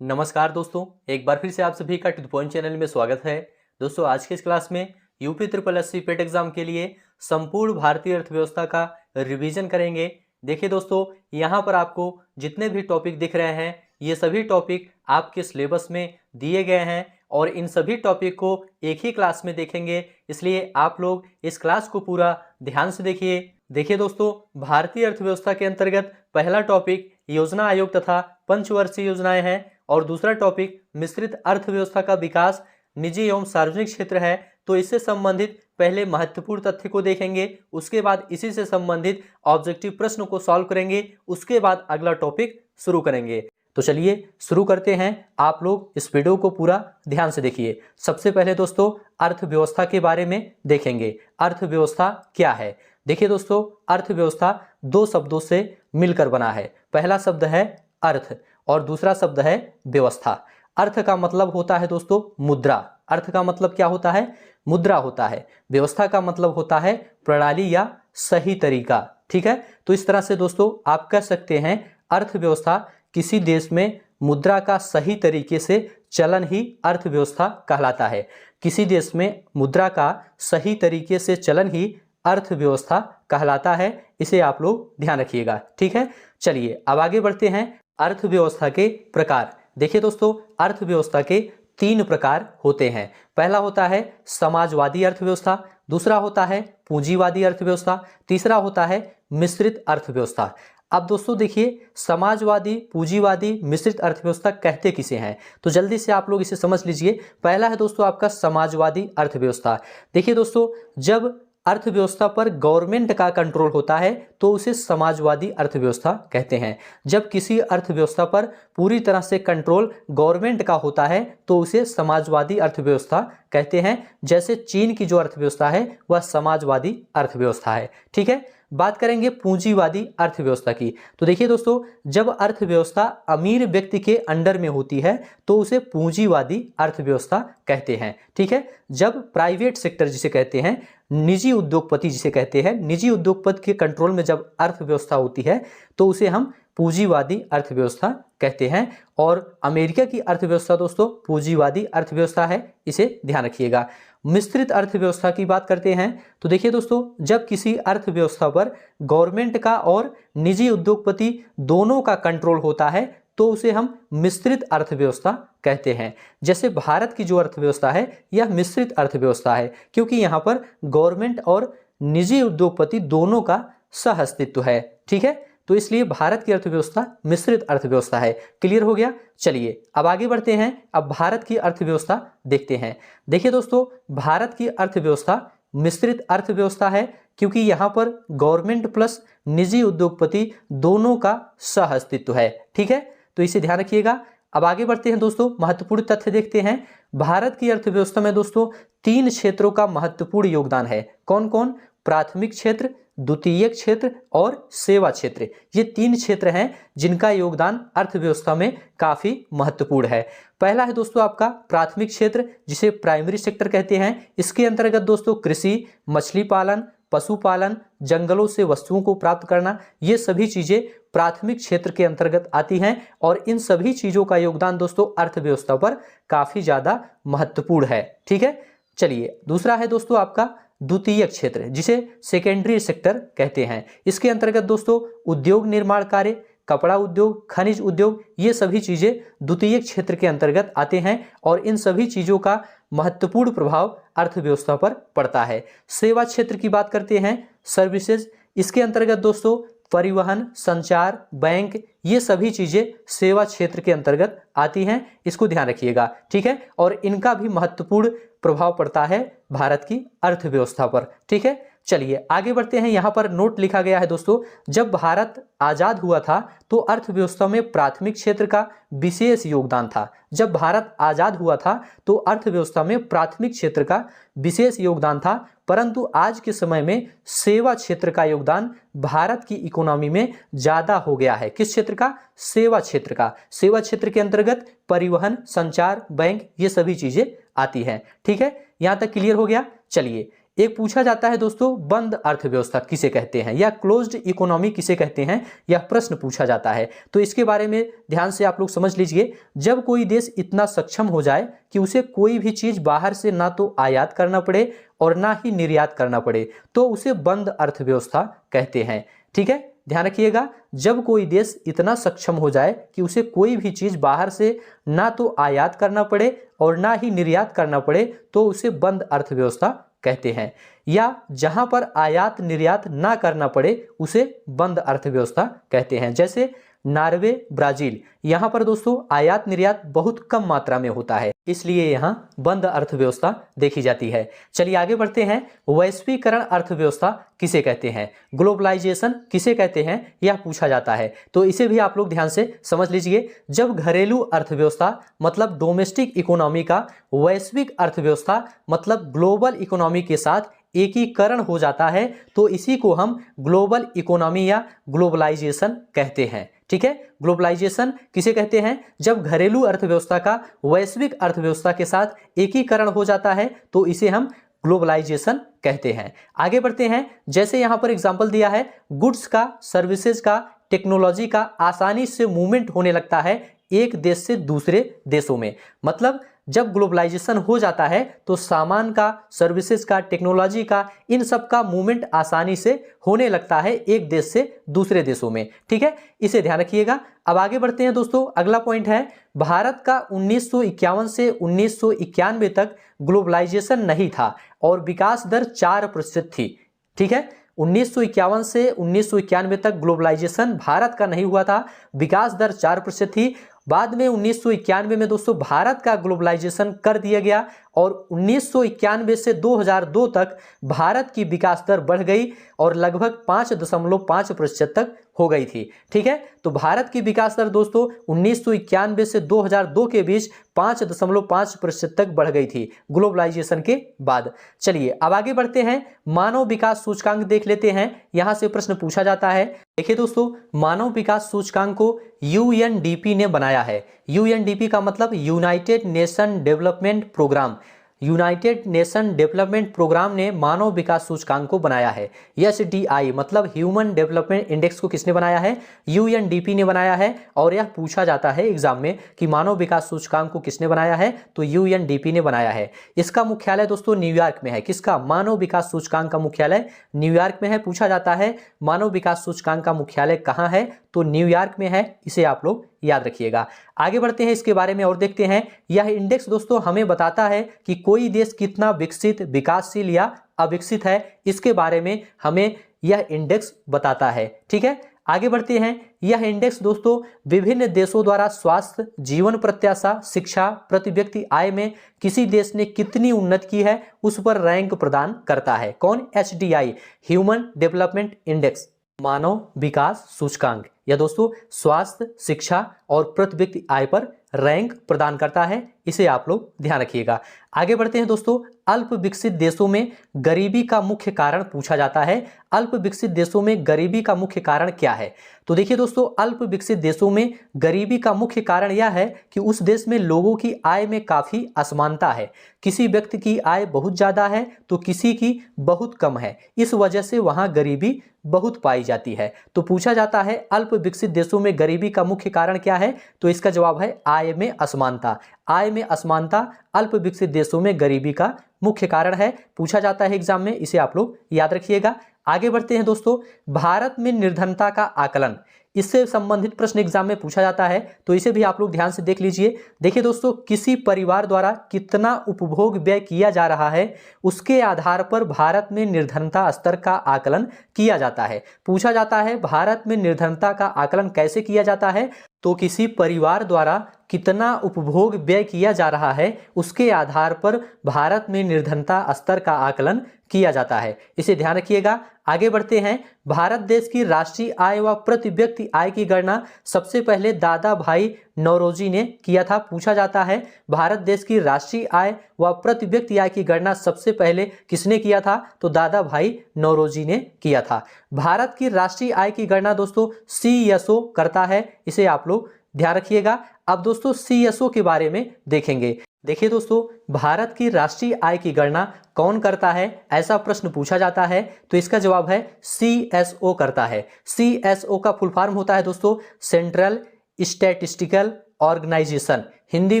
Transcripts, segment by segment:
नमस्कार दोस्तों, एक बार फिर से आप सभी का टू द पॉइंट चैनल में स्वागत है। दोस्तों, आज के इस क्लास में यूपी ट्रिपल एससी पेट एग्जाम के लिए संपूर्ण भारतीय अर्थव्यवस्था का रिवीजन करेंगे। देखिए दोस्तों, यहाँ पर आपको जितने भी टॉपिक दिख रहे हैं ये सभी टॉपिक आपके सिलेबस में दिए गए हैं और इन सभी टॉपिक को एक ही क्लास में देखेंगे, इसलिए आप लोग इस क्लास को पूरा ध्यान से देखिए दोस्तों, भारतीय अर्थव्यवस्था के अंतर्गत पहला टॉपिक योजना आयोग तथा पंचवर्षीय योजनाएं हैं और दूसरा टॉपिक मिश्रित अर्थव्यवस्था का विकास निजी एवं सार्वजनिक क्षेत्र है। तो इससे संबंधित पहले महत्वपूर्ण तथ्य को देखेंगे, उसके बाद इसी से संबंधित ऑब्जेक्टिव प्रश्न को सॉल्व करेंगे, उसके बाद अगला टॉपिक शुरू करेंगे। तो चलिए शुरू करते हैं। आप लोग इस वीडियो को पूरा ध्यान से देखिए। सबसे पहले दोस्तों अर्थव्यवस्था के बारे में देखेंगे। अर्थव्यवस्था क्या है? देखिए दोस्तों, अर्थव्यवस्था दो शब्दों से मिलकर बना है। पहला शब्द है अर्थ और दूसरा शब्द है व्यवस्था। अर्थ का मतलब होता है दोस्तों मुद्रा। अर्थ का मतलब क्या होता है? मुद्रा होता है। व्यवस्था का मतलब होता है प्रणाली या सही तरीका। ठीक है, तो इस तरह से दोस्तों आप कह सकते हैं अर्थव्यवस्था किसी देश में मुद्रा का सही तरीके से चलन ही अर्थव्यवस्था कहलाता है। किसी देश में मुद्रा का सही तरीके से चलन ही अर्थव्यवस्था कहलाता है। इसे आप लोग ध्यान रखिएगा। ठीक है, चलिए अब आगे बढ़ते हैं। अर्थव्यवस्था के प्रकार। देखिए दोस्तों, अर्थव्यवस्था के तीन प्रकार होते हैं। पहला होता है समाजवादी अर्थव्यवस्था, दूसरा होता है पूंजीवादी अर्थव्यवस्था, तीसरा होता है मिश्रित अर्थव्यवस्था। अब दोस्तों देखिए, समाजवादी, पूंजीवादी, मिश्रित अर्थव्यवस्था कहते किसे हैं? तो जल्दी से आप लोग इसे समझ लीजिए। पहला है दोस्तों आपका समाजवादी अर्थव्यवस्था। देखिए दोस्तों, जब अर्थव्यवस्था पर गवर्नमेंट का कंट्रोल होता है तो उसे समाजवादी अर्थव्यवस्था कहते हैं। जब किसी अर्थव्यवस्था पर पूरी तरह से कंट्रोल गवर्नमेंट का होता है तो उसे समाजवादी अर्थव्यवस्था कहते हैं। जैसे चीन की जो अर्थव्यवस्था है वह समाजवादी अर्थव्यवस्था है। ठीक है, बात करेंगे पूंजीवादी अर्थव्यवस्था की। तो देखिए दोस्तों, जब अर्थव्यवस्था अमीर व्यक्ति के अंडर में होती है तो उसे पूंजीवादी अर्थव्यवस्था कहते हैं। ठीक है, जब प्राइवेट सेक्टर जिसे कहते हैं, निजी उद्योगपति जिसे कहते हैं, निजी उद्योगपति के कंट्रोल में जब अर्थव्यवस्था होती है तो उसे हम पूंजीवादी अर्थव्यवस्था कहते हैं। और अमेरिका की अर्थव्यवस्था दोस्तों पूंजीवादी अर्थव्यवस्था है, इसे ध्यान रखिएगा। मिश्रित अर्थव्यवस्था की बात करते हैं। तो देखिए दोस्तों, जब किसी अर्थव्यवस्था पर गवर्नमेंट का और निजी उद्योगपति दोनों का कंट्रोल होता है तो उसे हम मिश्रित अर्थव्यवस्था कहते हैं। जैसे भारत की जो अर्थव्यवस्था है यह मिश्रित अर्थव्यवस्था है, क्योंकि यहाँ पर गवर्नमेंट और निजी उद्योगपति दोनों का सह अस्तित्व है। ठीक है, तो इसलिए भारत की अर्थव्यवस्था मिश्रित अर्थव्यवस्था है। क्लियर हो गया? चलिए अब आगे बढ़ते हैं। अब भारत की अर्थव्यवस्था देखते हैं। देखिए दोस्तों, भारत की अर्थव्यवस्था मिश्रित अर्थव्यवस्था है क्योंकि यहाँ पर गवर्नमेंट प्लस निजी उद्योगपति दोनों का सह अस्तित्व है। ठीक है, तो इसे ध्यान रखिएगा। अब आगे बढ़ते हैं दोस्तों, महत्वपूर्ण तथ्य देखते हैं। भारत की अर्थव्यवस्था में दोस्तों तीन क्षेत्रों का महत्वपूर्ण योगदान है। कौन कौन? प्राथमिक क्षेत्र, द्वितीयक क्षेत्र और सेवा क्षेत्र। ये तीन क्षेत्र हैं जिनका योगदान अर्थव्यवस्था में काफी महत्वपूर्ण है। पहला है दोस्तों आपका प्राथमिक क्षेत्र, जिसे प्राइमरी सेक्टर कहते हैं। इसके अंतर्गत दोस्तों कृषि, मछली पालन, पशुपालन, जंगलों से वस्तुओं को प्राप्त करना, ये सभी चीजें प्राथमिक क्षेत्र के अंतर्गत आती हैं और इन सभी चीजों का योगदान दोस्तों अर्थव्यवस्था पर काफी ज्यादा महत्वपूर्ण है। ठीक है, चलिए दूसरा है दोस्तों आपका द्वितीयक क्षेत्र, जिसे सेकेंडरी सेक्टर कहते हैं। इसके अंतर्गत दोस्तों उद्योग निर्माण कार्य, कपड़ा उद्योग, खनिज उद्योग, ये सभी चीजें द्वितीयक क्षेत्र के अंतर्गत आते हैं और इन सभी चीजों का महत्वपूर्ण प्रभाव अर्थव्यवस्था पर पड़ता है। सेवा क्षेत्र की बात करते हैं, सर्विसेज, इसके अंतर्गत दोस्तों परिवहन, संचार, बैंक, ये सभी चीजें सेवा क्षेत्र के अंतर्गत आती हैं। इसको ध्यान रखिएगा। ठीक है, और इनका भी महत्वपूर्ण प्रभाव पड़ता है भारत की अर्थव्यवस्था पर। ठीक है, चलिए आगे बढ़ते हैं। यहाँ पर नोट लिखा गया है दोस्तों, जब भारत आजाद हुआ था तो अर्थव्यवस्था में प्राथमिक क्षेत्र का विशेष योगदान था। जब भारत आजाद हुआ था तो अर्थव्यवस्था में प्राथमिक क्षेत्र का विशेष योगदान था, परंतु आज के समय में सेवा क्षेत्र का योगदान भारत की इकोनॉमी में ज्यादा हो गया है। किस क्षेत्र का? सेवा क्षेत्र का। सेवा क्षेत्र के अंतर्गत परिवहन, संचार, बैंक, ये सभी चीजें आती हैं। ठीक है, यहां तक क्लियर हो गया? चलिए एक पूछा जाता है दोस्तों, बंद अर्थव्यवस्था किसे कहते हैं या क्लोज्ड इकोनॉमी किसे कहते हैं, यह प्रश्न पूछा जाता है। तो इसके बारे में ध्यान से आप लोग समझ लीजिए। जब कोई देश इतना सक्षम हो जाए कि उसे कोई भी चीज बाहर से ना तो आयात करना पड़े और ना ही निर्यात करना पड़े, तो उसे बंद अर्थव्यवस्था कहते हैं। ठीक है, ध्यान रखिएगा, जब कोई देश इतना सक्षम हो जाए कि उसे कोई भी चीज बाहर से ना तो आयात करना पड़े और ना ही निर्यात करना पड़े, तो उसे बंद अर्थव्यवस्था कहते हैं। या जहां पर आयात निर्यात ना करना पड़े उसे बंद अर्थव्यवस्था कहते हैं। जैसे नॉर्वे, ब्राजील, यहां पर दोस्तों आयात निर्यात बहुत कम मात्रा में होता है, इसलिए यहां बंद अर्थव्यवस्था देखी जाती है। चलिए आगे बढ़ते हैं। वैश्वीकरण अर्थव्यवस्था किसे कहते हैं, ग्लोबलाइजेशन किसे कहते हैं, यह पूछा जाता है। तो इसे भी आप लोग ध्यान से समझ लीजिए। जब घरेलू अर्थव्यवस्था मतलब डोमेस्टिक इकोनॉमी का वैश्विक अर्थव्यवस्था मतलब ग्लोबल इकोनॉमी के साथ एकीकरण हो जाता है, तो इसी को हम ग्लोबल इकोनॉमी या ग्लोबलाइजेशन कहते हैं। ठीक है, ग्लोबलाइजेशन किसे कहते हैं, जब घरेलू अर्थव्यवस्था का वैश्विक अर्थव्यवस्था के साथ एकीकरण हो जाता है तो इसे हम ग्लोबलाइजेशन कहते हैं। आगे बढ़ते हैं। जैसे यहां पर एग्जांपल दिया है, गुड्स का, सर्विसेज का, टेक्नोलॉजी का आसानी से मूवमेंट होने लगता है एक देश से दूसरे देशों में। मतलब जब ग्लोबलाइजेशन हो जाता है तो सामान का, सर्विसेज का, टेक्नोलॉजी का, इन सब का मूवमेंट आसानी से होने लगता है एक देश से दूसरे देशों में। ठीक है, इसे ध्यान रखिएगा। अब आगे बढ़ते हैं दोस्तों। अगला पॉइंट है, भारत का 1951 से 1991 तक ग्लोबलाइजेशन नहीं था और विकास दर 4% थी। ठीक है, 1951 से 1991 तक ग्लोबलाइजेशन भारत का नहीं हुआ था, विकास दर 4% थी। बाद में 1991 में दोस्तों भारत का ग्लोबलाइजेशन कर दिया गया और 1991 से 2002 तक भारत की विकास दर बढ़ गई और लगभग 5.5% तक हो गई थी। ठीक है, तो भारत की विकास दर दोस्तों 1991 से 2002 के बीच 5.5% तक बढ़ गई थी ग्लोबलाइजेशन के बाद। चलिए अब आगे बढ़ते हैं। मानव विकास सूचकांक देख लेते हैं, यहां से प्रश्न पूछा जाता है। देखिए दोस्तों, मानव विकास सूचकांक को यूएनडीपी ने बनाया है। यूएनडीपी का मतलब United Nation development programme. United Nation development programme ने मानव विकास सूचकांक को बनाया है। एसडीआई मतलब ह्यूमन डेवलपमेंट इंडेक्स को किसने बनाया है, यूएनडीपी ने बनाया है। और यह पूछा जाता है एग्जाम में कि मानव विकास सूचकांक को किसने बनाया है, तो यूएनडीपी ने बनाया है। इसका मुख्यालय दोस्तों न्यूयॉर्क में है। किसका, मानव विकास सूचकांक का मुख्यालय न्यूयॉर्क में है। पूछा जाता है मानव विकास सूचकांक का मुख्यालय कहाँ है, तो न्यूयॉर्क में है। इसे आप लोग याद रखिएगा। आगे बढ़ते हैं, इसके बारे में और देखते हैं। यह इंडेक्स दोस्तों हमें बताता है कि कोई देश कितना विकसित, विकासशील या अविकसित है, इसके बारे में हमें यह इंडेक्स बताता है। ठीक है, आगे बढ़ते हैं। यह इंडेक्स दोस्तों विभिन्न देशों द्वारा स्वास्थ्य, जीवन प्रत्याशा, शिक्षा, प्रति व्यक्ति आय में किसी देश ने कितनी उन्नति की है उस पर रैंक प्रदान करता है। कौन, एचडीआई, ह्यूमन डेवलपमेंट इंडेक्स, मानव विकास सूचकांक। यह दोस्तों स्वास्थ्य, शिक्षा और प्रति व्यक्ति आय पर रैंक प्रदान करता है। इसे आप लोग ध्यान रखिएगा। आगे बढ़ते हैं दोस्तों। अल्प विकसित देशों में गरीबी का मुख्य कारण पूछा जाता है। अल्प विकसित देशों में गरीबी का मुख्य कारण क्या है, तो देखिए दोस्तों, अल्प विकसित देशों में गरीबी का मुख्य कारण यह है कि उस देश में लोगों की आय में काफी असमानता है। किसी व्यक्ति की आय बहुत ज्यादा है तो किसी की बहुत कम है, इस वजह से वहां गरीबी बहुत पाई जाती है। तो पूछा जाता है अल्प विकसित देशों में गरीबी का मुख्य कारण क्या है, तो इसका जवाब है आय में असमानता। आय में असमानता अल्प विकसित देशों में गरीबी का मुख्य कारण है। पूछा जाता है एग्जाम में, इसे आप लोग याद रखिएगा। आगे बढ़ते हैं दोस्तों। भारत में निर्धनता का आकलन, इससे संबंधित प्रश्न एग्जाम में पूछा जाता है, तो इसे भी आप लोग ध्यान से देख लीजिए। देखिए दोस्तों, किसी परिवार द्वारा कितना उपभोग व्यय किया जा रहा है उसके आधार पर भारत में निर्धनता स्तर का आकलन किया जाता है। पूछा जाता है भारत में निर्धनता का आकलन कैसे किया जाता है, तो किसी परिवार द्वारा कितना उपभोग व्यय किया जा रहा है उसके आधार पर भारत में निर्धनता स्तर का आकलन किया जाता है। इसे ध्यान रखिएगा। आगे बढ़ते हैं। भारत देश की राष्ट्रीय आय व प्रति व्यक्ति आय की गणना सबसे पहले दादा भाई नौरोजी ने किया था। पूछा जाता है भारत देश की राष्ट्रीय आय व प्रति व्यक्ति आय की गणना सबसे पहले किसने किया था, तो दादा भाई नौरोजी ने किया था। भारत की राष्ट्रीय आय की गणना दोस्तों सीएसओ करता है, इसे आप लोग ध्यान रखिएगा। अब दोस्तों सीएसओ के बारे में देखेंगे। देखिए दोस्तों, भारत की राष्ट्रीय आय की गणना कौन करता है, ऐसा प्रश्न पूछा जाता है तो इसका जवाब है CSO करता है। CSO का फुल फॉर्म होता है दोस्तों सेंट्रल स्टैटिस्टिकल ऑर्गेनाइजेशन, हिंदी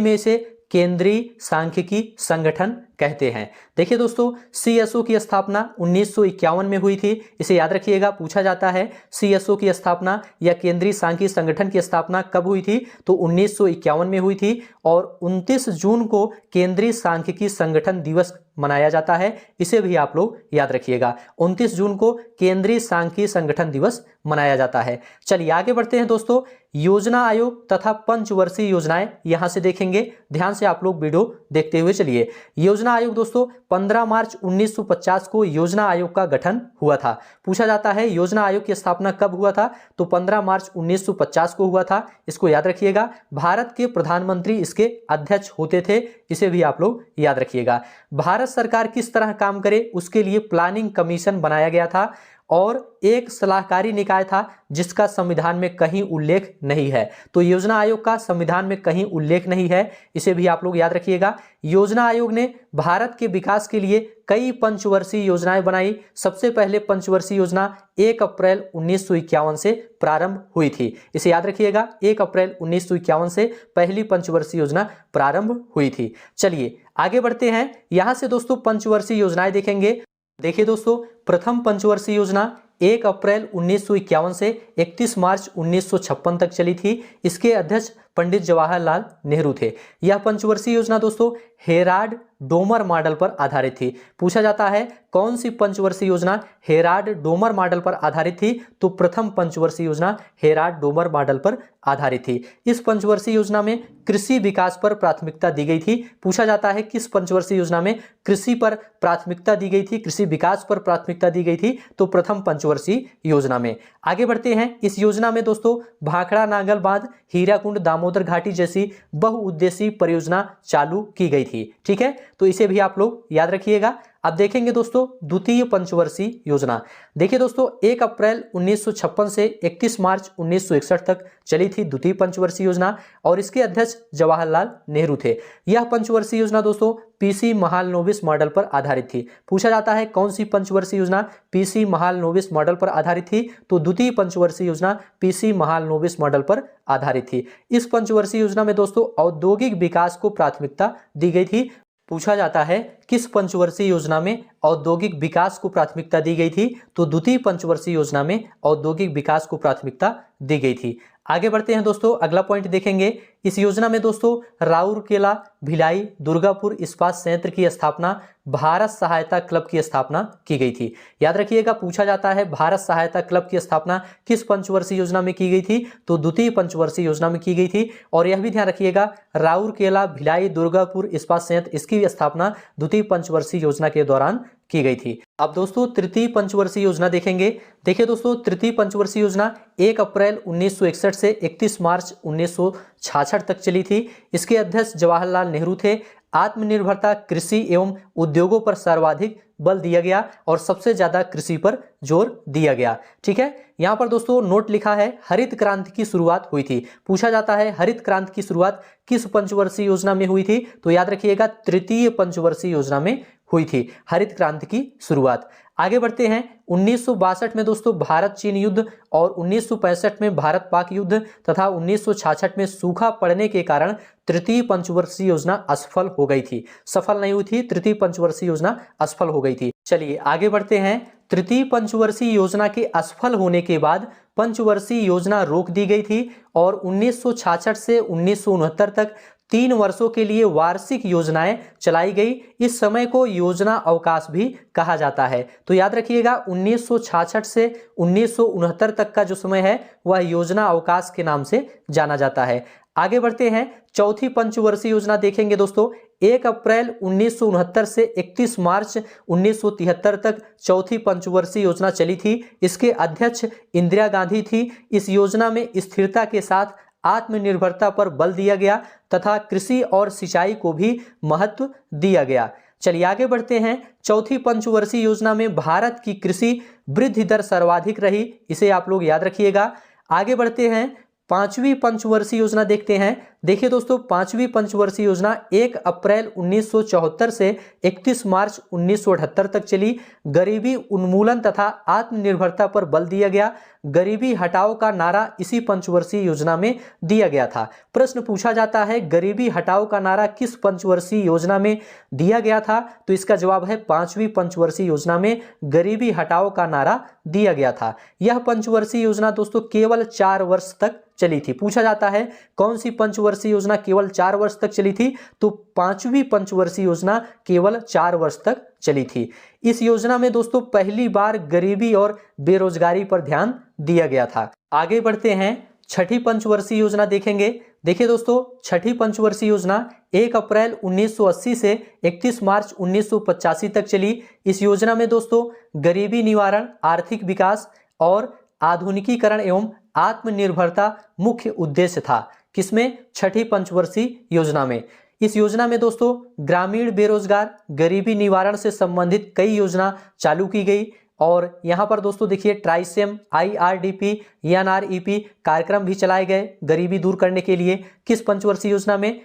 में इसे केंद्रीय सांख्यिकी संगठन कहते हैं। देखिए दोस्तों, CSO की स्थापना 1951 में हुई थी, इसे याद रखिएगा, पूछा जाता है CSO की स्थापना या केंद्रीय सांख्यिकी संगठन की स्थापना कब हुई थी, तो 1951 में हुई थी और 29 जून को केंद्रीय सांख्यिकी संगठन दिवस मनाया जाता है, इसे भी आप लोग याद रखिएगा। 29 जून को केंद्रीय सांख्यिकी संगठन दिवस मनाया जाता है। चलिए आगे बढ़ते हैं दोस्तों, योजना आयोग तथा पंचवर्षीय योजनाएं यहां से देखेंगे, ध्यान से आप लोग वीडियो देखते हुए चलिए। योजना आयोग दोस्तों 15 मार्च 1950 को योजना आयोग का गठन हुआ था। पूछा जाता है योजना आयोग की स्थापना कब हुआ था, तो 15 मार्च 1950 को हुआ था, इसको याद रखिएगा। भारत के प्रधानमंत्री इसके अध्यक्ष होते थे, इसे भी आप लोग याद रखिएगा। भारत सरकार किस तरह काम करे उसके लिए प्लानिंग कमीशन बनाया गया था और एक सलाहकारी निकाय था जिसका संविधान में कहीं उल्लेख नहीं है, तो योजना आयोग का संविधान में कहीं उल्लेख नहीं है, इसे भी आप लोग याद रखिएगा। योजना आयोग ने भारत के विकास के लिए कई पंचवर्षीय योजनाएं बनाई। सबसे पहले पंचवर्षीय योजना 1 अप्रैल 1951 से प्रारंभ हुई थी, इसे याद रखिएगा। 1 अप्रैल 1951 से पहली पंचवर्षीय योजना प्रारंभ हुई थी। चलिए आगे बढ़ते हैं, यहां से दोस्तों पंचवर्षीय योजनाएं देखेंगे। देखिए दोस्तों, प्रथम पंचवर्षीय योजना 1 अप्रैल 1951 से 31 मार्च 1956 तक चली थी। इसके अध्यक्ष पंडित जवाहरलाल नेहरू थे। यह पंचवर्षीय योजना दोस्तों हेराल्ड डोमर मॉडल पर आधारित थी। पूछा जाता है कौन सी पंचवर्षीय योजना हेराल्ड डोमर मॉडल पर आधारित थी, तो प्रथम पंचवर्षीय योजना हेराल्ड डोमर मॉडल पर आधारित थी। इस पंचवर्षीय योजना में कृषि विकास पर प्राथमिकता दी गई थी। पूछा जाता है किस पंचवर्षीय योजना में कृषि पर प्राथमिकता दी गई थी, कृषि विकास पर प्राथमिकता दी गई थी, तो प्रथम पंचवर्षीय योजना में। आगे बढ़ते हैं, इस योजना में दोस्तों भाखड़ा नांगल बांध, हीराकुंड दामोदर घाटी जैसी बहुउद्देशीय परियोजना चालू की गई थी। ठीक है, तो इसे भी आप लोग याद रखिएगा। अब देखेंगे दोस्तों द्वितीय पंचवर्षीय योजना। देखिए दोस्तों 1 अप्रैल 1956 से 31 मार्च 1961 तक चली थी द्वितीय पंचवर्षीय योजना और इसके अध्यक्ष जवाहरलाल नेहरू थे। यह पंचवर्षीय योजना दोस्तों PC महालनोबिस मॉडल पर आधारित थी। पूछा जाता है कौन सी पंचवर्षीय योजना PC महालनोबिस मॉडल पर आधारित थी, तो द्वितीय पंचवर्षीय योजना PC महालनोबिस मॉडल पर आधारित थी। इस पंचवर्षीय योजना में दोस्तों औद्योगिक विकास को प्राथमिकता दी गई थी। पूछा जाता है किस पंचवर्षीय योजना में औद्योगिक विकास को प्राथमिकता दी गई थी, तो द्वितीय पंचवर्षीय योजना में औद्योगिक विकास को प्राथमिकता दी गई थी। आगे बढ़ते हैं दोस्तों, अगला पॉइंट देखेंगे। इस योजना में दोस्तों राउरकेला, भिलाई, दुर्गापुर इस्पात संयंत्र की स्थापना, भारत सहायता क्लब की स्थापना की गई थी। याद रखिएगा, पूछा जाता है भारत सहायता क्लब की स्थापना किस पंचवर्षीय योजना में की गई थी, तो द्वितीय पंचवर्षीय योजना में की गई थी। और यह भी ध्यान रखिएगा राउरकेला, भिलाई, दुर्गापुर इस्पात संयंत्र इसकी स्थापना द्वितीय पंचवर्षीय योजना के दौरान की गई थी। अब दोस्तों तृतीय पंचवर्षीय योजना देखेंगे। देखिए दोस्तों तृतीय पंचवर्षीय योजना 1 अप्रैल 1961 से 31 मार्च 1966 तक चली थी। इसके अध्यक्ष जवाहरलाल नेहरू थे। आत्मनिर्भरता, कृषि एवं उद्योगों पर सर्वाधिक बल दिया गया और सबसे ज्यादा कृषि पर जोर दिया गया। ठीक है, यहाँ पर दोस्तों नोट लिखा है हरित क्रांति की शुरुआत हुई थी। पूछा जाता है हरित क्रांति की शुरुआत किस पंचवर्षीय योजना में हुई थी, तो याद रखिएगा तृतीय पंचवर्षीय योजना में हुई थी हरित क्रांति की शुरुआत। आगे बढ़ते हैं, 1962 में दोस्तों भारत चीन युद्ध और 1965 में भारत पाक युद्ध तथा 1966 में सूखा पड़ने के कारण तृतीय पंचवर्षीय योजना असफल हो गई थी। सफल नहीं हुई थी, तृतीय पंचवर्षीय योजना असफल हो गई थी। चलिए आगे बढ़ते हैं, तृतीय पंचवर्षीय योजना के असफल होने के बाद पंचवर्षीय योजना रोक दी गई थी और 1966 से 1969 तक 3 वर्षों के लिए वार्षिक योजनाएं चलाई गई। इस समय को योजना अवकाश भी कहा जाता है। तो याद रखिएगा 1966 से 1969 तक का जो समय है वह योजना अवकाश के नाम से जाना जाता है। आगे बढ़ते हैं, चौथी पंचवर्षीय योजना देखेंगे दोस्तों। 1 अप्रैल 1969 से 31 मार्च 1973 तक चौथी पंचवर्षीय योजना चली थी। इसके अध्यक्ष इंदिरा गांधी थी। इस योजना में स्थिरता के साथ आत्मनिर्भरता पर बल दिया गया तथा कृषि और सिंचाई को भी महत्व दिया गया। चलिए आगे बढ़ते हैं, चौथी पंचवर्षीय योजना में भारत की कृषि वृद्धि दर सर्वाधिक रही, इसे आप लोग याद रखिएगा। आगे बढ़ते हैं, 5वीं पंचवर्षीय योजना देखते हैं देखिए दोस्तों, पांचवी पंचवर्षीय योजना 1 अप्रैल 1974 से 31 मार्च 1978 तक चली। गरीबी उन्मूलन तथा आत्मनिर्भरता पर बल दिया गया। गरीबी हटाओ का नारा इसी पंचवर्षीय योजना में दिया गया था। प्रश्न पूछा जाता है, गरीबी हटाओ का नारा किस पंचवर्षीय योजना में दिया गया था? तो इसका जवाब है पांचवी पंचवर्षीय योजना में गरीबी हटाओ का नारा दिया गया था। यह पंचवर्षीय योजना दोस्तों केवल 4 वर्ष तक चली थी। पूछा जाता है कौन सी पंचवर्षीय योजना केवल 4 वर्ष तक चली थी? तो पांचवी पंचवर्षीय योजना केवल 4 वर्ष तक चली थी। इस योजना में दोस्तों पहली बार गरीबी और बेरोजगारी पर ध्यान दिया गया था। आगे बढ़ते हैं, छठी पंचवर्षीय योजना देखेंगे। देखिए दोस्तों, छठी पंचवर्षीय योजना 1 अप्रैल 1980 से 31 मार्च 1985 तक चली। इस योजना में दोस्तों गरीबी निवारण, आर्थिक विकास और आधुनिकीकरण एवं आत्मनिर्भरता मुख्य उद्देश्य था। किसमें? छठी पंचवर्षीय योजना में। इस योजना में दोस्तों ग्रामीण बेरोजगार, गरीबी निवारण से संबंधित कई योजना चालू की गई और यहाँ पर दोस्तों देखिए ट्राइसेम, IRDP, NREP कार्यक्रम भी चलाए गए गरीबी दूर करने के लिए। किस पंचवर्षीय योजना में?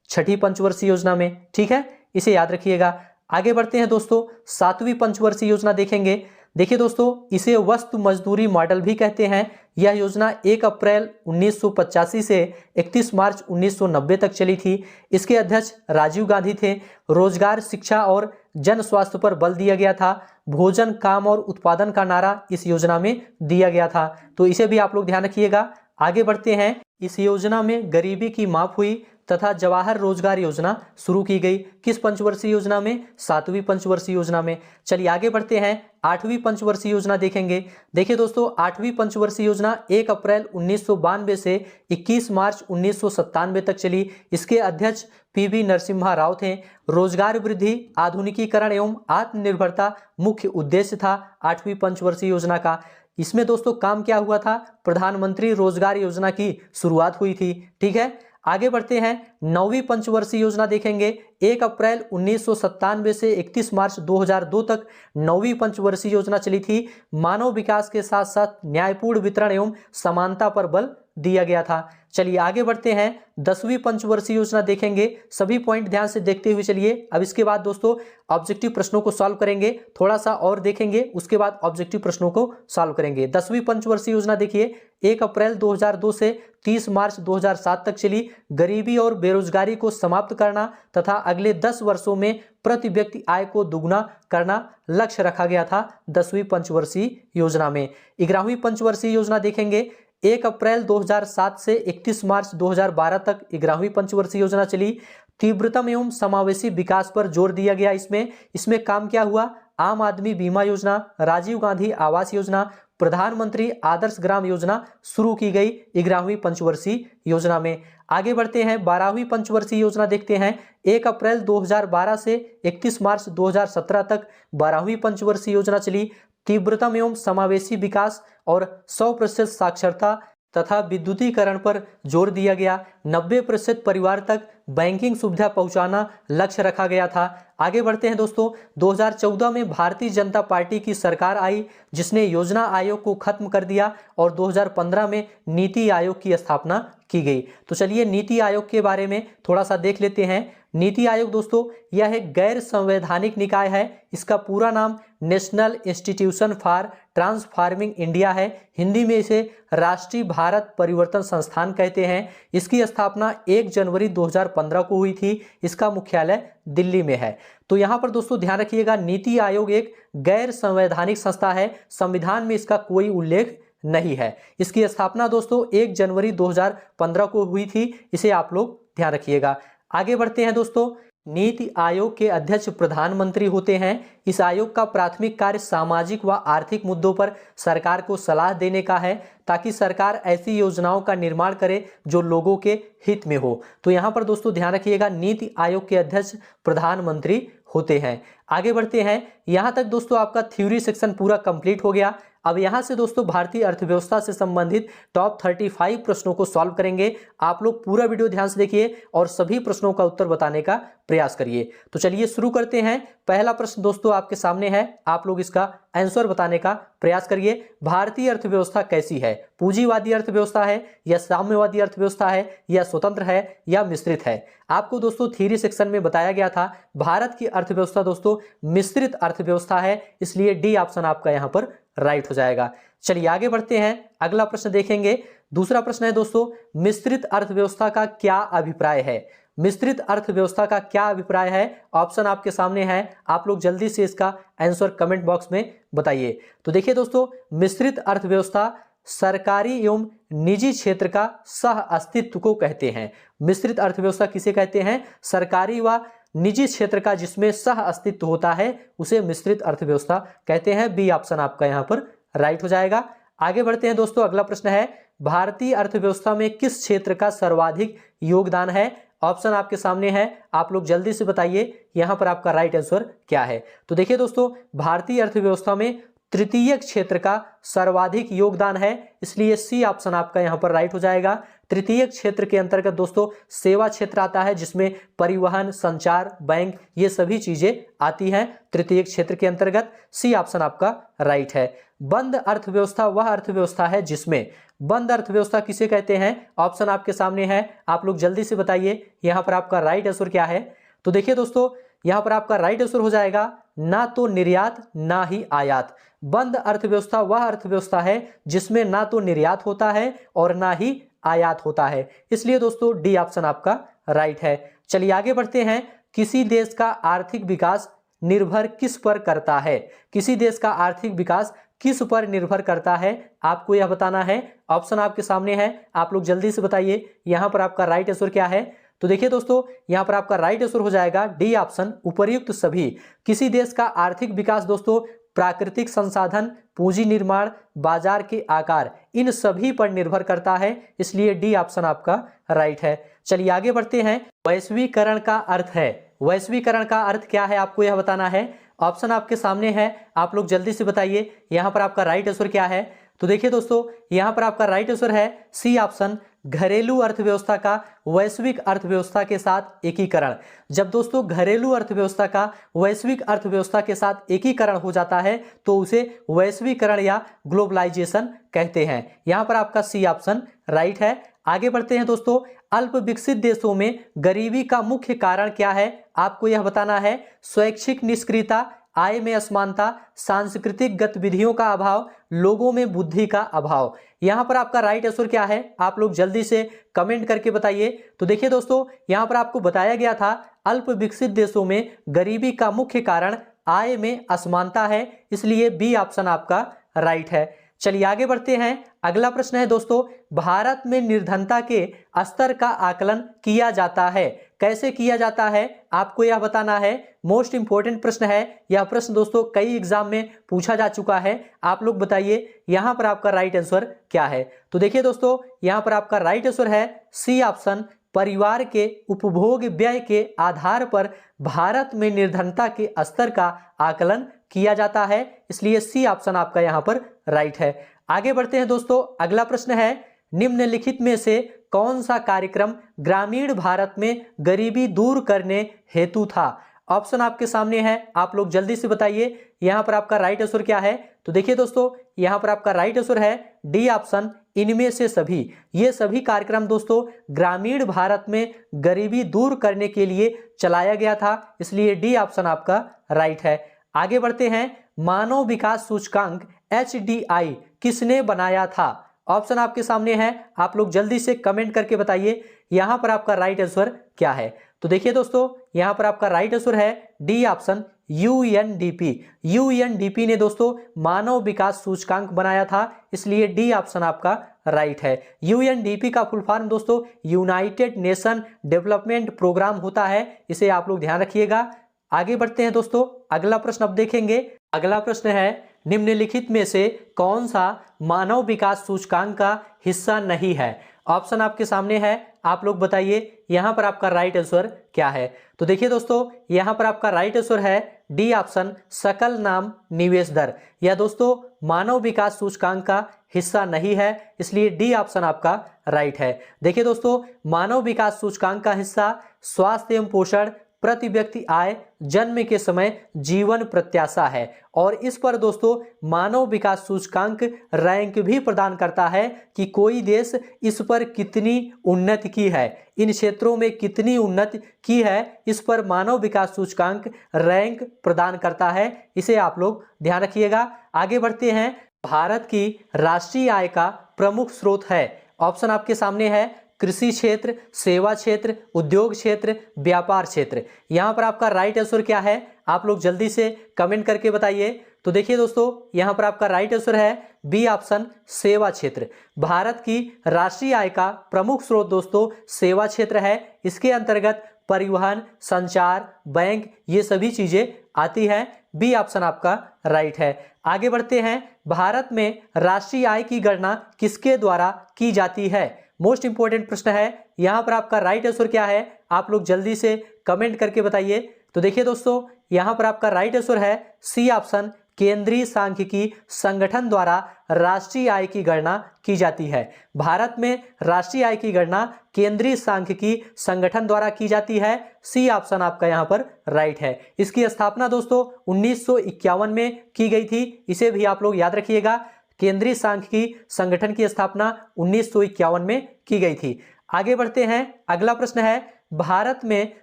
छठी पंचवर्षीय योजना में। ठीक है, इसे याद रखिएगा। आगे बढ़ते हैं दोस्तों, सातवीं पंचवर्षीय योजना देखेंगे। देखिए दोस्तों, इसे वस्तु मजदूरी मॉडल भी कहते हैं। यह योजना 1 अप्रैल 1985 से 31 मार्च 1990 तक चली थी। इसके अध्यक्ष राजीव गांधी थे। रोजगार, शिक्षा और जन स्वास्थ्य पर बल दिया गया था। भोजन, काम और उत्पादन का नारा इस योजना में दिया गया था। तो इसे भी आप लोग ध्यान रखिएगा। आगे बढ़ते हैं, इस योजना में गरीबी की माप हुई तथा जवाहर रोजगार योजना शुरू की गई। किस पंचवर्षीय योजना में? सातवीं पंचवर्षीय योजना में। चलिए आगे बढ़ते हैं, आठवीं पंचवर्षीय योजना देखेंगे। देखिए दोस्तों, आठवीं पंचवर्षीय योजना 1 अप्रैल 1992 से 21 मार्च 1997 तक चली। इसके अध्यक्ष PV नरसिम्हा राव थे। रोजगार वृद्धि, आधुनिकीकरण एवं आत्मनिर्भरता मुख्य उद्देश्य था आठवीं पंचवर्षीय योजना का। इसमें दोस्तों काम क्या हुआ था? प्रधानमंत्री रोजगार योजना की शुरुआत हुई थी। ठीक है, आगे बढ़ते हैं, नौवीं पंचवर्षीय योजना देखेंगे। 1 अप्रैल 1997 से 31 मार्च 2002 तक नौवीं पंचवर्षीय योजना चली थी। मानव विकास के साथ साथ न्यायपूर्ण वितरण एवं समानता पर बल दिया गया था। चलिए आगे बढ़ते हैं, 10वीं पंचवर्षीय योजना देखेंगे। सभी पॉइंट ध्यान से देखते हुए चलिए। अब इसके बाद दोस्तों ऑब्जेक्टिव प्रश्नों को सॉल्व करेंगे, थोड़ा सा और देखेंगे, उसके बाद ऑब्जेक्टिव प्रश्नों को सॉल्व करेंगे। 10वीं पंचवर्षीय योजना देखिए, 1 अप्रैल 2002 से 30 मार्च 2007 तक चली। गरीबी और बेरोजगारी को समाप्त करना तथा अगले 10 वर्षों में प्रति व्यक्ति आय को दुगना करना लक्ष्य रखा गया था 10वीं पंचवर्षीय योजना में। 11वीं पंचवर्षीय योजना देखेंगे। 1 अप्रैल 2007 से 31 मार्च 2012 तक 11वीं पंचवर्षीय योजना चली। तीव्रतम एवं समावेशी विकास पर जोर दिया गया। इसमें काम क्या हुआ? आम आदमी बीमा योजना, राजीव गांधी आवास योजना, प्रधानमंत्री आदर्श ग्राम योजना शुरू की गई 11वीं पंचवर्षीय योजना में। आगे बढ़ते हैं, 12वीं पंचवर्षीय योजना देखते हैं। 1 अप्रैल 2012 से 31 मार्च 2017 तक 12वीं पंचवर्षीय योजना चली। तीव्रतम एवं समावेशी विकास और 100% साक्षरता तथा विद्युतीकरण पर जोर दिया गया। 90% परिवार तक बैंकिंग सुविधा पहुंचाना लक्ष्य रखा गया था। आगे बढ़ते हैं दोस्तों, 2014 में भारतीय जनता पार्टी की सरकार आई जिसने योजना आयोग को खत्म कर दिया और 2015 में नीति आयोग की स्थापना की गई। तो चलिए नीति आयोग के बारे में थोड़ा सा देख लेते हैं। नीति आयोग दोस्तों यह एक गैर संवैधानिक निकाय है। इसका पूरा नाम national institution for transforming India है। हिंदी में इसे राष्ट्रीय भारत परिवर्तन संस्थान कहते हैं। इसकी स्थापना 1 जनवरी 2015 को हुई थी। इसका मुख्यालय दिल्ली में है। तो यहाँ पर दोस्तों ध्यान रखिएगा, नीति आयोग एक गैर संवैधानिक संस्था है। संविधान में इसका कोई उल्लेख नहीं है। इसकी स्थापना दोस्तों 1 जनवरी 2015 को हुई थी। इसे आप लोग ध्यान रखिएगा। आगे बढ़ते हैं दोस्तों, नीति आयोग के अध्यक्ष प्रधानमंत्री होते हैं। इस आयोग का प्राथमिक कार्य सामाजिक व आर्थिक मुद्दों पर सरकार को सलाह देने का है ताकि सरकार ऐसी योजनाओं का निर्माण करे जो लोगों के हित में हो। तो यहाँ पर दोस्तों ध्यान रखिएगा, नीति आयोग के अध्यक्ष प्रधानमंत्री होते हैं। आगे बढ़ते हैं, यहाँ तक दोस्तों आपका थ्योरी सेक्शन पूरा कंप्लीट हो गया। अब यहाँ से दोस्तों भारतीय अर्थव्यवस्था से संबंधित टॉप 35 प्रश्नों को सॉल्व करेंगे। आप लोग पूरा वीडियो ध्यान से देखिए और सभी प्रश्नों का उत्तर बताने का प्रयास करिए। तो चलिए शुरू करते हैं। पहला प्रश्न दोस्तों आपके सामने है, आप लोग इसका आंसर बताने का प्रयास करिए। भारतीय अर्थव्यवस्था कैसी है? पूंजीवादी अर्थव्यवस्था है या साम्यवादी अर्थव्यवस्था है या स्वतंत्र है या मिश्रित है? आपको दोस्तों थ्योरी सेक्शन में बताया गया था भारत की अर्थव्यवस्था दोस्तों मिश्रित अर्थव्यवस्था है, इसलिए डी ऑप्शन आपका यहां पर राइट हो जाएगा। चलिए आगे बढ़ते हैं, अगला प्रश्न देखेंगे। दूसरा प्रश्न है दोस्तों, मिश्रित अर्थव्यवस्था का क्या अभिप्राय है? मिश्रित अर्थव्यवस्था का क्या अभिप्राय है? ऑप्शन आपके सामने है, आप लोग जल्दी से इसका आंसर कमेंट बॉक्स में बताइए। तो देखिए दोस्तों, मिश्रित अर्थव्यवस्था सरकारी एवं निजी क्षेत्र का सह अस्तित्व को कहते हैं। मिश्रित अर्थव्यवस्था किसे कहते हैं? सरकारी व निजी क्षेत्र का जिसमें सह अस्तित्व होता है उसे मिश्रित अर्थव्यवस्था कहते हैं। बी ऑप्शन आपका यहां पर राइट हो जाएगा। आगे बढ़ते हैं दोस्तों, अगला प्रश्न है, भारतीय अर्थव्यवस्था में किस क्षेत्र का सर्वाधिक योगदान है? ऑप्शन आपके सामने है, आप लोग जल्दी से बताइए यहां पर आपका राइट आंसर क्या है। तो देखिए दोस्तों, भारतीय अर्थव्यवस्था में तृतीय क्षेत्र का सर्वाधिक योगदान है, इसलिए सी ऑप्शन आपका यहां पर राइट हो जाएगा। तृतीय क्षेत्र के अंतर्गत दोस्तों सेवा क्षेत्र आता है, जिसमें परिवहन, संचार, बैंक ये सभी चीजें आती हैं तृतीय क्षेत्र के अंतर्गत। सी ऑप्शन आपका राइट है। बंद अर्थव्यवस्था वह अर्थव्यवस्था है जिसमें, बंद अर्थव्यवस्था किसे कहते हैं? ऑप्शन आपके सामने है, आप लोग जल्दी से बताइए यहां पर आपका राइट आंसर क्या है। तो देखिए दोस्तों, यहां पर आपका राइट आंसर हो जाएगा ना तो निर्यात ना ही आयात। बंद अर्थव्यवस्था वह अर्थव्यवस्था है जिसमें ना तो निर्यात होता है और ना ही आयात होता है, इसलिए दोस्तों डी ऑप्शन आपका राइट है। चलिए आगे बढ़ते हैं, किसी देश का आर्थिक विकास निर्भर किस पर करता है? किसी देश का आर्थिक विकास किस पर निर्भर करता है, आपको यह बताना है। ऑप्शन आपके सामने है, आप लोग जल्दी से बताइए यहां पर आपका राइट आंसर क्या है। तो देखिए दोस्तों, यहां पर आपका राइट आंसर हो जाएगा डी ऑप्शन, उपर्युक्त सभी। किसी देश का आर्थिक विकास दोस्तों प्राकृतिक संसाधन, पूंजी निर्माण, बाजार के आकार, इन सभी पर निर्भर करता है, इसलिए डी ऑप्शन आपका राइट है। चलिए आगे बढ़ते हैं, वैश्वीकरण का अर्थ है, वैश्वीकरण का अर्थ क्या है आपको यह बताना है। ऑप्शन आपके सामने है, आप लोग जल्दी से बताइए यहां पर आपका राइट आंसर क्या है। तो देखिए दोस्तों, यहां पर आपका राइट आंसर है सी ऑप्शन, घरेलू अर्थव्यवस्था का वैश्विक अर्थव्यवस्था के साथ एकीकरण। जब दोस्तों घरेलू अर्थव्यवस्था का वैश्विक अर्थव्यवस्था के साथ एकीकरण हो जाता है तो उसे वैश्वीकरण या ग्लोबलाइजेशन कहते हैं। यहां पर आपका सी ऑप्शन राइट है। आगे बढ़ते हैं दोस्तों, अल्प विकसित देशों में गरीबी का मुख्य कारण क्या है, आपको यह बताना है। स्वैच्छिक निष्क्रियता, आय में असमानता, सांस्कृतिक गतिविधियों का अभाव, लोगों में बुद्धि का अभाव। यहां पर आपका राइट आंसर क्या है, आप लोग जल्दी से कमेंट करके बताइए। तो देखिए दोस्तों, यहां पर आपको बताया गया था अल्प विकसित देशों में गरीबी का मुख्य कारण आय में असमानता है, इसलिए बी ऑप्शन आपका राइट है। चलिए आगे बढ़ते हैं, अगला प्रश्न है दोस्तों, भारत में निर्धनता के स्तर का आकलन किया जाता है, कैसे किया जाता है आपको यह बताना है। मोस्ट इंपोर्टेंट प्रश्न है यह प्रश्न दोस्तों, कई एग्जाम में पूछा जा चुका है। आप लोग बताइए यहां पर आपका राइट आंसर क्या है। तो देखिए दोस्तों, यहां पर आपका राइट आंसर है सी ऑप्शन, परिवार के उपभोग व्यय के आधार पर भारत में निर्धनता के स्तर का आकलन किया जाता है, इसलिए सी ऑप्शन आपका यहां पर राइट है। आगे बढ़ते हैं दोस्तों, अगला प्रश्न है, निम्नलिखित में से कौन सा कार्यक्रम ग्रामीण भारत में गरीबी दूर करने हेतु था? ऑप्शन आपके सामने है, आप लोग जल्दी से बताइए यहां पर आपका राइट आंसर क्या है। तो देखिए दोस्तों, यहां पर आपका राइट आंसर है डी ऑप्शन, इनमें से सभी। ये सभी कार्यक्रम दोस्तों ग्रामीण भारत में गरीबी दूर करने के लिए चलाया गया था, इसलिए डी ऑप्शन आपका राइट है। आगे बढ़ते हैं, मानव विकास सूचकांक HDI किसने बनाया था? ऑप्शन आपके सामने है, आप लोग जल्दी से कमेंट करके बताइए यहां पर आपका राइट आंसर क्या है। तो देखिए दोस्तों, यहां पर आपका राइट आंसर है डी ऑप्शन, UNDP। UNDP ने दोस्तों मानव विकास सूचकांक बनाया था, इसलिए डी ऑप्शन आपका राइट है। UNDP का फुल फॉर्म दोस्तों यूनाइटेड नेशन डेवलपमेंट प्रोग्राम होता है, इसे आप लोग ध्यान रखिएगा। आगे बढ़ते हैं दोस्तों, अगला प्रश्न अब देखेंगे। अगला प्रश्न है, निम्नलिखित में से कौन सा मानव विकास सूचकांक का हिस्सा नहीं है? ऑप्शन आपके सामने है, आप लोग बताइए यहां पर आपका राइट आंसर क्या है। तो देखिए दोस्तों, यहां पर आपका राइट आंसर है डी ऑप्शन, सकल नाम निवेश दर। यह दोस्तों मानव विकास सूचकांक का हिस्सा नहीं है, इसलिए डी ऑप्शन आपका राइट है। देखिए दोस्तों, मानव विकास सूचकांक का हिस्सा स्वास्थ्य एवं पोषण, प्रति व्यक्ति आय, जन्म के समय, जीवन प्रत्याशा है। और इस पर दोस्तों मानव विकास सूचकांक रैंक भी प्रदान करता है कि कोई देश इस पर कितनी उन्नति की है, इन क्षेत्रों में कितनी उन्नति की है, इस पर मानव विकास सूचकांक रैंक प्रदान करता है। इसे आप लोग ध्यान रखिएगा। आगे बढ़ते हैं। भारत की राष्ट्रीय आय का प्रमुख स्रोत है। ऑप्शन आपके सामने है कृषि क्षेत्र, सेवा क्षेत्र, उद्योग क्षेत्र, व्यापार क्षेत्र। यहां पर आपका राइट आंसर क्या है, आप लोग जल्दी से कमेंट करके बताइए। तो देखिए दोस्तों, यहां पर आपका राइट आंसर है बी ऑप्शन, सेवा क्षेत्र। भारत की राष्ट्रीय आय का प्रमुख स्रोत दोस्तों सेवा क्षेत्र है। इसके अंतर्गत परिवहन, संचार, बैंक, ये सभी चीजें आती हैं। बी ऑप्शन आपका राइट है। आगे बढ़ते हैं। भारत में राष्ट्रीय आय की गणना किसके द्वारा की जाती है? मोस्ट इंपोर्टेंट प्रश्न है। यहां पर आपका राइट आंसर क्या है, आप लोग जल्दी से कमेंट करके बताइए। तो देखिए दोस्तों, यहां पर आपका राइट आंसर है सी ऑप्शन, केंद्रीय सांख्यिकी संगठन द्वारा राष्ट्रीय आय की गणना की जाती है। भारत में राष्ट्रीय आय की गणना केंद्रीय सांख्यिकी संगठन द्वारा की जाती है। सी ऑप्शन आपका यहां पर राइट है। इसकी स्थापना दोस्तों 1951 में की गई थी, इसे भी आप लोग याद रखिएगा। केंद्रीय सांख्यिकी संगठन की स्थापना 1951 में की गई थी। आगे बढ़ते हैं। अगला प्रश्न है, भारत में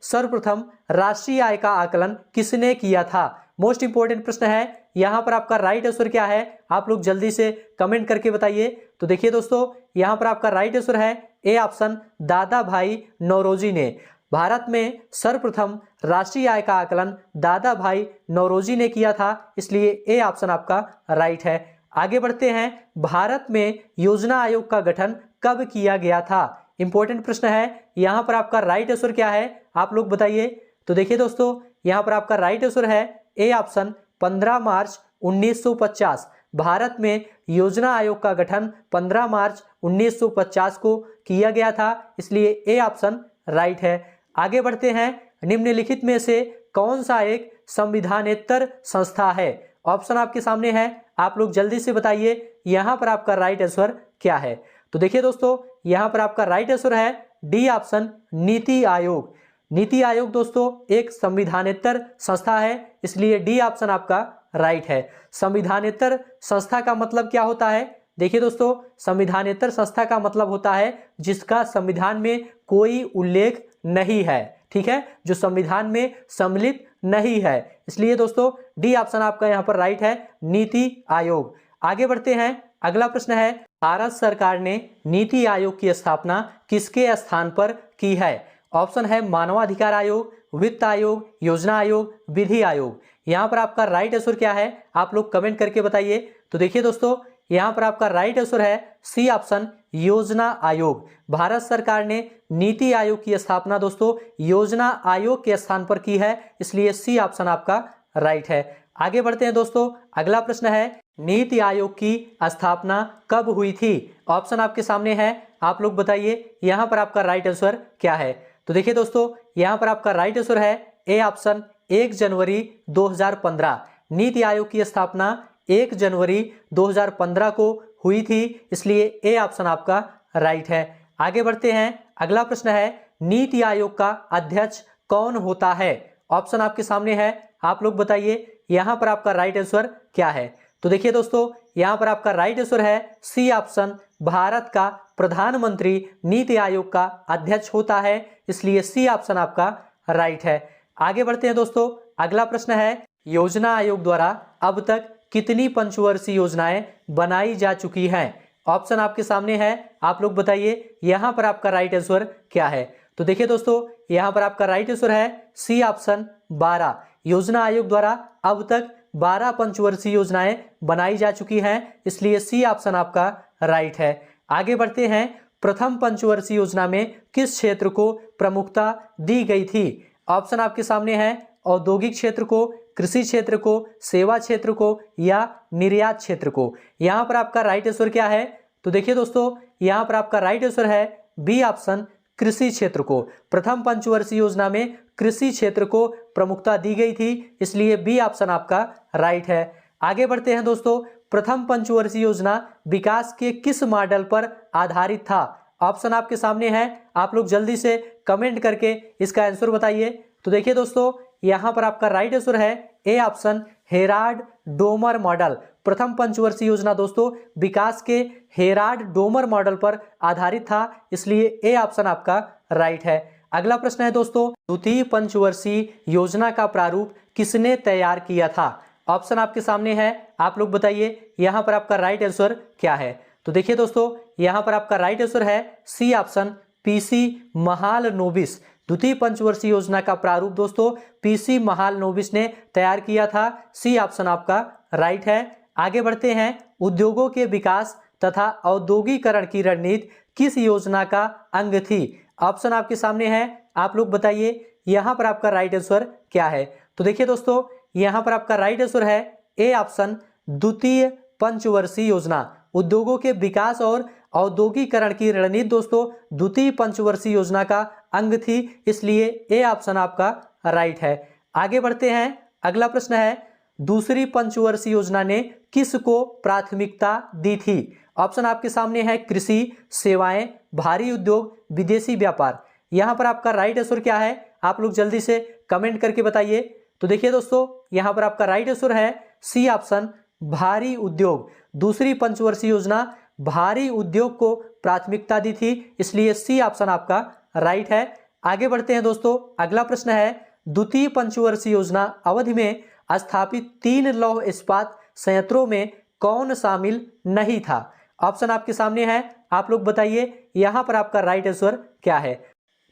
सर्वप्रथम राष्ट्रीय आय का आकलन किसने किया था? मोस्ट इंपोर्टेंट प्रश्न है। यहां पर आपका राइट आंसर क्या है, आप लोग जल्दी से कमेंट करके बताइए। तो देखिए दोस्तों, यहां पर आपका राइट आंसर है ए ऑप्शन, दादा भाई नौरोजी ने। भारत में सर्वप्रथम राष्ट्रीय आय का आकलन दादा भाई नौरोजी ने किया था, इसलिए ए ऑप्शन आपका राइट है। आगे बढ़ते हैं। भारत में योजना आयोग का गठन कब किया गया था? इंपॉर्टेंट प्रश्न है। यहां पर आपका राइट आंसर क्या है, आप लोग बताइए। तो देखिए दोस्तों, यहां पर आपका राइट आंसर है ए ऑप्शन, 15 मार्च 1950। भारत में योजना आयोग का गठन 15 मार्च 1950 को किया गया था, इसलिए ए ऑप्शन राइट है। आगे बढ़ते हैं। निम्नलिखित में से कौन सा एक संविधानेतर संस्था है? ऑप्शन आपके सामने है, आप लोग जल्दी से बताइए। यहां पर आपका राइट आंसर क्या है? तो देखिए दोस्तों, यहां पर आपका राइट आंसर है डी ऑप्शन, नीति आयोग। नीति आयोग दोस्तों एक संविधानेतर संस्था है, इसलिए डी ऑप्शन आपका राइट है। संविधानेतर संस्था का मतलब क्या होता है? देखिए दोस्तों, संविधानेतर संस्था का मतलब होता है जिसका संविधान में कोई उल्लेख नहीं है, ठीक है, जो संविधान में सम्मिलित नहीं है। इसलिए दोस्तों डी ऑप्शन आपका यहां पर राइट है, नीति आयोग। आगे बढ़ते हैं। अगला प्रश्न है, भारत सरकार ने नीति आयोग की स्थापना किसके स्थान पर की है? ऑप्शन है मानवाधिकार आयोग, वित्त आयोग, योजना आयोग, विधि आयोग। यहां पर आपका राइट आंसर क्या है, आप लोग कमेंट करके बताइए। तो देखिए दोस्तों, यहां पर आपका राइट आंसर है सी ऑप्शन, योजना आयोग। भारत सरकार ने नीति आयोग की स्थापना दोस्तों योजना आयोग के स्थान पर की है, इसलिए सी ऑप्शन आपका राइट है। आगे बढ़ते हैं दोस्तों। अगला प्रश्न है, नीति आयोग की स्थापना कब हुई थी? ऑप्शन आपके सामने है, आप लोग बताइए। यहां पर आपका राइट आंसर क्या है? तो देखिए दोस्तों, यहां पर आपका राइट आंसर है ए ऑप्शन, 1 जनवरी 2015। नीति आयोग की स्थापना 1 जनवरी 2015 को हुई थी, इसलिए ए ऑप्शन आपका राइट है। आगे बढ़ते हैं। अगला प्रश्न है, नीति आयोग का अध्यक्ष कौन होता है? ऑप्शन आपके सामने है, आप लोग बताइए। यहां पर आपका राइट आंसर क्या है? तो देखिए दोस्तों, यहां पर आपका राइट आंसर है सी ऑप्शन, भारत का प्रधानमंत्री नीति आयोग का अध्यक्ष होता है, इसलिए सी ऑप्शन आपका राइट है। आगे बढ़ते हैं दोस्तों। अगला प्रश्न है, योजना आयोग द्वारा अब तक कितनी पंचवर्षीय योजनाएं बनाई जा चुकी हैं? ऑप्शन आपके सामने है, आप लोग बताइए। यहां पर आपका राइट आंसर क्या है? तो देखिए दोस्तों, यहां पर आपका राइट आंसर है सी ऑप्शन, 12। योजना आयोग द्वारा अब तक 12 पंचवर्षीय योजनाएं बनाई जा चुकी हैं, इसलिए सी ऑप्शन आपका राइट है। आगे बढ़ते हैं। प्रथम पंचवर्षीय योजना में किस क्षेत्र को प्रमुखता दी गई थी? ऑप्शन आपके सामने है, औद्योगिक क्षेत्र को, कृषि क्षेत्र को, सेवा क्षेत्र को या निर्यात क्षेत्र को। यहां पर आपका राइट आंसर क्या है? तो देखिए दोस्तों, यहां पर आपका राइट आंसर है बी ऑप्शन, कृषि क्षेत्र को। प्रथम पंचवर्षीय योजना में कृषि क्षेत्र को प्रमुखता दी गई थी, इसलिए बी ऑप्शन आपका राइट है। आगे बढ़ते हैं दोस्तों। प्रथम पंचवर्षीय योजना विकास के किस मॉडल पर आधारित था? ऑप्शन आपके सामने है, आप लोग जल्दी से कमेंट करके इसका आंसर बताइए। तो देखिए दोस्तों, यहाँ पर आपका राइट आंसर है A option, Herald Domar model. प्रथम पंचवर्षीय योजना दोस्तों विकास के हेराल्ड डोमर मॉडल पर आधारित था, इसलिए ए ऑप्शन आपका राइट है। अगला प्रश्न है दोस्तों, द्वितीय पंचवर्षीय योजना का प्रारूप किसने तैयार किया था? ऑप्शन आपके सामने है, आप लोग बताइए यहाँ पर आपका राइट आंसर क्या है। तो देखिए दोस्तों, यहाँ पर आपका राइट आंसर है सी ऑप्शन, पीसी महालनोबिस। द्वितीय पंचवर्षीय योजना का प्रारूप दोस्तों पीसी महालनोबिस ने तैयार किया था। सी ऑप्शन आपका राइट है। आगे बढ़ते हैं, उद्योगों के विकास तथा औद्योगिकरण की रणनीति किस योजना का अंग थी? ऑप्शन आपके सामने है, आप लोग बताइए यहाँ पर आपका राइट आंसर क्या है। तो देखिए दोस्तों, यहाँ पर आपका राइट आंसर है ए ऑप्शन, द्वितीय पंचवर्षीय योजना। उद्योगों के विकास और औद्योगिकरण की रणनीति दोस्तों द्वितीय पंचवर्षीय योजना का अंग थी, इसलिए ए ऑप्शन आपका राइट है। आगे बढ़ते हैं, अगला प्रश्न है, दूसरी पंचवर्षीय योजना ने किसको प्राथमिकता दी थी? ऑप्शन आपके सामने है, कृषि, सेवाएं, भारी उद्योग, विदेशी व्यापार। यहाँ पर आपका राइट आंसर क्या है, आप लोग जल्दी से कमेंट करके बताइए। तो देखिए दोस्तों, यहाँ पर आपका राइट आंसर है सी ऑप्शन, भारी उद्योग। दूसरी पंचवर्षीय योजना भारी उद्योग को प्राथमिकता दी थी, इसलिए सी ऑप्शन आपका राइट है। आगे बढ़ते हैं दोस्तों, अगला प्रश्न है, द्वितीय पंचवर्षीय योजना अवधि में स्थापित 3 लौह इस्पात संयंत्रों में कौन शामिल नहीं था? ऑप्शन आपके सामने है, आप लोग बताइए यहाँ पर आपका राइट आंसर क्या है।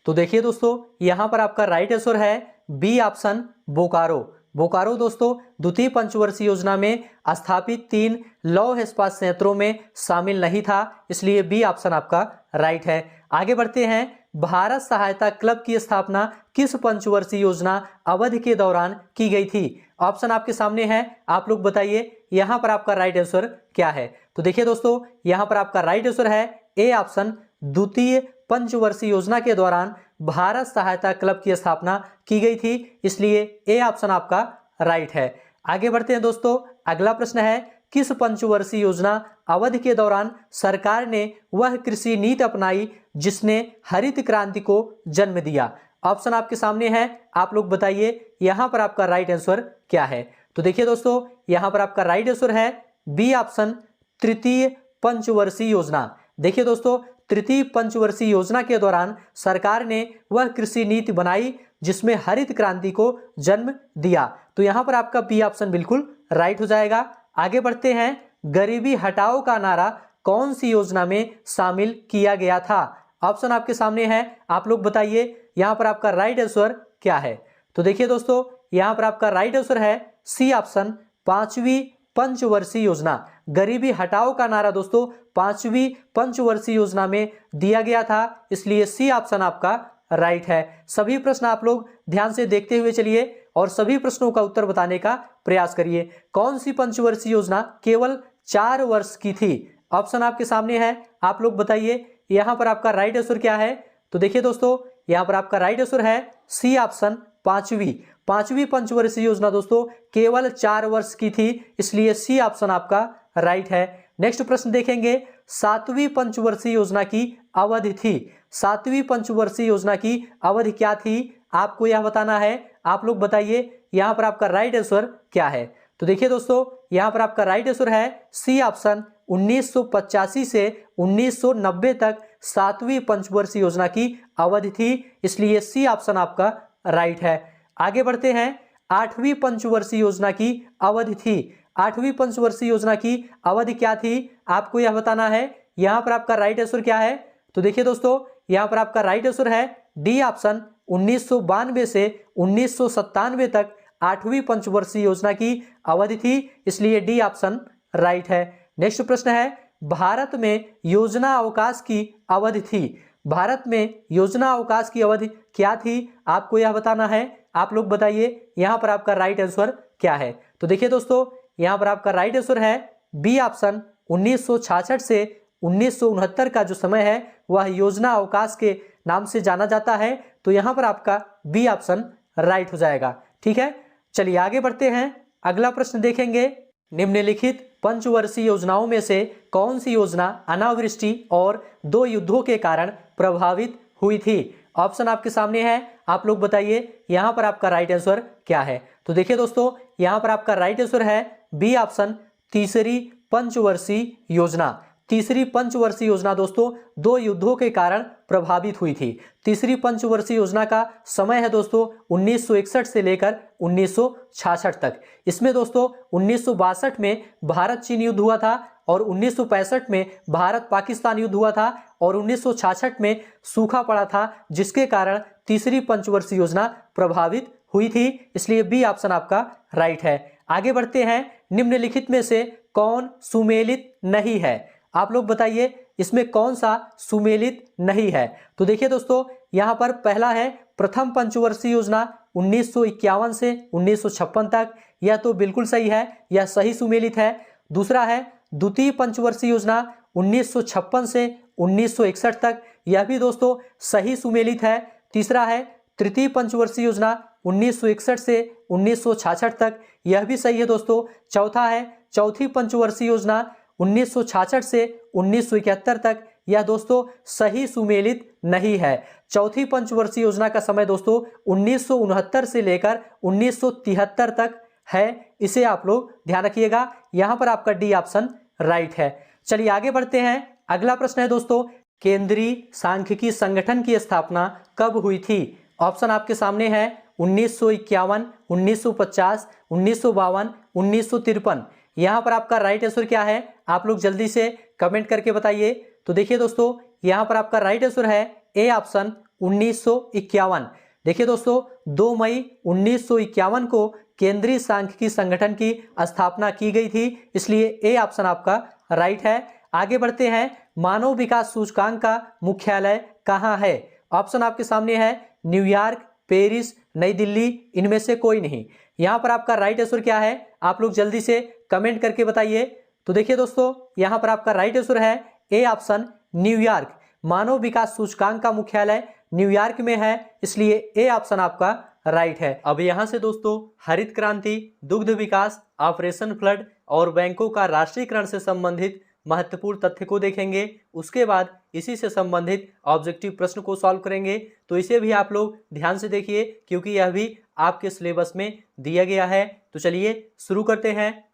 तो देखिए दोस्तों, यहाँ पर आपका राइट आंसर है बी ऑप्शन, बोकारो। बोकारो दोस्तों द्वितीय पंचवर्षीय योजना में स्थापित 3 लौह इस्पात संयंत्रों में शामिल नहीं था, इसलिए बी ऑप्शन आपका राइट है। आगे बढ़ते हैं, भारत सहायता क्लब की स्थापना किस पंचवर्षीय योजना अवधि के दौरान की गई थी? ऑप्शन आपके सामने है, आप लोग बताइए यहाँ पर आपका राइट आंसर क्या है। तो देखिए दोस्तों, यहाँ पर आपका राइट आंसर है ए ऑप्शन, द्वितीय पंचवर्षीय योजना के दौरान भारत सहायता क्लब की स्थापना की गई थी, इसलिए ए ऑप्शन आपका राइट है। आगे बढ़ते हैं दोस्तों, अगला प्रश्न है, किस पंचवर्षीय योजना अवधि के दौरान सरकार ने वह कृषि नीति अपनाई जिसने हरित क्रांति को जन्म दिया? ऑप्शन आपके सामने है, आप लोग बताइए यहाँ पर आपका राइट आंसर क्या है। तो देखिए दोस्तों, यहाँ पर आपका राइट आंसर है बी ऑप्शन, तृतीय पंचवर्षीय योजना। देखिए दोस्तों, तृतीय पंचवर्षीय योजना के दौरान सरकार ने वह कृषि नीति बनाई जिसमें हरित क्रांति को जन्म दिया। तो यहाँ पर आपका बी ऑप्शन बिल्कुल राइट हो जाएगा। आगे बढ़ते हैं, गरीबी हटाओ का नारा कौन सी योजना में शामिल किया गया था? ऑप्शन आपके सामने है, आप लोग बताइए यहाँ पर आपका राइट आंसर क्या है। तो देखिए दोस्तों, यहाँ पर आपका राइट आंसर है सी ऑप्शन, 5वीं पंचवर्षीय योजना। गरीबी हटाओ का नारा दोस्तों 5वीं पंचवर्षीय योजना में दिया गया था, इसलिए सी ऑप्शन आपका राइट है। सभी प्रश्न आप लोग ध्यान से देखते हुए चलिए और सभी प्रश्नों का उत्तर बताने का प्रयास करिए। कौन सी पंचवर्षीय योजना केवल 4 वर्ष की थी? ऑप्शन आपके सामने है, आप लोग बताइए यहाँ पर आपका राइट आंसर क्या है। तो देखिए दोस्तों, यहाँ पर आपका राइट आंसर है सी ऑप्शन, 5वीं पंचवर्षीय योजना दोस्तों केवल 4 वर्ष की थी, इसलिए सी ऑप्शन आपका राइट है। नेक्स्ट प्रश्न देखेंगे, 7वीं पंचवर्षीय योजना की अवधि थी। 7वीं पंचवर्षीय योजना की अवधि क्या थी, आपको यह बताना है। आप लोग बताइए यहाँ पर आपका राइट आंसर क्या है। तो देखिए दोस्तों, यहाँ पर आपका राइट आंसर है सी ऑप्शन, 1985 से 1990 तक 7वीं पंचवर्षीय योजना की अवधि थी, इसलिए सी ऑप्शन आपका राइट है। आगे बढ़ते हैं, 8वीं पंचवर्षीय योजना की अवधि थी। 8वीं पंचवर्षीय योजना की अवधि क्या थी, आपको यह बताना है। यहाँ पर आपका राइट आंसर क्या है। तो देखिए दोस्तों, यहाँ पर आपका राइट आंसर है डी ऑप्शन, 1992 से 1997 तक 8वीं पंचवर्षीय योजना की अवधि थी, इसलिए डी ऑप्शन राइट है। नेक्स्ट प्रश्न है, भारत में योजना अवकाश की अवधि थी। भारत में योजना अवकाश की अवधि क्या थी, आपको यह बताना है। आप लोग बताइए यहाँ पर आपका राइट आंसर क्या है। तो देखिए दोस्तों, यहाँ पर आपका राइट आंसर है बी ऑप्शन, 1966 से 1969 का जो समय है वह योजना अवकाश के नाम से जाना जाता है। तो यहाँ पर आपका बी ऑप्शन राइट हो जाएगा। ठीक है, चलिए आगे बढ़ते हैं। अगला प्रश्न देखेंगे, निम्नलिखित पंचवर्षीय योजनाओं में से कौन सी योजना अनावृष्टि और 2 युद्धों के कारण प्रभावित हुई थी? ऑप्शन आपके सामने है, आप लोग बताइए यहाँ पर आपका राइट आंसर क्या है। तो देखिए दोस्तों, यहाँ पर आपका राइट आंसर है बी ऑप्शन, तीसरी पंचवर्षीय योजना। तीसरी पंचवर्षीय योजना दोस्तों 2 युद्धों के कारण प्रभावित हुई थी। तीसरी पंचवर्षीय योजना का समय है दोस्तों 1961 से लेकर 1966 तक। इसमें दोस्तों 1962 में भारत चीन युद्ध हुआ था और 1965 में भारत पाकिस्तान युद्ध हुआ था और 1966 में सूखा पड़ा था, जिसके कारण तीसरी पंचवर्षीय योजना प्रभावित हुई थी। इसलिए बी ऑप्शन आपका राइट है। आगे बढ़ते हैं, निम्नलिखित में से कौन सुमेलित नहीं है? आप लोग बताइए इसमें कौन सा सुमेलित नहीं है। तो देखिए दोस्तों, यहाँ पर पहला है प्रथम पंचवर्षीय योजना 1951 से 1956 तक, यह तो बिल्कुल सही है, यह सही सुमेलित है। दूसरा है द्वितीय पंचवर्षीय योजना 1956 से 1961 तक, यह भी दोस्तों सही सुमेलित है। तीसरा है तृतीय पंचवर्षीय योजना 1961 से 1966 तक, यह भी सही है दोस्तों। चौथा है चौथी पंचवर्षीय योजना 1966 से 1971 तक, यह दोस्तों सही सुमेलित नहीं है। चौथी पंचवर्षीय योजना का समय दोस्तों 1969 से लेकर 1973 तक है, इसे आप लोग ध्यान रखिएगा। यहाँ पर आपका डी ऑप्शन राइट है। चलिए आगे बढ़ते हैं। अगला प्रश्न है दोस्तों, केंद्रीय सांख्यिकी संगठन की स्थापना कब हुई थी? ऑप्शन आपके सामने है 1951, 1950, 1952, 1953। यहाँ पर आपका राइट आंसर क्या है? आप लोग जल्दी से कमेंट करके बताइए। तो देखिए दोस्तों, यहाँ पर आपका राइट आंसर है ए ऑप्शन 1951। देखिए दोस्तों, 2 मई 1951 को केंद्रीय सांख्यिकी संगठन की स्थापना की गई थी, इसलिए ए ऑप्शन आपका राइट है। आगे बढ़ते हैं, मानव विकास सूचकांक का मुख्यालय कहाँ है? ऑप्शन आपके सामने है न्यूयॉर्क, पेरिस, नई दिल्ली, इनमें से कोई नहीं। यहाँ पर आपका राइट आंसर क्या है? आप लोग जल्दी से कमेंट करके बताइए। तो देखिए दोस्तों, यहाँ पर आपका राइट आंसर है ए ऑप्शन न्यूयॉर्क। मानव विकास सूचकांक का मुख्यालय न्यूयॉर्क में है, इसलिए ए ऑप्शन आपका राइट है। अब यहाँ से दोस्तों हरित क्रांति, दुग्ध विकास, ऑपरेशन फ्लड और बैंकों का राष्ट्रीयकरण से संबंधित महत्वपूर्ण तथ्य को देखेंगे। उसके बाद इसी से संबंधित ऑब्जेक्टिव प्रश्न को सॉल्व करेंगे। तो इसे भी आप लोग ध्यान से देखिए, क्योंकि यह भी आपके सिलेबस में दिया गया है। तो चलिए शुरू करते हैं।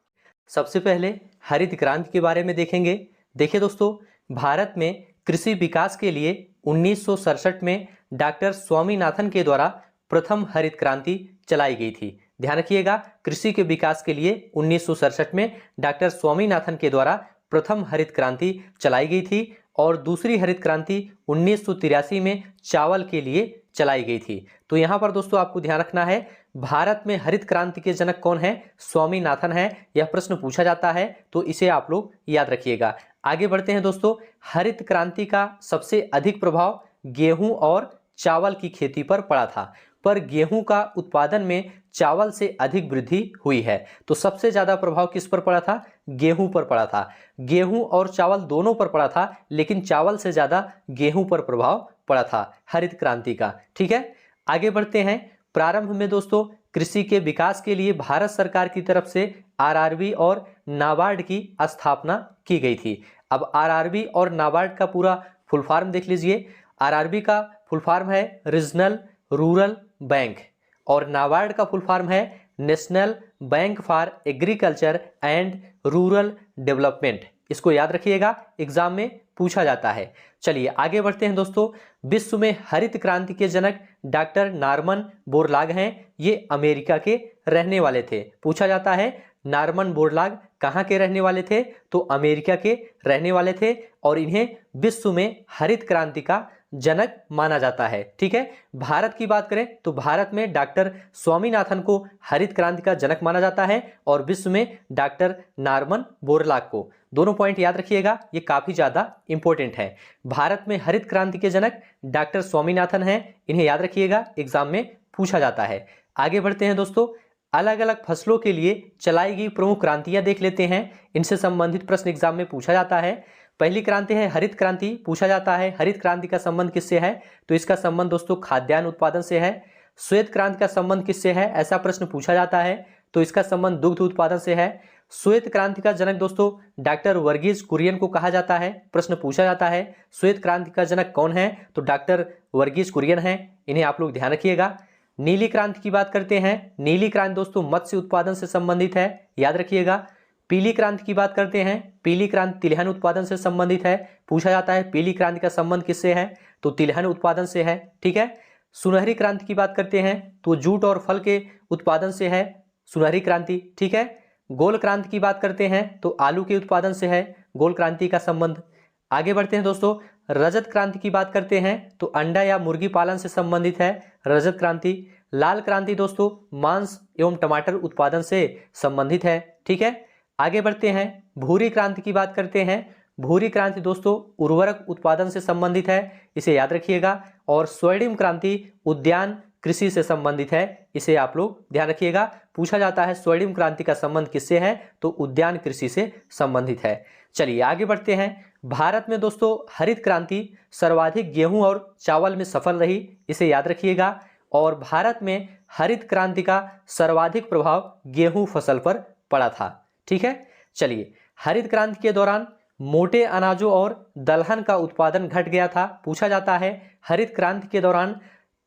सबसे पहले हरित क्रांति के बारे में देखेंगे। देखिए दोस्तों, भारत में कृषि विकास के लिए 1967 में डॉक्टर स्वामीनाथन के द्वारा प्रथम हरित क्रांति चलाई गई थी। ध्यान रखिएगा, कृषि के विकास के लिए 1967 में डॉक्टर स्वामीनाथन के द्वारा प्रथम हरित क्रांति चलाई गई थी और दूसरी हरित क्रांति 1983 में चावल के लिए चलाई गई थी। तो यहाँ पर दोस्तों आपको ध्यान रखना है, भारत में हरित क्रांति के जनक कौन है? स्वामीनाथन है। यह प्रश्न पूछा जाता है, तो इसे आप लोग याद रखिएगा। आगे बढ़ते हैं दोस्तों, हरित क्रांति का सबसे अधिक प्रभाव गेहूं और चावल की खेती पर पड़ा था, पर गेहूं का उत्पादन में चावल से अधिक वृद्धि हुई है। तो सबसे ज्यादा प्रभाव किस पर पड़ा था? गेहूं पर पड़ा था। गेहूं और चावल दोनों पर पड़ा था, लेकिन चावल से ज्यादा गेहूं पर प्रभाव पड़ा था हरित क्रांति का। ठीक है, आगे बढ़ते हैं। प्रारंभ में दोस्तों कृषि के विकास के लिए भारत सरकार की तरफ से आरआरबी और नाबार्ड की स्थापना की गई थी। अब आरआरबी और नाबार्ड का पूरा फुल फॉर्म देख लीजिए। आरआरबी का फुल फॉर्म है रीजनल रूरल बैंक और नाबार्ड का फुल फॉर्म है national bank for agriculture and rural development. इसको याद रखिएगा, एग्जाम में पूछा जाता है। चलिए आगे बढ़ते हैं दोस्तों। विश्व में हरित क्रांति के जनक डॉक्टर नॉर्मन बोरलाग हैं। ये अमेरिका के रहने वाले थे। पूछा जाता है नॉर्मन बोरलाग कहाँ के रहने वाले थे? तो अमेरिका के रहने वाले थे और इन्हें विश्व में हरित क्रांति का जनक माना जाता है। ठीक है, भारत की बात करें तो भारत में डॉक्टर स्वामीनाथन को हरित क्रांति का जनक माना जाता है और विश्व में डॉक्टर नॉर्मन बोरलाग को। दोनों पॉइंट याद रखिएगा, ये काफी ज्यादा इंपॉर्टेंट है। भारत में हरित क्रांति के जनक डॉक्टर स्वामीनाथन हैं, इन्हें याद रखिएगा, एग्जाम में पूछा जाता है। आगे बढ़ते हैं दोस्तों, अलग अलग फसलों के लिए चलाई गई प्रमुख क्रांतियां देख लेते हैं। इनसे संबंधित प्रश्न एग्जाम में पूछा जाता है। पहली क्रांति है हरित क्रांति। पूछा जाता है हरित क्रांति का संबंध किससे है? तो इसका संबंध दोस्तों खाद्यान्न उत्पादन से है। श्वेत क्रांति का संबंध किससे है? ऐसा प्रश्न पूछा जाता है। तो इसका संबंध दुग्ध उत्पादन से है। श्वेत क्रांति का जनक दोस्तों डॉक्टर वर्गीज कुरियन को कहा जाता है। प्रश्न पूछा जाता है श्वेत क्रांति का जनक कौन है, तो डॉक्टर वर्गीज कुरियन है। इन्हें आप लोग ध्यान रखिएगा। नीली क्रांति की बात करते हैं। नीली क्रांति दोस्तों मत्स्य उत्पादन से संबंधित है, याद रखिएगा। पीली क्रांति की बात करते हैं। पीली क्रांति तिलहन उत्पादन से संबंधित है। पूछा जाता है पीली क्रांति का संबंध किससे है, तो तिलहन उत्पादन से है। ठीक है। सुनहरी क्रांति की बात करते हैं तो जूट और फल के उत्पादन से है सुनहरी क्रांति। ठीक है। गोल क्रांति की बात करते हैं तो आलू के उत्पादन से है गोल क्रांति का संबंध। आगे बढ़ते हैं दोस्तों। रजत क्रांति की बात करते हैं तो अंडा या मुर्गी पालन से संबंधित है रजत क्रांति। लाल क्रांति दोस्तों मांस एवं टमाटर उत्पादन से संबंधित है। ठीक है। आगे बढ़ते हैं। भूरी क्रांति की बात करते हैं। भूरी क्रांति दोस्तों उर्वरक उत्पादन से संबंधित है, इसे याद रखिएगा। और स्वर्णिम क्रांति उद्यान कृषि से संबंधित है, इसे आप लोग ध्यान रखिएगा। पूछा जाता है स्वर्णिम क्रांति का संबंध किससे है, तो उद्यान कृषि से संबंधित है। चलिए आगे बढ़ते हैं। भारत में दोस्तों हरित क्रांति सर्वाधिक गेहूं और चावल में सफल रही, इसे याद रखिएगा। और भारत में हरित क्रांति का सर्वाधिक प्रभाव गेहूं फसल पर पड़ा था। ठीक है। चलिए हरित क्रांति के दौरान मोटे अनाजों और दलहन का उत्पादन घट गया था। पूछा जाता है हरित क्रांति के दौरान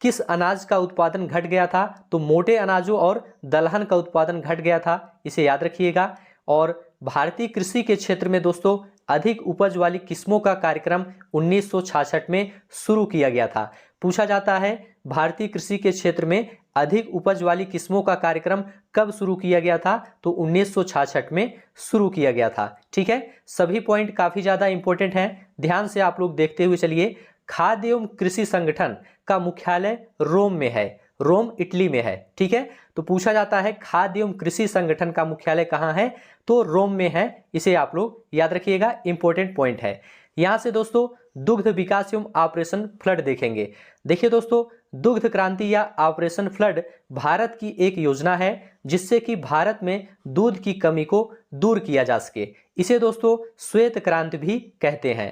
किस अनाज का उत्पादन घट गया था, तो मोटे अनाजों और दलहन का उत्पादन घट गया था, इसे याद रखिएगा। और भारतीय कृषि के क्षेत्र में दोस्तों अधिक उपज वाली किस्मों का कार्यक्रम 1966 में शुरू किया गया था। पूछा जाता है भारतीय कृषि के क्षेत्र में अधिक उपज वाली किस्मों का कार्यक्रम कब शुरू किया गया था, तो 1966 में शुरू किया गया था। ठीक है। सभी पॉइंट काफी ज्यादा इंपॉर्टेंट हैं, ध्यान से आप लोग देखते हुए चलिए। खाद्य एवं कृषि संगठन का मुख्यालय रोम में है, रोम इटली में है। ठीक है। तो पूछा जाता है खाद्य एवं कृषि संगठन का मुख्यालय कहाँ है, तो रोम में है, इसे आप लोग याद रखिएगा, इंपॉर्टेंट पॉइंट है। यहां से दोस्तों दुग्ध विकास एवं ऑपरेशन फ्लड देखेंगे। देखिए दोस्तों दुग्ध क्रांति या ऑपरेशन फ्लड भारत की एक योजना है जिससे कि भारत में दूध की कमी को दूर किया जा सके। इसे दोस्तों श्वेत क्रांति भी कहते हैं।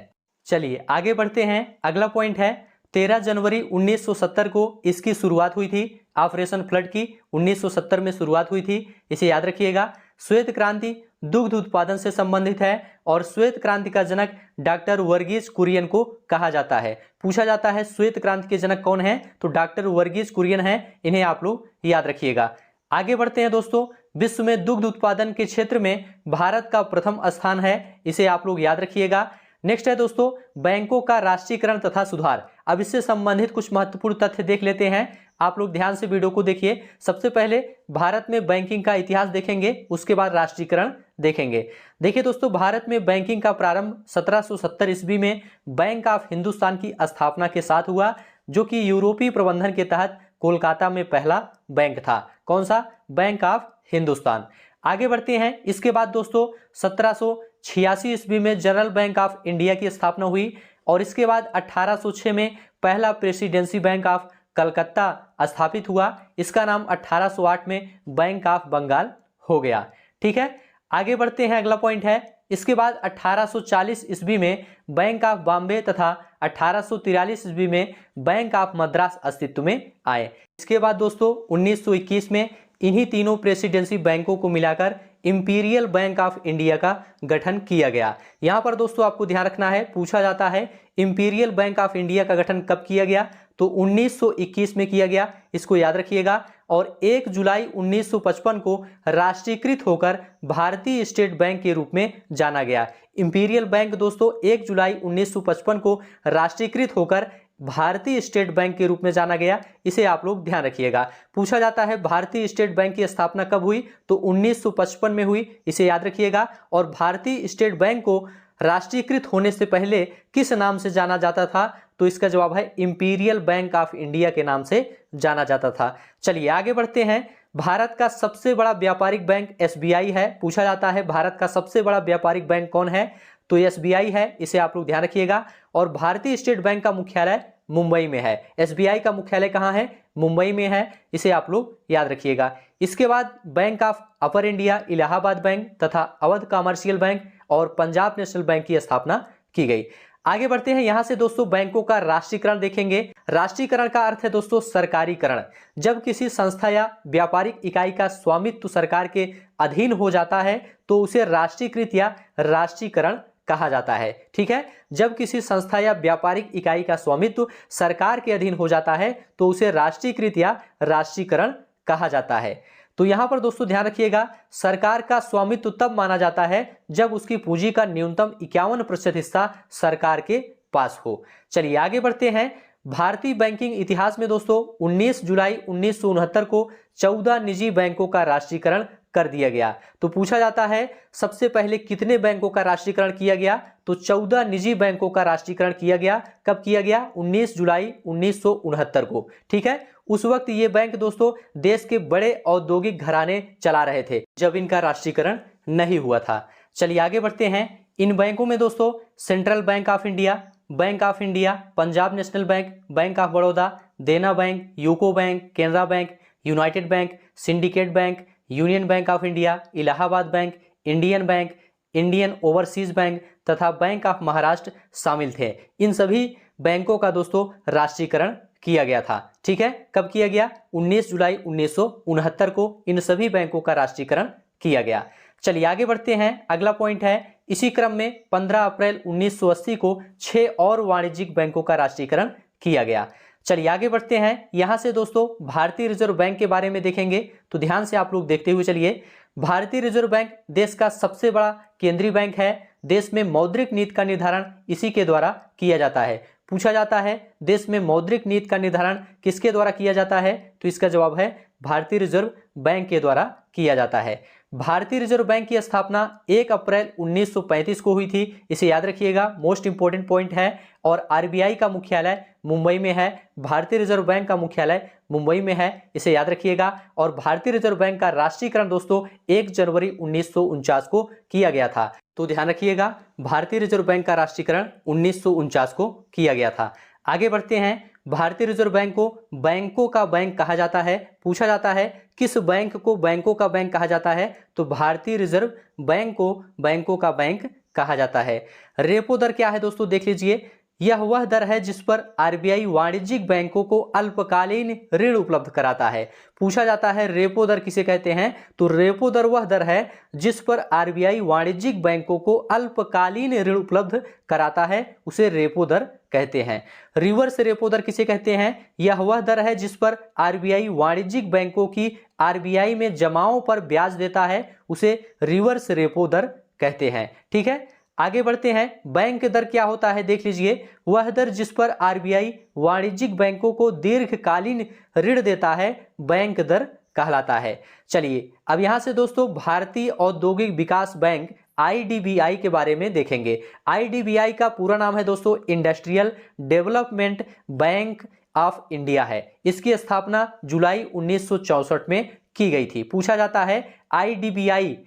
चलिए आगे बढ़ते हैं। अगला पॉइंट है 13 जनवरी 1970 को इसकी शुरुआत हुई थी, ऑपरेशन फ्लड की 1970 में शुरुआत हुई थी, इसे याद रखिएगा। श्वेत क्रांति दुग्ध उत्पादन से संबंधित है और श्वेत क्रांति का जनक डॉक्टर वर्गीज कुरियन को कहा जाता है। पूछा जाता है श्वेत क्रांति के जनक कौन है, तो डॉक्टर वर्गीज कुरियन है, इन्हें आप लोग याद रखिएगा। आगे बढ़ते हैं दोस्तों। विश्व में दुग्ध उत्पादन के क्षेत्र में भारत का प्रथम स्थान है, इसे आप लोग याद रखिएगा। नेक्स्ट है दोस्तों बैंकों का राष्ट्रीयकरण तथा सुधार। अब इससे संबंधित कुछ महत्वपूर्ण तथ्य देख लेते हैं, आप लोग ध्यान से वीडियो को देखिए। सबसे पहले भारत में बैंकिंग का इतिहास देखेंगे, उसके बाद राष्ट्रीयकरण देखेंगे। देखिए दोस्तों भारत में बैंकिंग का प्रारंभ 1770 ईस्वी में बैंक ऑफ हिंदुस्तान की स्थापना के साथ हुआ, जो कि यूरोपीय प्रबंधन के तहत कोलकाता में पहला बैंक था। कौन सा? Bank of Hindustan. आगे बढ़ते हैं। इसके बाद दोस्तों 1786 ईस्वी में जनरल बैंक ऑफ इंडिया की स्थापना हुई और इसके बाद 1806 में पहला प्रेसिडेंसी बैंक ऑफ कलकत्ता स्थापित हुआ। इसका नाम 1808 में बैंक ऑफ बंगाल हो गया। ठीक है। आगे बढ़ते हैं। अगला पॉइंट है इसके बाद 1840 ईस्वी में बैंक ऑफ बॉम्बे तथा 1843 ईस्वी में बैंक ऑफ मद्रास अस्तित्व में आए। इसके बाद दोस्तों 1921 में इन्हीं तीनों प्रेसिडेंसी बैंकों को मिलाकर इंपीरियल बैंक ऑफ इंडिया का गठन किया गया। यहां पर दोस्तों आपको ध्यान रखना है, पूछा जाता है इंपीरियल बैंक ऑफ इंडिया का गठन कब किया गया, तो 1921 में किया गया, इसको याद रखिएगा। और 1 जुलाई 1955 को राष्ट्रीयकृत होकर भारतीय स्टेट बैंक के रूप में जाना गया। इंपीरियल बैंक दोस्तों 1 जुलाई 1955 को राष्ट्रीयकृत होकर भारतीय स्टेट बैंक के रूप में जाना गया, इसे आप लोग ध्यान रखिएगा। पूछा जाता है भारतीय स्टेट बैंक की स्थापना कब हुई, तो 1955 में हुई, इसे याद रखिएगा। और भारतीय स्टेट बैंक को राष्ट्रीयकृत होने से पहले किस नाम से जाना जाता था, तो इसका जवाब है इंपीरियल बैंक ऑफ इंडिया के नाम से जाना जाता था। चलिए आगे बढ़ते हैं। भारत का सबसे बड़ा व्यापारिक बैंक एसबीआई है। पूछा जाता है भारत का सबसे बड़ा व्यापारिक बैंक कौन है, तो एसबीआई है, इसे आप लोग ध्यान रखिएगा। और भारतीय स्टेट बैंक का मुख्यालय मुंबई में है। एसबीआई का मुख्यालय कहाँ है, मुंबई में है, इसे आप लोग याद रखिएगा। इसके बाद bank of upper India, Allahabad bank तथा अवध कमर्शियल बैंक और पंजाब नेशनल बैंक की स्थापना की गई। आगे बढ़ते हैं, यहां से दोस्तों बैंकों का राष्ट्रीयकरण देखेंगे। राष्ट्रीयकरण का अर्थ है दोस्तों सरकारीकरण। जब किसी संस्था या व्यापारिक इकाई का स्वामित्व सरकार के अधीन हो जाता है तो उसे राष्ट्रीयकृत या राष्ट्रीयकरण कहा जाता है। ठीक है, जब किसी संस्था या व्यापारिक इकाई का स्वामित्व सरकार के अधीन हो जाता है तो उसे राष्ट्रीयकृत या राष्ट्रीयकरण कहा जाता है। तो यहां पर दोस्तों ध्यान रखिएगा, सरकार का स्वामित्व तब माना जाता है जब उसकी पूंजी का न्यूनतम 51% हिस्सा सरकार के पास हो। चलिए आगे बढ़ते हैं। भारतीय बैंकिंग इतिहास में दोस्तों 19 जुलाई 1969 को 14 निजी बैंकों का राष्ट्रीयकरण कर दिया गया। तो पूछा जाता है सबसे पहले कितने बैंकों का राष्ट्रीयकरण किया गया, तो 14 निजी बैंकों का राष्ट्रीयकरण किया गया। कब किया गया? 19 जुलाई 1969 को। ठीक है, उस वक्त ये बैंक दोस्तों देश के बड़े औद्योगिक घराने चला रहे थे जब इनका राष्ट्रीयकरण नहीं हुआ था। चलिए आगे बढ़ते हैं। इन बैंकों में दोस्तों central bank of India, bank of India, Punjab national bank, bank of Baroda, Dena bank, UCO bank, Canara bank, united bank, syndicate bank, union bank of India, Allahabad bank, Indian bank, Indian overseas bank तथा बैंक ऑफ महाराष्ट्र शामिल थे। इन सभी बैंकों का दोस्तों राष्ट्रीयकरण किया गया था। ठीक है, कब किया गया? 19 जुलाई 1969 को इन सभी बैंकों का राष्ट्रीयकरण किया गया। चलिए आगे बढ़ते हैं। अगला पॉइंट है, इसी क्रम में 15 अप्रैल 1980 को 6 और वाणिज्यिक बैंकों का राष्ट्रीयकरण किया गया। चलिए आगे बढ़ते हैं। यहां से दोस्तों भारतीय रिजर्व बैंक के बारे में देखेंगे, तो ध्यान से आप लोग देखते हुए चलिए। भारतीय रिजर्व बैंक देश का सबसे बड़ा केंद्रीय बैंक है। देश में मौद्रिक नीति का निर्धारण इसी के द्वारा किया जाता है। पूछा जाता है देश में मौद्रिक नीति का निर्धारण किसके द्वारा किया जाता है, तो इसका जवाब है भारतीय रिजर्व बैंक के द्वारा किया जाता है। भारतीय रिजर्व बैंक की स्थापना 1 अप्रैल 1935 को हुई थी। इसे याद रखिएगा, मोस्ट इंपोर्टेंट पॉइंट है। और आरबीआई का मुख्यालय मुंबई में है। भारतीय रिजर्व बैंक का मुख्यालय मुंबई में है, इसे याद रखिएगा। और भारतीय रिजर्व बैंक का राष्ट्रीयकरण दोस्तों 1 जनवरी 1949 को किया गया था। तो ध्यान रखिएगा, भारतीय रिजर्व बैंक का राष्ट्रीयकरण 1949 को किया गया था। आगे बढ़ते हैं। भारतीय रिजर्व बैंक को बैंकों का बैंक कहा जाता है। पूछा जाता है किस बैंक को बैंकों का बैंक कहा जाता है, तो भारतीय रिजर्व बैंक को बैंकों का बैंक कहा जाता है। रेपो दर क्या है दोस्तों, देख लीजिए। यह वह दर है जिस पर आरबीआई वाणिज्यिक बैंकों को अल्पकालीन ऋण उपलब्ध कराता है। पूछा जाता है रेपो दर किसे कहते हैं, तो रेपो दर वह दर है जिस पर आरबीआई वाणिज्यिक बैंकों को अल्पकालीन ऋण उपलब्ध कराता है, उसे रेपो दर कहते हैं। रिवर्स रेपो दर किसे कहते हैं? यह वह दर है जिस पर आरबीआई वाणिज्यिक बैंकों की आरबीआई में जमाओं पर ब्याज देता है, उसे रिवर्स रेपो दर कहते हैं। ठीक है, आगे बढ़ते हैं। बैंक दर क्या होता है, देख लीजिए। वह दर जिस पर आरबीआई वाणिज्यिक बैंकों को दीर्घकालीन ऋण देता है, बैंक दर कहलाता है। चलिए अब यहां से दोस्तों भारतीय औद्योगिक विकास बैंक आईडीबीआई के बारे में देखेंगे। आईडीबीआई का पूरा नाम है दोस्तों industrial development bank of India है। इसकी स्थापना जुलाई 1964 में की गई थी। पूछा जाता है आईडीबीआई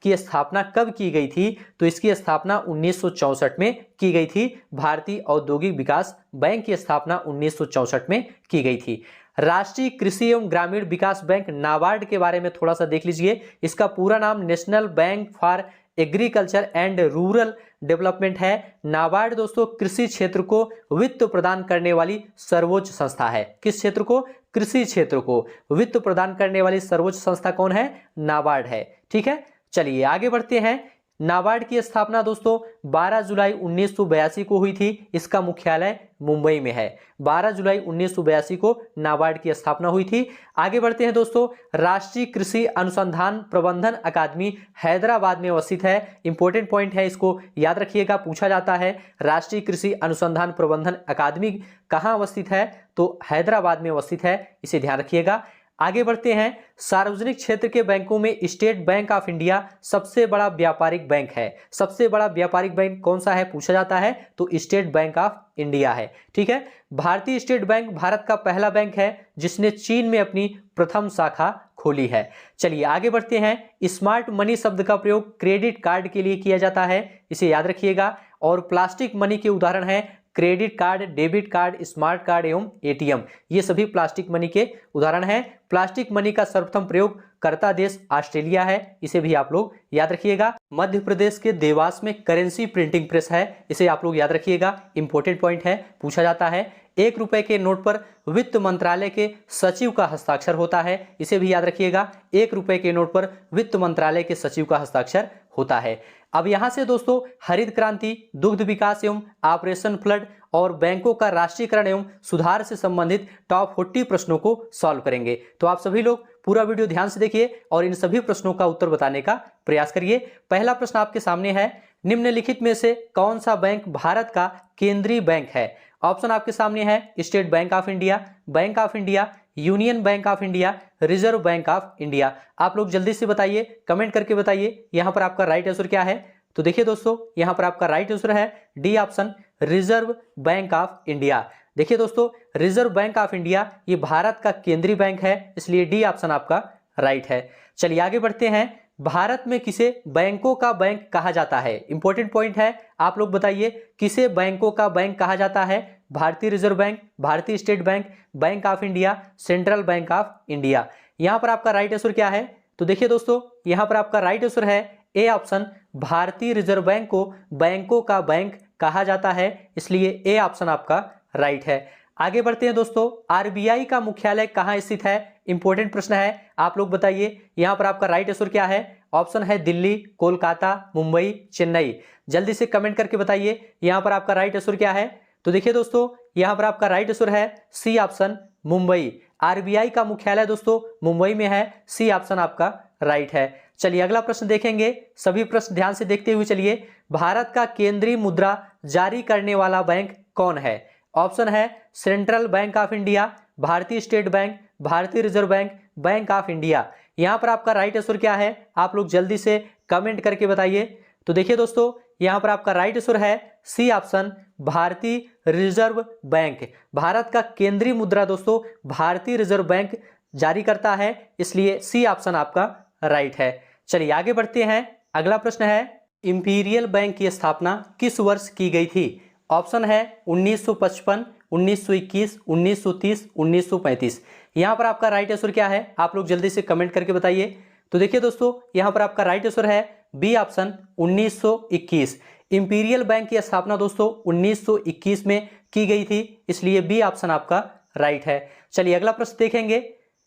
की स्थापना कब की गई थी, तो इसकी स्थापना 1964 में की गई थी। भारतीय औद्योगिक विकास बैंक की स्थापना 1964 में की गई थी। राष्ट्रीय कृषि एवं ग्रामीण विकास बैंक नाबार्ड के बारे में थोड़ा सा देख लीजिए। इसका पूरा नाम national bank for agriculture and rural development है। नाबार्ड दोस्तों कृषि क्षेत्र को वित्त प्रदान करने वाली सर्वोच्च संस्था है। किस क्षेत्र को? कृषि क्षेत्र को वित्त प्रदान करने वाली सर्वोच्च संस्था कौन है? नाबार्ड है। ठीक है, चलिए आगे बढ़ते हैं। नाबार्ड की स्थापना दोस्तों 12 जुलाई 1982 को हुई थी। इसका मुख्यालय मुंबई में है। 12 जुलाई 1982 को नाबार्ड की स्थापना हुई थी। आगे बढ़ते हैं दोस्तों। राष्ट्रीय कृषि अनुसंधान प्रबंधन अकादमी हैदराबाद में अवस्थित है। इंपॉर्टेंट पॉइंट है, इसको याद रखिएगा, पूछा जाता है राष्ट्रीय कृषि अनुसंधान प्रबंधन अकादमी कहाँ अवस्थित है, तो हैदराबाद में अवस्थित है, इसे ध्यान रखिएगा। आगे बढ़ते हैं। सार्वजनिक क्षेत्र के बैंकों में स्टेट बैंक ऑफ इंडिया सबसे बड़ा व्यापारिक बैंक है। सबसे बड़ा व्यापारिक बैंक कौन सा है, पूछा जाता है, तो स्टेट बैंक ऑफ इंडिया है। ठीक है, भारतीय स्टेट बैंक भारत का पहला बैंक है जिसने चीन में अपनी प्रथम शाखा खोली है। चलिए आगे बढ़ते हैं। स्मार्ट मनी शब्द का प्रयोग क्रेडिट कार्ड के लिए किया जाता है, इसे याद रखिएगा। और प्लास्टिक मनी के उदाहरण है credit card, debit card, smart card एवं एटीएम, ये सभी प्लास्टिक मनी के उदाहरण हैं। प्लास्टिक मनी का सर्वप्रथम प्रयोग करता देश ऑस्ट्रेलिया है, इसे भी आप लोग याद रखिएगा। मध्य प्रदेश के देवास में करेंसी प्रिंटिंग प्रेस है, इसे आप लोग याद रखिएगा, इंपॉर्टेंट पॉइंट है, पूछा जाता है। 1 रुपए के नोट पर वित्त मंत्रालय के सचिव का हस्ताक्षर होता है, इसे भी याद रखिएगा। 1 रुपए के नोट पर वित्त मंत्रालय के सचिव का हस्ताक्षर होता है। अब यहां से दोस्तों हरित क्रांति, दुग्ध विकास एवं ऑपरेशन फ्लड और बैंकों का राष्ट्रीयकरण एवं सुधार से संबंधित टॉप 40 प्रश्नों को सॉल्व करेंगे। तो आप सभी लोग पूरा वीडियो ध्यान से देखिए और इन सभी प्रश्नों का उत्तर बताने का प्रयास करिए। पहला प्रश्न आपके सामने है, निम्नलिखित में से कौन सा बैंक भारत का केंद्रीय बैंक है? ऑप्शन आपके सामने है, state bank of India, bank of India, union bank of India, reserve bank of India. आप लोग जल्दी से बताइए, कमेंट करके बताइए यहाँ पर आपका राइट आंसर क्या है। तो देखिए दोस्तों, यहाँ पर आपका राइट आंसर है D option, reserve bank of India. देखिए दोस्तों, रिजर्व बैंक ऑफ इंडिया ये भारत का केंद्रीय बैंक है, इसलिए डी ऑप्शन आपका राइट है। चलिए आगे बढ़ते हैं। भारत में किसे बैंकों का बैंक कहा जाता है? इंपॉर्टेंट पॉइंट है, आप लोग बताइए किसे बैंकों का बैंक कहा जाता है? भारतीय रिजर्व बैंक, भारतीय state bank, bank of India, central bank of India. यहां पर आपका राइट आंसर क्या है? तो देखिए दोस्तों, यहां पर आपका राइट आंसर है ए ऑप्शन, भारतीय रिजर्व बैंक को बैंकों का बैंक कहा जाता है, इसलिए ए ऑप्शन आपका राइट है। आगे बढ़ते हैं दोस्तों, आरबीआई का मुख्यालय कहां स्थित है? इंपॉर्टेंट प्रश्न है, आप लोग बताइए यहां पर आपका राइट आंसर क्या है? ऑप्शन है दिल्ली, कोलकाता, मुंबई, चेन्नई। जल्दी से कमेंट करके बताइए यहां पर आपका राइट आंसर क्या है। तो देखिए दोस्तों, यहां पर आपका राइट आंसर है सी ऑप्शन, मुंबई। आरबीआई का मुख्यालय दोस्तों मुंबई में है, सी ऑप्शन आपका राइट है। चलिए अगला प्रश्न देखेंगे, सभी प्रश्न ध्यान से देखते हुए चलिए। भारत का केंद्रीय मुद्रा जारी करने वाला बैंक कौन है? ऑप्शन है सेंट्रल बैंक ऑफ इंडिया, भारतीय स्टेट बैंक, भारतीय reserve bank, bank of India. यहां पर आपका राइट आंसर क्या है? आप लोग जल्दी से कमेंट करके बताइए। तो देखिए दोस्तों, यहां पर आपका राइट आंसर है सी ऑप्शन, भारतीय रिजर्व बैंक। भारत का केंद्रीय मुद्रा दोस्तों भारतीय रिजर्व बैंक जारी करता है, इसलिए सी ऑप्शन आपका राइट है। चलिए आगे बढ़ते हैं। अगला प्रश्न है, इंपीरियल बैंक की स्थापना किस वर्ष की गई थी? ऑप्शन है 1955, 1921, 1930, 1935। यहां पर आपका राइट आंसर क्या है? आप लोग जल्दी से कमेंट करके बताइए। तो देखिए दोस्तों, यहां पर आपका राइट आंसर है बी ऑप्शन, 1921। इंपीरियल बैंक की स्थापना दोस्तों 1921 में की गई थी, इसलिए बी ऑप्शन आपका राइट है। चलिए अगला प्रश्न देखेंगे,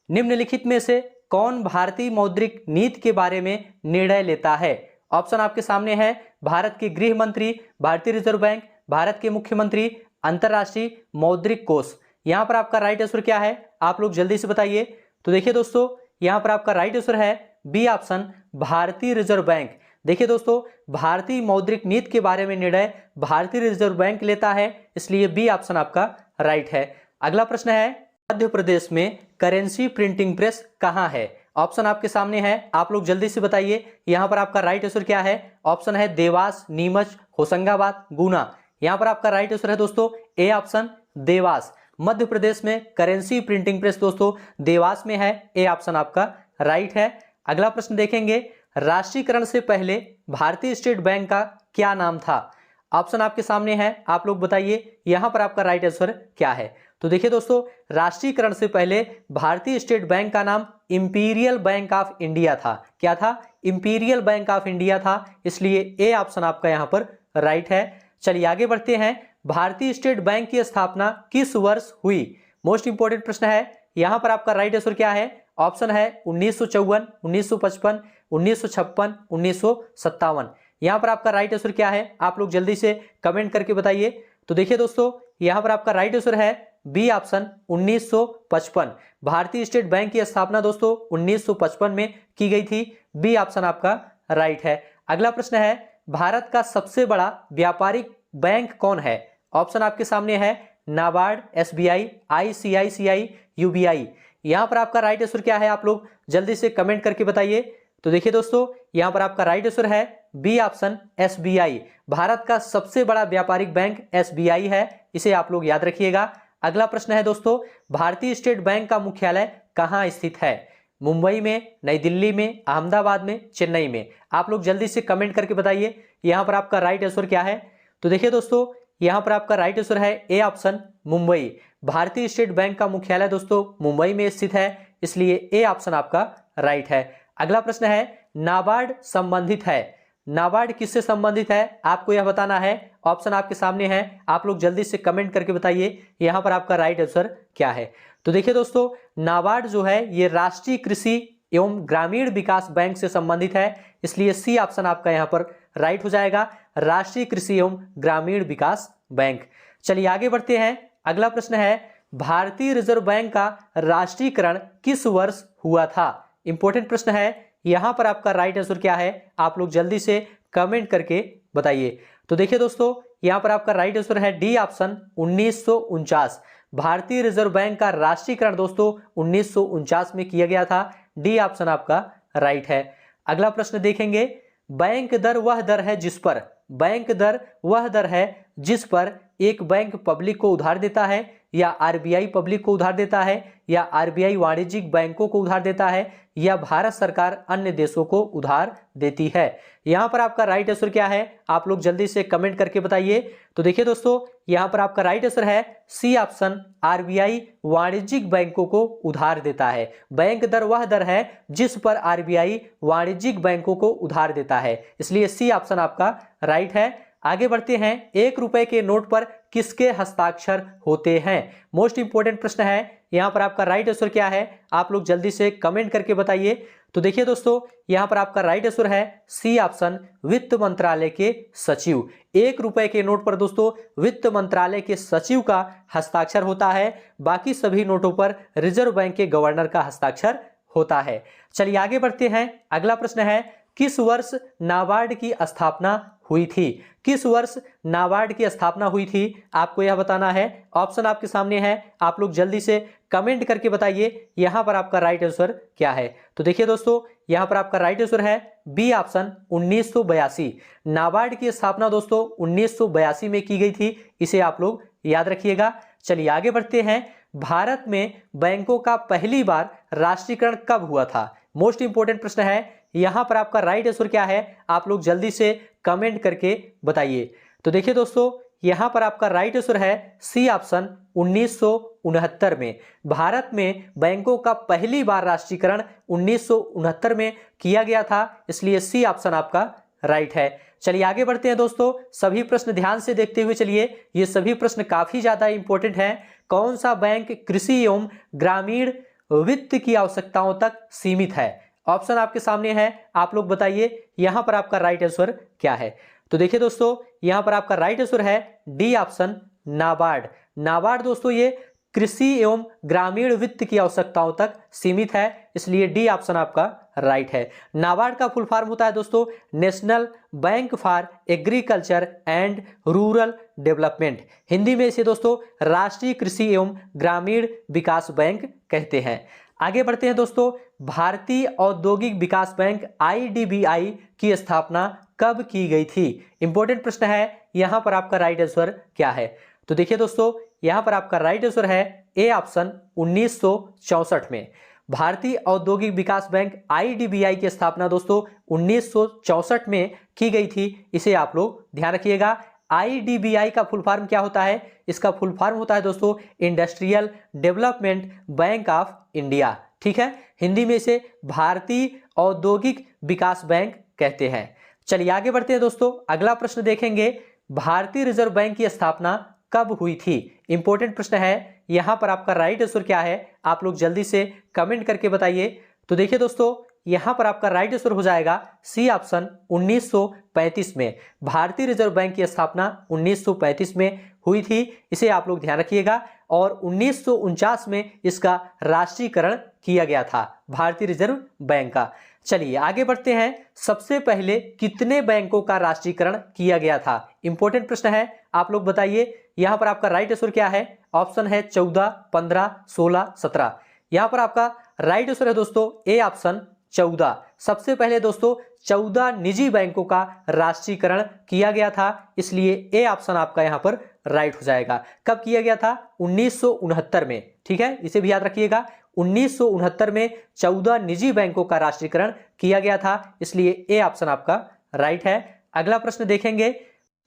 निम्नलिखित में से कौन भारतीय मौद्रिक नीति के बारे में निर्णय लेता है? ऑप्शन आपके सामने है, भारत के गृह मंत्री, भारतीय रिजर्व बैंक, भारत के मुख्यमंत्री, अंतरराष्ट्रीय मौद्रिक कोष। यहां पर आपका राइट आंसर क्या है? आप लोग जल्दी से बताइए। तो देखिए दोस्तों, यहां पर आपका राइट आंसर है बी ऑप्शन, भारतीय रिजर्व बैंक। देखिए दोस्तों, भारतीय मौद्रिक नीति के बारे में निर्णय भारतीय रिजर्व बैंक लेता है, इसलिए बी ऑप्शन आपका राइट है। अगला प्रश्न है, मध्य प्रदेश में करेंसी प्रिंटिंग प्रेस कहां है? ऑप्शन आपके सामने है, आप लोग जल्दी से बताइए यहां पर आपका राइट आंसर क्या है? ऑप्शन है देवास, नीमच, होशंगाबाद, गुना। यहां पर आपका राइट आंसर है दोस्तों ए ऑप्शन, देवास। मध्य प्रदेश में करेंसी प्रिंटिंग प्रेस दोस्तों देवास में है, ए ऑप्शन आपका राइट है। अगला प्रश्न देखेंगे, राष्ट्रीयकरण से पहले भारतीय स्टेट बैंक का क्या नाम था? ऑप्शन आपके सामने है, आप लोग बताइए यहां पर आपका राइट आंसर क्या है। तो देखिए दोस्तों, राष्ट्रीयकरण से पहले भारतीय स्टेट बैंक का नाम इंपीरियल बैंक ऑफ इंडिया था। क्या था? इंपीरियल बैंक ऑफ इंडिया था, इसलिए ए ऑप्शन आपका यहां पर राइट है। चलिए आगे बढ़ते हैं, भारतीय स्टेट बैंक की स्थापना किस वर्ष हुई? मोस्ट इंपोर्टेंट प्रश्न है, यहां पर आपका राइट आंसर क्या है? ऑप्शन है 1954, 1955, 1956, 1957। यहां पर आपका राइट आंसर क्या है? आप लोग जल्दी से कमेंट करके बताइए। तो देखिए दोस्तों, यहां पर आपका राइट आंसर है बी ऑप्शन, 1955। भारतीय स्टेट बैंक की स्थापना दोस्तों 1955 में की गई थी, बी ऑप्शन आपका राइट है। अगला प्रश्न है, भारत का सबसे बड़ा व्यापारिक बैंक कौन है? ऑप्शन आपके सामने है, नाबार्ड, एसबीआई, आईसीआईसीआई, यूबीआई। यहां पर आपका राइट आंसर क्या है? आप लोग जल्दी से कमेंट करके बताइए। तो देखिए दोस्तों, यहां पर आपका राइट आंसर है बी ऑप्शन, एसबीआई। भारत का सबसे बड़ा व्यापारिक बैंक एसबीआई है, इसे आप लोग याद रखिएगा। अगला प्रश्न है दोस्तों, भारतीय स्टेट बैंक का मुख्यालय कहां स्थित है? मुंबई में, नई दिल्ली में, अहमदाबाद में, चेन्नई में। आप लोग जल्दी से कमेंट करके बताइए यहां पर आपका राइट आंसर क्या है। तो देखिए दोस्तों, यहाँ पर आपका राइट आंसर है ए ऑप्शन मुंबई। भारतीय स्टेट बैंक का मुख्यालय दोस्तों मुंबई में स्थित है, इसलिए ए ऑप्शन आपका राइट है। अगला प्रश्न है नाबार्ड संबंधित है। नाबार्ड किससे संबंधित है आपको यह बताना है। ऑप्शन आपके सामने है, आप लोग जल्दी से कमेंट करके बताइए यहाँ पर आपका राइट आंसर क्या है। तो देखिए दोस्तों, नाबार्ड जो है ये राष्ट्रीय कृषि एवं ग्रामीण विकास बैंक से संबंधित है, इसलिए सी ऑप्शन आपका यहाँ पर राइट हो जाएगा, राष्ट्रीय कृषि एवं ग्रामीण विकास बैंक। चलिए आगे बढ़ते हैं। अगला प्रश्न है भारतीय रिजर्व बैंक का राष्ट्रीयकरण किस वर्ष हुआ था। इंपॉर्टेंट प्रश्न है, यहां पर आपका राइट आंसर क्या है आप लोग जल्दी से कमेंट करके बताइए। तो देखिए दोस्तों, यहां पर आपका राइट आंसर है डी ऑप्शन 1949। भारतीय रिजर्व बैंक का राष्ट्रीयकरण दोस्तों 1949 में किया गया था, डी ऑप्शन आपका राइट है। अगला प्रश्न देखेंगे, बैंक दर वह दर है जिस पर, बैंक दर वह दर है जिस पर एक बैंक पब्लिक को उधार देता है, या आरबीआई पब्लिक को उधार देता है, या आरबीआई वाणिज्यिक बैंकों को उधार देता है, या भारत सरकार अन्य देशों को उधार देती है। यहां पर आपका राइट आंसर क्या है आप लोग जल्दी से कमेंट करके बताइए। तो देखिए दोस्तों, यहां पर आपका राइट आंसर है सी ऑप्शन, आरबीआई वाणिज्यिक बैंकों को उधार देता है। बैंक दर वह दर है जिस पर आरबीआई वाणिज्यिक बैंकों को उधार देता है, इसलिए सी ऑप्शन आपका राइट है। आगे बढ़ते हैं, 1 रुपए के नोट पर किसके हस्ताक्षर होते हैं। मोस्ट इंपोर्टेंट प्रश्न है, यहां पर आपका राइट आंसर क्या है आप लोग जल्दी से कमेंट करके बताइए। तो देखिए दोस्तों, यहां पर आपका राइट आंसर है सी ऑप्शन, वित्त मंत्रालय के सचिव। 1 रुपए के नोट पर दोस्तों वित्त मंत्रालय के सचिव का हस्ताक्षर होता है, बाकी सभी नोटों पर रिजर्व बैंक के गवर्नर का हस्ताक्षर होता है। चलिए आगे बढ़ते हैं। अगला प्रश्न है, किस वर्ष नाबार्ड की स्थापना हुई थी। किस वर्ष नाबार्ड की स्थापना हुई थी आपको यह बताना है। ऑप्शन आपके सामने है, आप लोग जल्दी से कमेंट करके बताइए यहां पर आपका राइट आंसर क्या है। तो देखिए दोस्तों, यहां पर आपका राइट आंसर है बी ऑप्शन 1982। नाबार्ड की स्थापना दोस्तों 1982 में की गई थी, इसे आप लोग याद रखिएगा। चलिए आगे बढ़ते हैं। भारत में बैंकों का पहली बार राष्ट्रीयकरण कब हुआ था। मोस्ट इंपोर्टेंट प्रश्न है, यहां पर आपका राइट आंसर क्या है आप लोग जल्दी से कमेंट करके बताइए। तो देखिए दोस्तों, यहां पर आपका राइट आंसर है सी ऑप्शन 1969 में। भारत में बैंकों का पहली बार राष्ट्रीयकरण 1969 में किया गया था, इसलिए सी ऑप्शन आपका राइट है। चलिए आगे बढ़ते हैं दोस्तों, सभी प्रश्न ध्यान से देखते हुए चलिए, ये सभी प्रश्न काफी ज्यादा इंपॉर्टेंट हैं। कौन सा बैंक कृषि एवं ग्रामीण वित्त की आवश्यकताओं तक सीमित है। ऑप्शन आपके सामने है, आप लोग बताइए यहां पर आपका राइट आंसर क्या है। तो देखिए दोस्तों, यहां पर आपका राइट आंसर है डी ऑप्शन, नाबार्ड। नाबार्ड दोस्तों ये कृषि एवं ग्रामीण वित्त की आवश्यकताओं तक सीमित है, इसलिए डी ऑप्शन आपका राइट है। नाबार्ड का फुल फॉर्म होता है दोस्तों national bank for agriculture and rural development. Hindi में इसे दोस्तों राष्ट्रीय कृषि एवं ग्रामीण विकास बैंक कहते हैं। आगे बढ़ते हैं दोस्तों, भारतीय औद्योगिक विकास बैंक आईडीबीआई की स्थापना कब की गई थी। इंपॉर्टेंट प्रश्न है, यहां पर आपका राइट आंसर क्या है। तो देखिए दोस्तों, यहां पर आपका राइट आंसर है ए ऑप्शन 1964 में। भारतीय औद्योगिक विकास बैंक आईडीबीआई की स्थापना दोस्तों 1964 में की गई थी, इसे आप लोग ध्यान रखिएगा। आईडीबीआई का फुल फॉर्म क्या होता है, इसका फुल फॉर्म होता है दोस्तों industrial development bank of India. ठीक है, हिंदी में इसे भारतीय औद्योगिक विकास बैंक कहते हैं। चलिए आगे बढ़ते हैं दोस्तों, अगला प्रश्न देखेंगे, भारतीय रिजर्व बैंक की स्थापना कब हुई थी। इंपॉर्टेंट प्रश्न है, यहां पर आपका राइट आंसर क्या है आप लोग जल्दी से कमेंट करके बताइए। तो देखिए दोस्तों, यहां पर आपका राइट आंसर हो जाएगा सी ऑप्शन 1935 में। भारतीय रिजर्व बैंक की स्थापना 1935 में हुई थी, इसे आप लोग ध्यान रखिएगा। और 1949 में इसका राष्ट्रीयकरण किया गया था भारतीय रिजर्व बैंक का। चलिए आगे बढ़ते हैं, सबसे पहले कितने बैंकों का राष्ट्रीयकरण किया गया था। इंपॉर्टेंट प्रश्न है, आप लोग बताइए यहां पर आपका राइट आंसर क्या है। ऑप्शन है 14, 15, 16, 17। यहां पर आपका राइट आंसर है दोस्तों ए ऑप्शन 14। सबसे पहले दोस्तों 14 निजी बैंकों का राष्ट्रीयकरण किया गया था, इसलिए ए ऑप्शन आपका यहां पर राइट हो जाएगा। कब किया गया था, 1969 में। ठीक है, इसे भी याद रखिएगा, 1969 में 14 निजी बैंकों का राष्ट्रीयकरण किया गया था, इसलिए ए ऑप्शन आपका राइट है। अगला प्रश्न देखेंगे,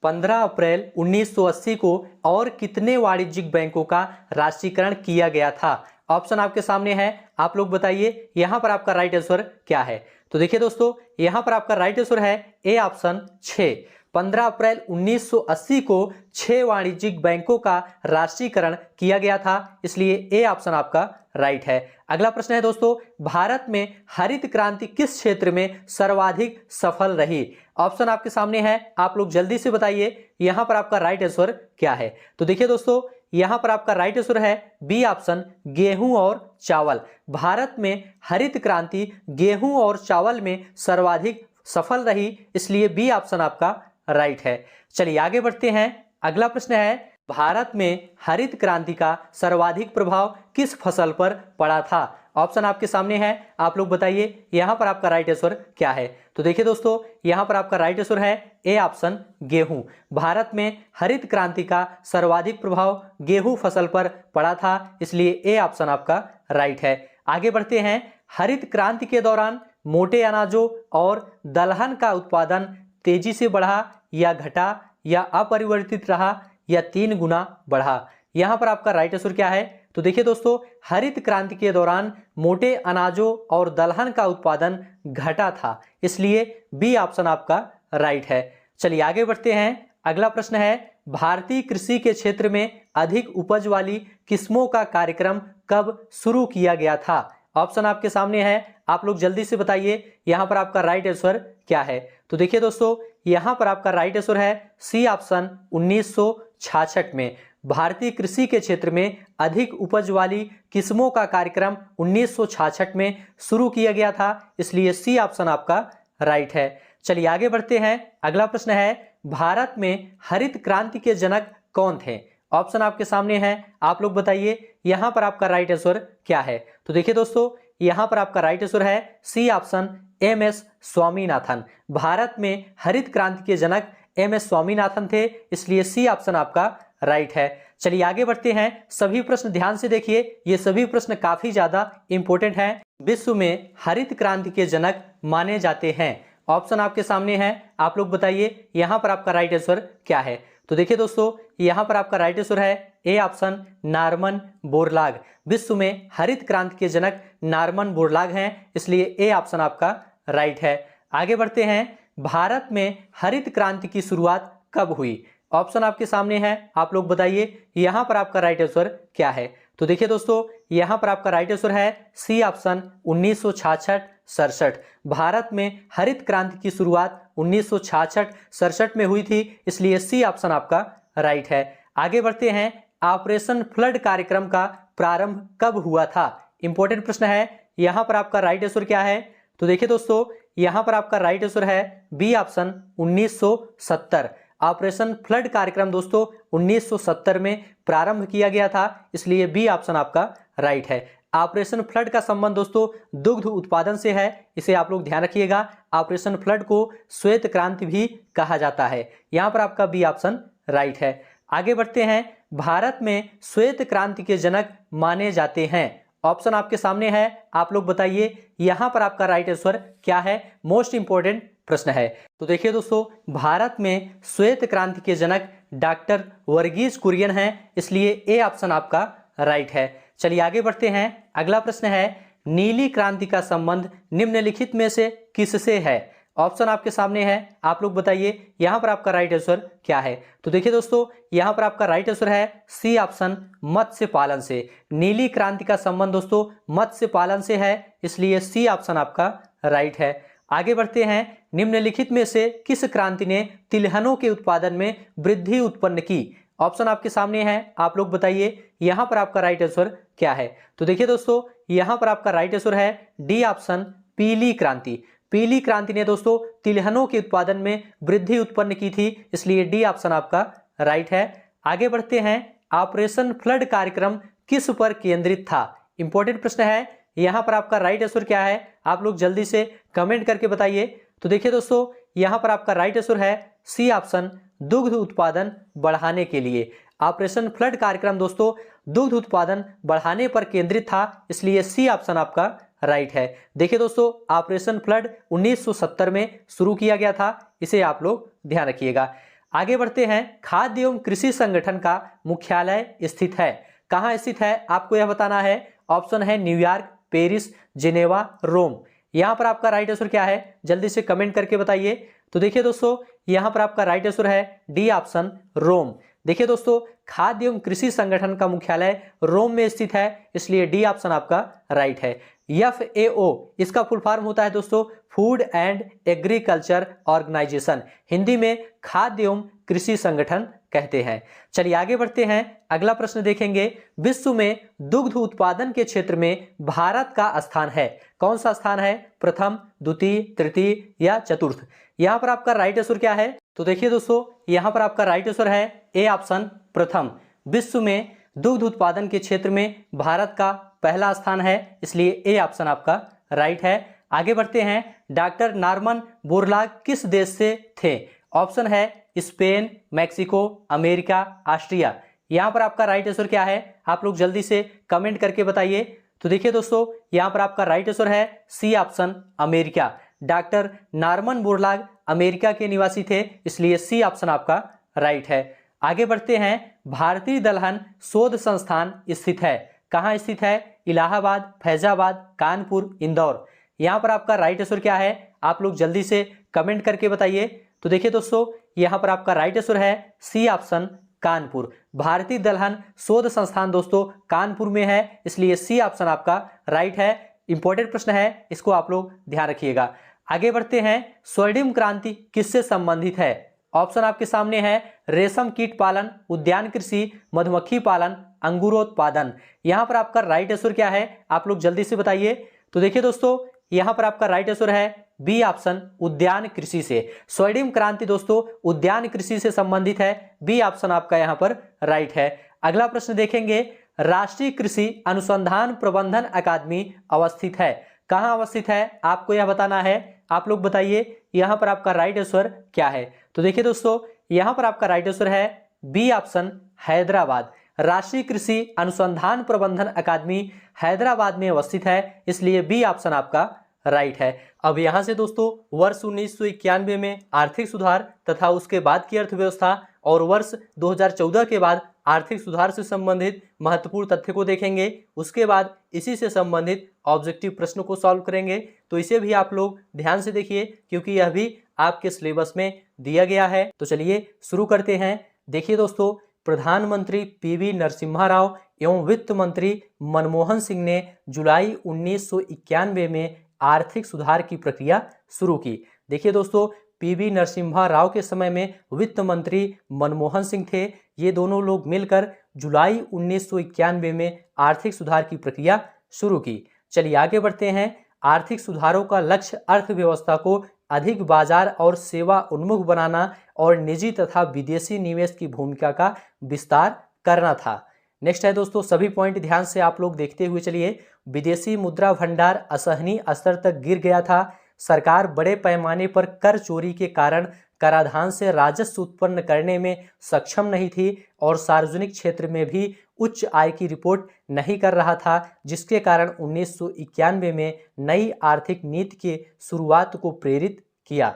15 अप्रैल 1980 को और कितने वाणिज्यिक बैंकों का राष्ट्रीयकरण किया गया था? ऑप्शन आपके सामने है, आप लोग बताइए यहां पर आपका राइट आंसर क्या है। तो देखिए दोस्तों, यहां पर आपका राइट आंसर है ए ऑप्शन 6। 15 अप्रैल 1980 को 6 वाणिज्यिक बैंकों का राष्ट्रीयकरण किया गया था, इसलिए ए ऑप्शन आपका राइट है। अगला प्रश्न है दोस्तों, भारत में हरित क्रांति किस क्षेत्र में सर्वाधिक सफल रही? ऑप्शन आपके सामने है, आप लोग जल्दी से बताइए यहां पर आपका राइट आंसर क्या है। तो देखिए दोस्तों, यहां पर आपका राइट आंसर है बी ऑप्शन, गेहूं और चावल। भारत में हरित क्रांति गेहूं और चावल में सर्वाधिक सफल रही, इसलिए बी ऑप्शन आपका राइट है। चलिए आगे बढ़ते हैं। अगला प्रश्न है, भारत में हरित क्रांति का सर्वाधिक प्रभाव किस फसल पर पड़ा था? ऑप्शन आपके सामने है, आप लोग बताइए यहां पर आपका राइट आंसर क्या है। तो देखिए दोस्तों, यहां पर आपका राइट आंसर है ए ऑप्शन, गेहूं। भारत में हरित क्रांति का सर्वाधिक प्रभाव गेहूं फसल पर पड़ा था, इसलिए ए ऑप्शन आपका राइट है। आगे बढ़ते हैं। हरित क्रांति के दौरान मोटे अनाजों और दलहन का उत्पादन तेजी से बढ़ा या घटा या अपरिवर्तित रहा या 3 गुना बढ़ा? यहां पर आपका राइट आंसर क्या है? तो देखिए दोस्तों, हरित क्रांति के दौरान मोटे अनाजों और दलहन का उत्पादन घटा था, इसलिए बी ऑप्शन आपका राइट है। चलिए आगे बढ़ते हैं। अगला प्रश्न है, भारतीय कृषि के क्षेत्र में अधिक उपज वाली किस्मों का कार्यक्रम कब शुरू किया गया था? ऑप्शन आपके सामने है, आप लोग जल्दी से बताइए यहां पर आपका राइट आंसर क्या है। तो देखिए दोस्तों, यहां पर आपका राइट आंसर है सी ऑप्शन, 1966 में भारतीय कृषि के क्षेत्र में अधिक उपज वाली किस्मों का कार्यक्रम 1966 में शुरू किया गया था, इसलिए सी ऑप्शन आपका राइट है। चलिए आगे बढ़ते हैं। अगला प्रश्न है, भारत में हरित क्रांति के जनक कौन थे? ऑप्शन आपके सामने है, आप लोग बताइए यहां पर आपका राइट आंसर क्या है। तो देखिए दोस्तों, यहां पर आपका राइट आंसर है C option, M S Swaminathan. Bharat में हरित क्रांति के जनक एम एस स्वामीनाथन थे, इसलिए सी ऑप्शन आपका राइट है। चलिए आगे बढ़ते हैं। सभी प्रश्न ध्यान से देखिए, ये सभी प्रश्न काफी ज्यादा इंपॉर्टेंट हैं। विश्व में हरित क्रांति के जनक माने जाते हैं। ऑप्शन आपके सामने है, आप लोग बताइए यहां पर आपका राइट आंसर क्या है। तो देखिए दोस्तों, यहां पर आपका राइट आंसर है ए ऑप्शन, नॉर्मन बोरलाग। विश्व में हरित क्रांति के जनक नॉर्मन बोरलाग हैं, इसलिए ए ऑप्शन आपका राइट है। आगे बढ़ते हैं। भारत में हरित क्रांति की शुरुआत कब हुई? ऑप्शन आपके सामने है, आप लोग बताइए यहां पर आपका राइट आंसर क्या है। तो देखिए दोस्तों, यहां पर आपका राइट आंसर है सी ऑप्शन, 1966-67। भारत में हरित क्रांति की शुरुआत 1966-67 में हुई थी, इसलिए सी ऑप्शन आपका राइट है। आगे बढ़ते हैं। ऑपरेशन फ्लड कार्यक्रम का प्रारंभ कब हुआ था? इंपॉर्टेंट प्रश्न है, यहां पर आपका राइट आंसर क्या है। तो देखिए दोस्तों, यहां पर आपका राइट आंसर है बी ऑप्शन, 1970। ऑपरेशन फ्लड कार्यक्रम दोस्तों 1970 में प्रारंभ किया गया था, इसलिए बी ऑप्शन आपका राइट है। ऑपरेशन फ्लड का संबंध दोस्तों दुग्ध उत्पादन से है, इसे आप लोग ध्यान रखिएगा। ऑपरेशन फ्लड को श्वेत क्रांति भी कहा जाता है। यहां पर आपका बी ऑप्शन राइट है। आगे बढ़ते हैं। भारत में श्वेत क्रांति के जनक माने जाते हैं। ऑप्शन आपके सामने है, आप लोग बताइए यहां पर आपका राइट आंसर क्या है। मोस्ट इंपॉर्टेंट प्रश्न है। तो देखिए दोस्तों, भारत में श्वेत क्रांति के जनक डॉक्टर वर्गीज कुरियन हैं, इसलिए ए ऑप्शन आपका राइट है। चलिए आगे बढ़ते हैं। अगला प्रश्न है, नीली क्रांति का संबंध निम्नलिखित में से किससे है? ऑप्शन आपके सामने है, आप लोग बताइए यहां पर आपका राइट आंसर क्या है। तो देखिए दोस्तों, यहां पर आपका राइट आंसर है सी ऑप्शन, मत्स्य पालन से। नीली क्रांति का संबंध दोस्तों मत्स्य पालन से है, इसलिए सी ऑप्शन आपका राइट है। आगे बढ़ते हैं। निम्नलिखित में से किस क्रांति ने तिलहनों के उत्पादन में वृद्धि उत्पन्न की? ऑप्शन आपके सामने है, आप लोग बताइए यहां पर आपका राइट आंसर क्या है। तो देखिए दोस्तों, यहां पर आपका राइट आंसर है डी ऑप्शन, पीली क्रांति। पीली क्रांति ने दोस्तों तिलहनों के उत्पादन में वृद्धि उत्पन्न की थी, इसलिए डी ऑप्शन आपका राइट है। आगे बढ़ते हैं। ऑपरेशन फ्लड कार्यक्रम किस पर केंद्रित था? इंपॉर्टेंट प्रश्न है, यहां पर आपका राइट आंसर क्या है, आप लोग जल्दी से कमेंट करके बताइए। तो देखिए दोस्तों, यहां पर आपका राइट आंसर है सी ऑप्शन, दुग्ध उत्पादन बढ़ाने के लिए। ऑपरेशन फ्लड कार्यक्रम दोस्तों दुग्ध उत्पादन बढ़ाने पर केंद्रित था, इसलिए सी ऑप्शन आपका राइट है। देखिए दोस्तों, ऑपरेशन फ्लड 1970 में शुरू किया गया था, इसे आप लोग ध्यान रखिएगा। आगे बढ़ते हैं, खाद्य एवं कृषि संगठन का मुख्यालय स्थित है, कहाँ स्थित है आपको यह बताना है। ऑप्शन है न्यूयॉर्क, पेरिस, जिनेवा, रोम। यहाँ पर आपका राइट आंसर क्या है, जल्दी से कमेंट करके बताइए। तो देखिए दोस्तों, यहाँ पर आपका राइट आंसर है डी ऑप्शन, रोम। देखिए दोस्तों, खाद्य एवं कृषि संगठन का मुख्यालय रोम में स्थित है, इसलिए डी ऑप्शन आपका राइट है। FAO इसका फुल फॉर्म होता है दोस्तों food and agriculture organisation, Hindi में खाद्य एवं कृषि संगठन कहते हैं। चलिए आगे बढ़ते हैं, अगला प्रश्न देखेंगे। विश्व में दुग्ध उत्पादन के क्षेत्र में भारत का स्थान है, कौन सा स्थान है, प्रथम, द्वितीय, तृतीय या चतुर्थ। यहाँ पर आपका राइट आंसर क्या है, तो देखिए दोस्तों, यहाँ पर आपका राइट आंसर है ए ऑप्शन, प्रथम। विश्व में दुग्ध उत्पादन के क्षेत्र में भारत का पहला स्थान है, इसलिए ए ऑप्शन आपका राइट है। आगे बढ़ते हैं, डॉक्टर नॉर्मन बोरलॉग किस देश से थे। ऑप्शन है स्पेन, मैक्सिको, अमेरिका, ऑस्ट्रिया। यहाँ पर आपका राइट आंसर क्या है, आप लोग जल्दी से कमेंट करके बताइए। तो देखिए दोस्तों, यहाँ पर आपका राइट आंसर है C option, America. Doctor Norman Borlaug America के निवासी थे, इसलिए सी ऑप्शन आपका राइट है। आगे बढ़ते हैं, भारतीय दलहन शोध संस्थान स्थित है, कहाँ स्थित है, इलाहाबाद, फैजाबाद, कानपुर, इंदौर। यहाँ पर आपका राइट आंसर क्या है, आप लोग जल्दी से कमेंट करके बताइए। तो देखिए दोस्तों, यहाँ पर आपका राइट आंसर है सी ऑप्शन, कानपुर। भारतीय दलहन शोध संस्थान दोस्तों कानपुर में है, इसलिए सी ऑप्शन आपका राइट है। इंपॉर्टेंट प्रश्न है, इसको आप लोग ध्यान रखिएगा। आगे बढ़ते हैं, स्वर्णिम क्रांति किससे संबंधित है। ऑप्शन आपके सामने है रेशम कीट पालन, उद्यान कृषि, मधुमक्खी पालन, अंगूरोत्पादन। यहाँ पर आपका राइट आंसर क्या है, आप लोग जल्दी से बताइए। तो देखिए दोस्तों, यहाँ पर आपका राइट आंसर है बी ऑप्शन, उद्यान कृषि से। स्वर्णिम क्रांति दोस्तों उद्यान कृषि से संबंधित है, बी ऑप्शन आपका यहाँ पर राइट है। अगला प्रश्न देखेंगे, राष्ट्रीय कृषि अनुसंधान प्रबंधन अकादमी अवस्थित है, कहाँ अवस्थित है आपको यह बताना है, आप लोग बताइए। यहाँ पर आपका राइट आंसर क्या है, तो देखिए दोस्तों, यहाँ पर आपका राइट आंसर है बी ऑप्शन, हैदराबाद। राष्ट्रीय कृषि अनुसंधान प्रबंधन अकादमी हैदराबाद में अवस्थित है, इसलिए बी ऑप्शन आपका राइट है। अब यहाँ से दोस्तों वर्ष 1991 में आर्थिक सुधार तथा उसके बाद की अर्थव्यवस्था और वर्ष 2014 के बाद आर्थिक सुधार से संबंधित महत्वपूर्ण तथ्य को देखेंगे। उसके बाद इसी से संबंधित ऑब्जेक्टिव प्रश्न को सॉल्व करेंगे। तो इसे भी आप लोग ध्यान से देखिए, क्योंकि यह भी आपके सिलेबस में दिया गया है। तो चलिए शुरू करते हैं। देखिए दोस्तों, प्रधानमंत्री PV नरसिम्हा राव एवं वित्त मंत्री मनमोहन सिंह ने जुलाई 1991 में आर्थिक सुधार की प्रक्रिया शुरू की। देखिए दोस्तों, PV नरसिम्हा राव के समय में वित्त मंत्री मनमोहन सिंह थे। ये दोनों लोग मिलकर जुलाई 1991 में आर्थिक सुधार की प्रक्रिया शुरू की। चलिए आगे बढ़ते हैं। आर्थिक सुधारों का लक्ष्य अर्थव्यवस्था को अधिक बाजार और सेवा उन्मुख बनाना और निजी तथा विदेशी निवेश की भूमिका का विस्तार करना था। नेक्स्ट है दोस्तों, सभी पॉइंट ध्यान से आप लोग देखते हुए चलिए। विदेशी मुद्रा भंडार असहनीय स्तर तक गिर गया था। सरकार बड़े पैमाने पर कर चोरी के कारण कराधान से राजस्व उत्पन्न करने में सक्षम नहीं थी और सार्वजनिक क्षेत्र में भी उच्च आय की रिपोर्ट नहीं कर रहा था, जिसके कारण 1991 में नई आर्थिक नीति की शुरुआत को प्रेरित किया।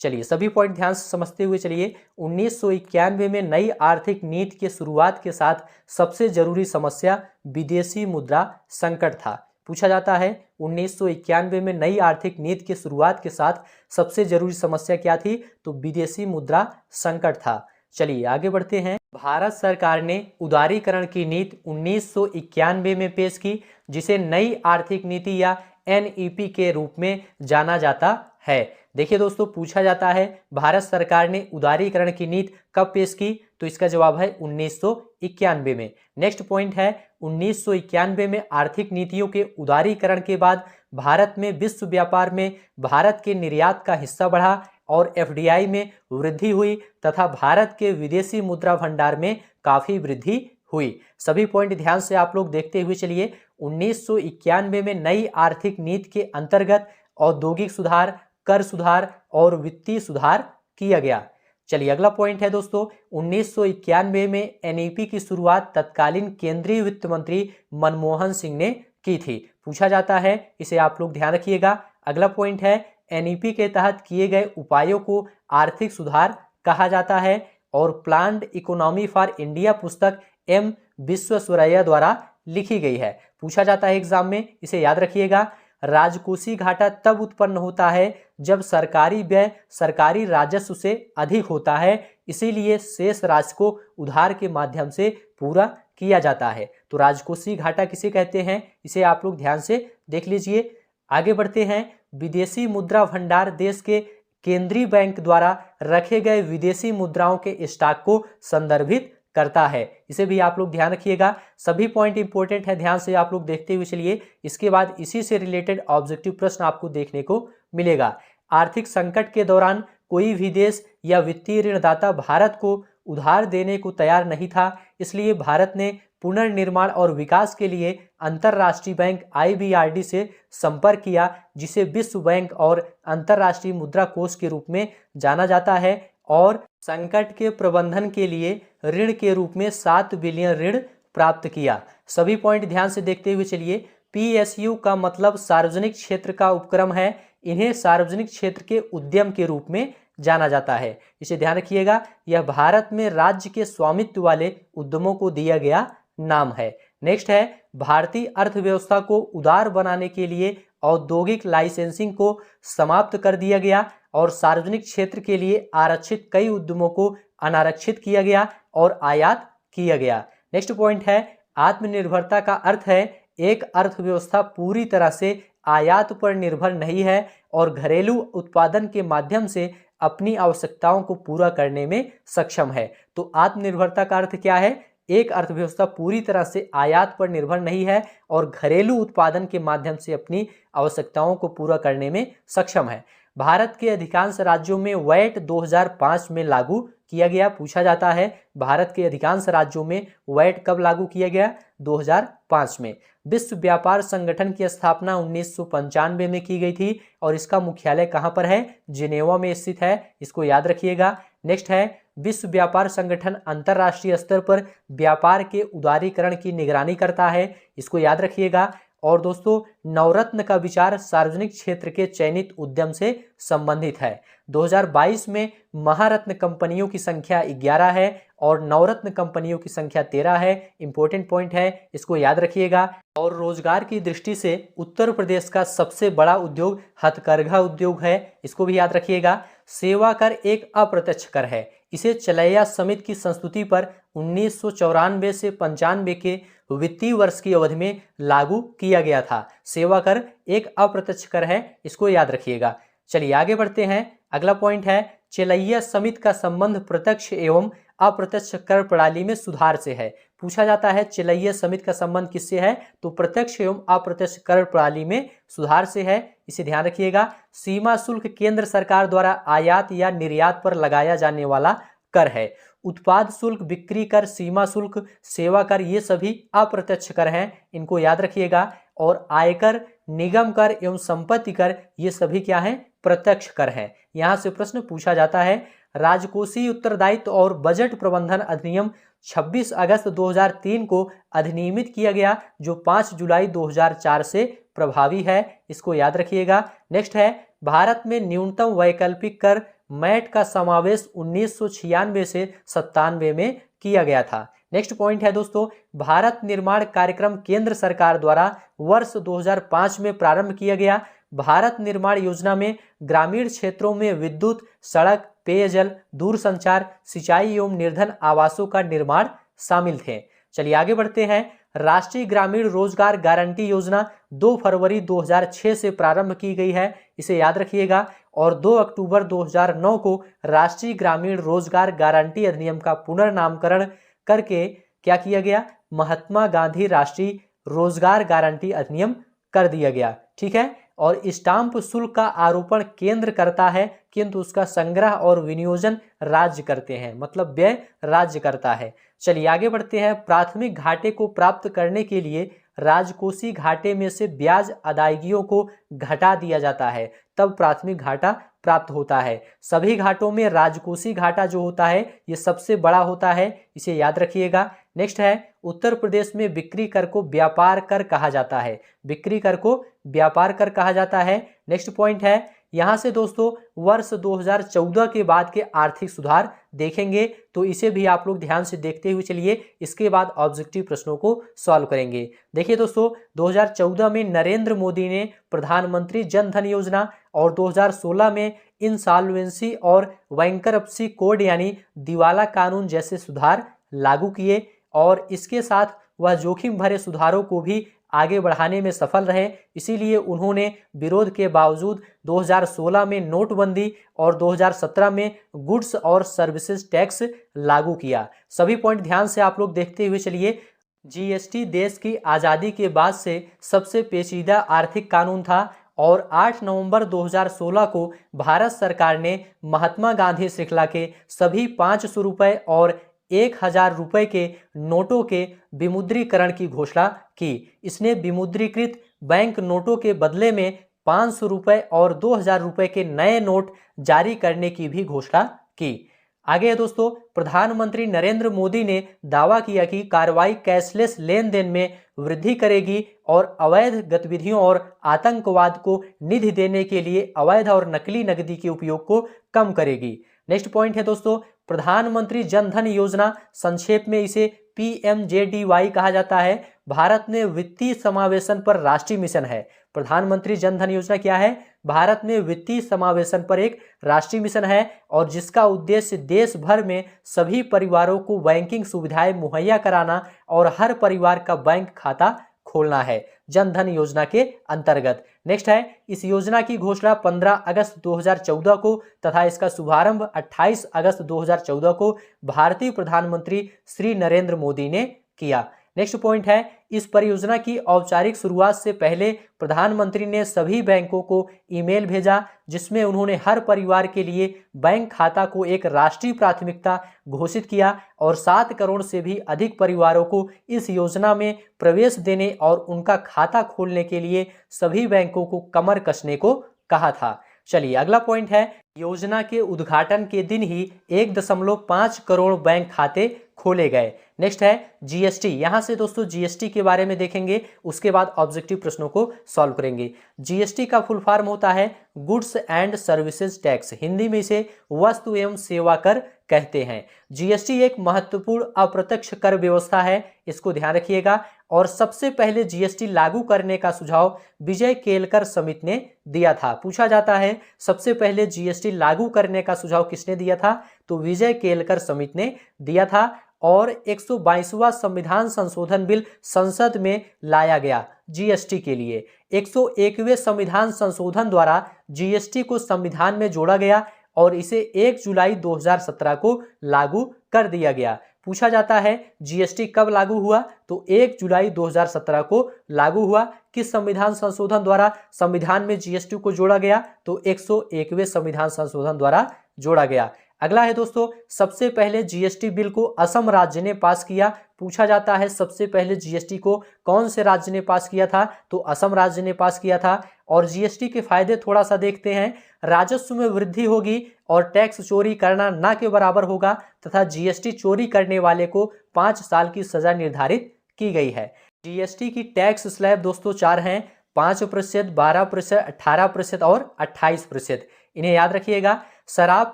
चलिए सभी पॉइंट ध्यान से समझते हुए चलिए। 1991 में नई आर्थिक नीति के शुरुआत के साथ सबसे जरूरी समस्या विदेशी मुद्रा संकट था। पूछा जाता है 1991 में नई आर्थिक नीति की शुरुआत के साथ सबसे जरूरी समस्या क्या थी, तो विदेशी मुद्रा संकट था। चलिए आगे बढ़ते हैं। भारत सरकार ने उदारीकरण की नीति 1991 में पेश की, जिसे नई आर्थिक नीति या NEP के रूप में जाना जाता है। देखिए दोस्तों, पूछा जाता है भारत सरकार ने उदारीकरण की नीति कब पेश की, तो इसका जवाब है 1991 में। नेक्स्ट पॉइंट है 1991 में आर्थिक नीतियों के उदारीकरण के बाद भारत में विश्व व्यापार में भारत के निर्यात का हिस्सा बढ़ा और FDI में वृद्धि हुई तथा भारत के विदेशी मुद्रा भंडार में काफी वृद्धि हुई। सभी पॉइंट ध्यान से आप लोग देखते हुए चलिए। 1991 में नई आर्थिक नीति के अंतर्गत औद्योगिक सुधार, कर सुधार और वित्तीय सुधार किया गया। चलिए अगला पॉइंट है दोस्तों, 1991 में NEP की शुरुआत तत्कालीन केंद्रीय वित्त मंत्री मनमोहन सिंह ने की थी। पूछा जाता है, इसे आप लोग ध्यान रखिएगा। अगला पॉइंट है NEP के तहत किए गए उपायों को आर्थिक सुधार कहा जाता है। और प्लान्ड इकोनॉमी फॉर इंडिया पुस्तक एम विश्वेश्वरैया द्वारा लिखी गई है। पूछा जाता है एग्जाम में, इसे याद रखिएगा। राजकोषीय घाटा तब उत्पन्न होता है जब सरकारी व्यय सरकारी राजस्व से अधिक होता है, इसीलिए शेष राशि को उधार के माध्यम से पूरा किया जाता है। तो राजकोषीय घाटा किसे कहते हैं, इसे आप लोग ध्यान से देख लीजिए। आगे बढ़ते हैं। विदेशी मुद्रा भंडार देश के केंद्रीय बैंक द्वारा रखे गए विदेशी मुद्राओं के स्टॉक को संदर्भित करता है। इसे भी आप लोग ध्यान रखिएगा। सभी पॉइंट इंपॉर्टेंट है, ध्यान से आप लोग देखते हुए चलिए। इसके बाद इसी से रिलेटेड ऑब्जेक्टिव प्रश्न आपको देखने को मिलेगा। आर्थिक संकट के दौरान कोई भी देश या वित्तीय ऋणदाता भारत को उधार देने को तैयार नहीं था, इसलिए भारत ने पुनर्निर्माण और विकास के लिए अंतर्राष्ट्रीय बैंक IBRD से संपर्क किया, जिसे विश्व बैंक और अंतर्राष्ट्रीय मुद्रा कोष के रूप में जाना जाता है, और संकट के प्रबंधन के लिए ऋण के रूप में 7 बिलियन ऋण प्राप्त किया। सभी पॉइंट ध्यान से देखते हुए चलिए। PSU का मतलब सार्वजनिक क्षेत्र का उपक्रम है। इन्हें सार्वजनिक क्षेत्र के उद्यम के रूप में जाना जाता है, इसे ध्यान रखिएगा। यह भारत में राज्य के स्वामित्व वाले उद्यमों को दिया गया नाम है। नेक्स्ट है, भारतीय अर्थव्यवस्था को उदार बनाने के लिए औद्योगिक लाइसेंसिंग को समाप्त कर दिया गया और सार्वजनिक क्षेत्र के लिए आरक्षित कई उद्यमों को अनारक्षित किया गया और आयात किया गया। नेक्स्ट पॉइंट है, आत्मनिर्भरता का अर्थ है एक अर्थव्यवस्था पूरी तरह से आयात पर निर्भर नहीं है और घरेलू उत्पादन के माध्यम से अपनी आवश्यकताओं को पूरा करने में सक्षम है। तो आत्मनिर्भरता का अर्थ क्या है? एक अर्थव्यवस्था पूरी तरह से आयात पर निर्भर नहीं है और घरेलू उत्पादन के माध्यम से अपनी आवश्यकताओं को पूरा करने में सक्षम है। भारत के अधिकांश राज्यों में वैट 2005 में लागू किया गया। पूछा जाता है भारत के अधिकांश राज्यों में वैट कब लागू किया गया? 2005 में। विश्व व्यापार संगठन की स्थापना 1995 में की गई थी और इसका मुख्यालय कहाँ पर है? जिनेवा में स्थित है, इसको याद रखिएगा। नेक्स्ट है, विश्व व्यापार संगठन अंतर्राष्ट्रीय स्तर पर व्यापार के उदारीकरण की निगरानी करता है, इसको याद रखिएगा। और दोस्तों, नवरत्न का विचार सार्वजनिक क्षेत्र के चयनित उद्यम से संबंधित है। 2022 में महारत्न कंपनियों की संख्या 11 है और नवरत्न कंपनियों की संख्या 13 है। इंपॉर्टेंट पॉइंट है, इसको याद रखिएगा। और रोजगार की दृष्टि से उत्तर प्रदेश का सबसे बड़ा उद्योग हथकरघा उद्योग है, इसको भी याद रखिएगा। सेवा कर एक अप्रत्यक्ष कर है, इसे चलैया समिति की संस्तुति पर 1994 से 95 के वित्तीय वर्ष की अवधि में लागू किया गया था। सेवा कर एक अप्रत्यक्ष कर है, इसको याद रखिएगा। चलिए आगे बढ़ते हैं। अगला पॉइंट है, चलैया समिति का संबंध प्रत्यक्ष एवं अप्रत्यक्ष कर प्रणाली में सुधार से है। पूछा जाता है चलैया समिति का संबंध किससे है? तो प्रत्यक्ष एवं अप्रत्यक्ष कर प्रणाली में सुधार से है, इसे ध्यान रखिएगा। सीमा शुल्क केंद्र सरकार द्वारा आयात या निर्यात पर लगाया जाने वाला कर है। उत्पाद शुल्क, बिक्री कर, सीमा शुल्क, सेवा कर, ये सभी अप्रत्यक्ष कर हैं, इनको याद रखिएगा। और आयकर, निगम कर एवं संपत्ति कर, ये सभी क्या हैं? प्रत्यक्ष कर हैं। यहां से प्रश्न पूछा जाता है। राजकोषीय उत्तरदायित्व और बजट प्रबंधन अधिनियम 26 अगस्त 2003 को अधिनियमित किया गया, जो 5 जुलाई 2004 से प्रभावी है, इसको याद रखिएगा। नेक्स्ट है, भारत में न्यूनतम वैकल्पिक कर मैट का समावेश 1996 से 97 में किया गया था। नेक्स्ट पॉइंट है दोस्तों, भारत निर्माण कार्यक्रम केंद्र सरकार द्वारा वर्ष 2005 में प्रारंभ किया गया। भारत निर्माण योजना में ग्रामीण क्षेत्रों में विद्युत, सड़क, पेयजल, दूरसंचार, सिंचाई एवं निर्धन आवासों का निर्माण शामिल थे। चलिए आगे बढ़ते हैं। राष्ट्रीय ग्रामीण रोजगार गारंटी योजना 2 फरवरी 2006 से प्रारंभ की गई है, इसे याद रखिएगा। और 2 अक्टूबर 2009 को राष्ट्रीय ग्रामीण रोजगार गारंटी अधिनियम का पुनर्नामकरण करके क्या किया गया? महात्मा गांधी राष्ट्रीय रोजगार गारंटी अधिनियम कर दिया गया। ठीक है। और स्टाम्प शुल्क का आरोपण केंद्र करता है, किंतु उसका संग्रह और विनियोजन राज्य करते हैं, मतलब व्यय राज्य करता है। चलिए आगे बढ़ते हैं। प्राथमिक घाटे को प्राप्त करने के लिए राजकोषीय घाटे में से ब्याज अदायगियों को घटा दिया जाता है, तब प्राथमिक घाटा प्राप्त होता है। सभी घाटों में राजकोषीय घाटा जो होता है ये सबसे बड़ा होता है, इसे याद रखिएगा। नेक्स्ट है, उत्तर प्रदेश में बिक्री कर को व्यापार कर कहा जाता है। बिक्री कर को व्यापार कर कहा जाता है। नेक्स्ट पॉइंट है, यहाँ से दोस्तों वर्ष 2014 के बाद के आर्थिक सुधार देखेंगे, तो इसे भी आप लोग ध्यान से देखते हुए चलिए, इसके बाद ऑब्जेक्टिव प्रश्नों को सॉल्व करेंगे। देखिए दोस्तों, 2014 में नरेंद्र मोदी ने प्रधानमंत्री जन धन योजना और 2016 में इंसॉल्वेंसी और बैंकरप्सी कोड यानी दिवाला कानून जैसे सुधार लागू किए, और इसके साथ वह जोखिम भरे सुधारों को भी आगे बढ़ाने में सफल रहे। इसीलिए उन्होंने विरोध के बावजूद 2016 में नोटबंदी और 2017 में गुड्स और सर्विसेज टैक्स लागू किया। सभी पॉइंट ध्यान से आप लोग देखते हुए चलिए। जीएसटी देश की आज़ादी के बाद से सबसे पेचीदा आर्थिक कानून था और 8 नवंबर 2016 को भारत सरकार ने महात्मा गांधी श्रृंखला के सभी 500 रुपये और 1000 रुपये के नोटों के विमुद्रीकरण की घोषणा की। इसने विमुद्रीकृत बैंक नोटों के बदले में 500 रुपये और 2000 रुपये के नए नोट जारी करने की भी घोषणा की। आगे है दोस्तों, प्रधानमंत्री नरेंद्र मोदी ने दावा किया कि कार्रवाई कैशलेस लेन देन में वृद्धि करेगी और अवैध गतिविधियों और आतंकवाद को निधि देने के लिए अवैध और नकली नकदी के उपयोग को कम करेगी। नेक्स्ट पॉइंट है दोस्तों, प्रधानमंत्री जन धन योजना, संक्षेप में इसे PMJDY कहा जाता है, भारत में वित्तीय समावेशन पर राष्ट्रीय मिशन है। प्रधानमंत्री जन धन योजना क्या है? भारत में वित्तीय समावेशन पर एक राष्ट्रीय मिशन है और जिसका उद्देश्य देश भर में सभी परिवारों को बैंकिंग सुविधाएं मुहैया कराना और हर परिवार का बैंक खाता खोलना है जन धन योजना के अंतर्गत। नेक्स्ट है, इस योजना की घोषणा 15 अगस्त 2014 को तथा इसका शुभारंभ 28 अगस्त 2014 को भारतीय प्रधानमंत्री श्री नरेंद्र मोदी ने किया। नेक्स्ट पॉइंट है, इस परियोजना की औपचारिक शुरुआत से पहले प्रधानमंत्री ने सभी बैंकों को ईमेल भेजा जिसमें उन्होंने हर परिवार के लिए बैंक खाता को एक राष्ट्रीय प्राथमिकता घोषित किया और 7 करोड़ से भी अधिक परिवारों को इस योजना में प्रवेश देने और उनका खाता खोलने के लिए सभी बैंकों को कमर कसने को कहा था। चलिए अगला पॉइंट है, योजना के उद्घाटन के दिन ही 1.5 करोड़ बैंक खाते खोले गए। नेक्स्ट है जीएसटी। यहां से दोस्तों जीएसटी के बारे में देखेंगे, उसके बाद ऑब्जेक्टिव प्रश्नों को सॉल्व करेंगे। जीएसटी का फुल फॉर्म होता है goods and services tax, Hindi में इसे वस्तु एवं सेवा कर कहते हैं। जीएसटी एक महत्वपूर्ण अप्रत्यक्ष कर व्यवस्था है, इसको ध्यान रखिएगा। और सबसे पहले जीएसटी लागू करने का सुझाव विजय केलकर समिति ने दिया था। पूछा जाता है सबसे पहले जीएसटी लागू करने का सुझाव किसने दिया था? तो विजय केलकर समिति ने दिया था। और 122वां संविधान संशोधन बिल संसद में लाया गया जीएसटी के लिए। 101वें संविधान संशोधन द्वारा जीएसटी को संविधान में जोड़ा गया और इसे 1 जुलाई 2017 को लागू कर दिया गया। पूछा जाता है जीएसटी कब लागू हुआ? तो 1 जुलाई 2017 को लागू हुआ। किस संविधान संशोधन द्वारा संविधान में जीएसटी को जोड़ा गया? तो 101वें संविधान संशोधन द्वारा जोड़ा गया। अगला है दोस्तों, सबसे पहले जीएसटी बिल को असम राज्य ने पास किया। पूछा जाता है सबसे पहले जीएसटी को कौन से राज्य ने पास किया था? तो असम राज्य ने पास किया था। और जीएसटी के फायदे थोड़ा सा देखते हैं। राजस्व में वृद्धि होगी और टैक्स चोरी करना ना के बराबर होगा तथा जीएसटी चोरी करने वाले को 5 साल की सजा निर्धारित की गई है। जीएसटी की टैक्स स्लैब दोस्तों 4 हैं, 5%, 12%, 18% और 28%। इन्हें याद रखिएगा। शराब,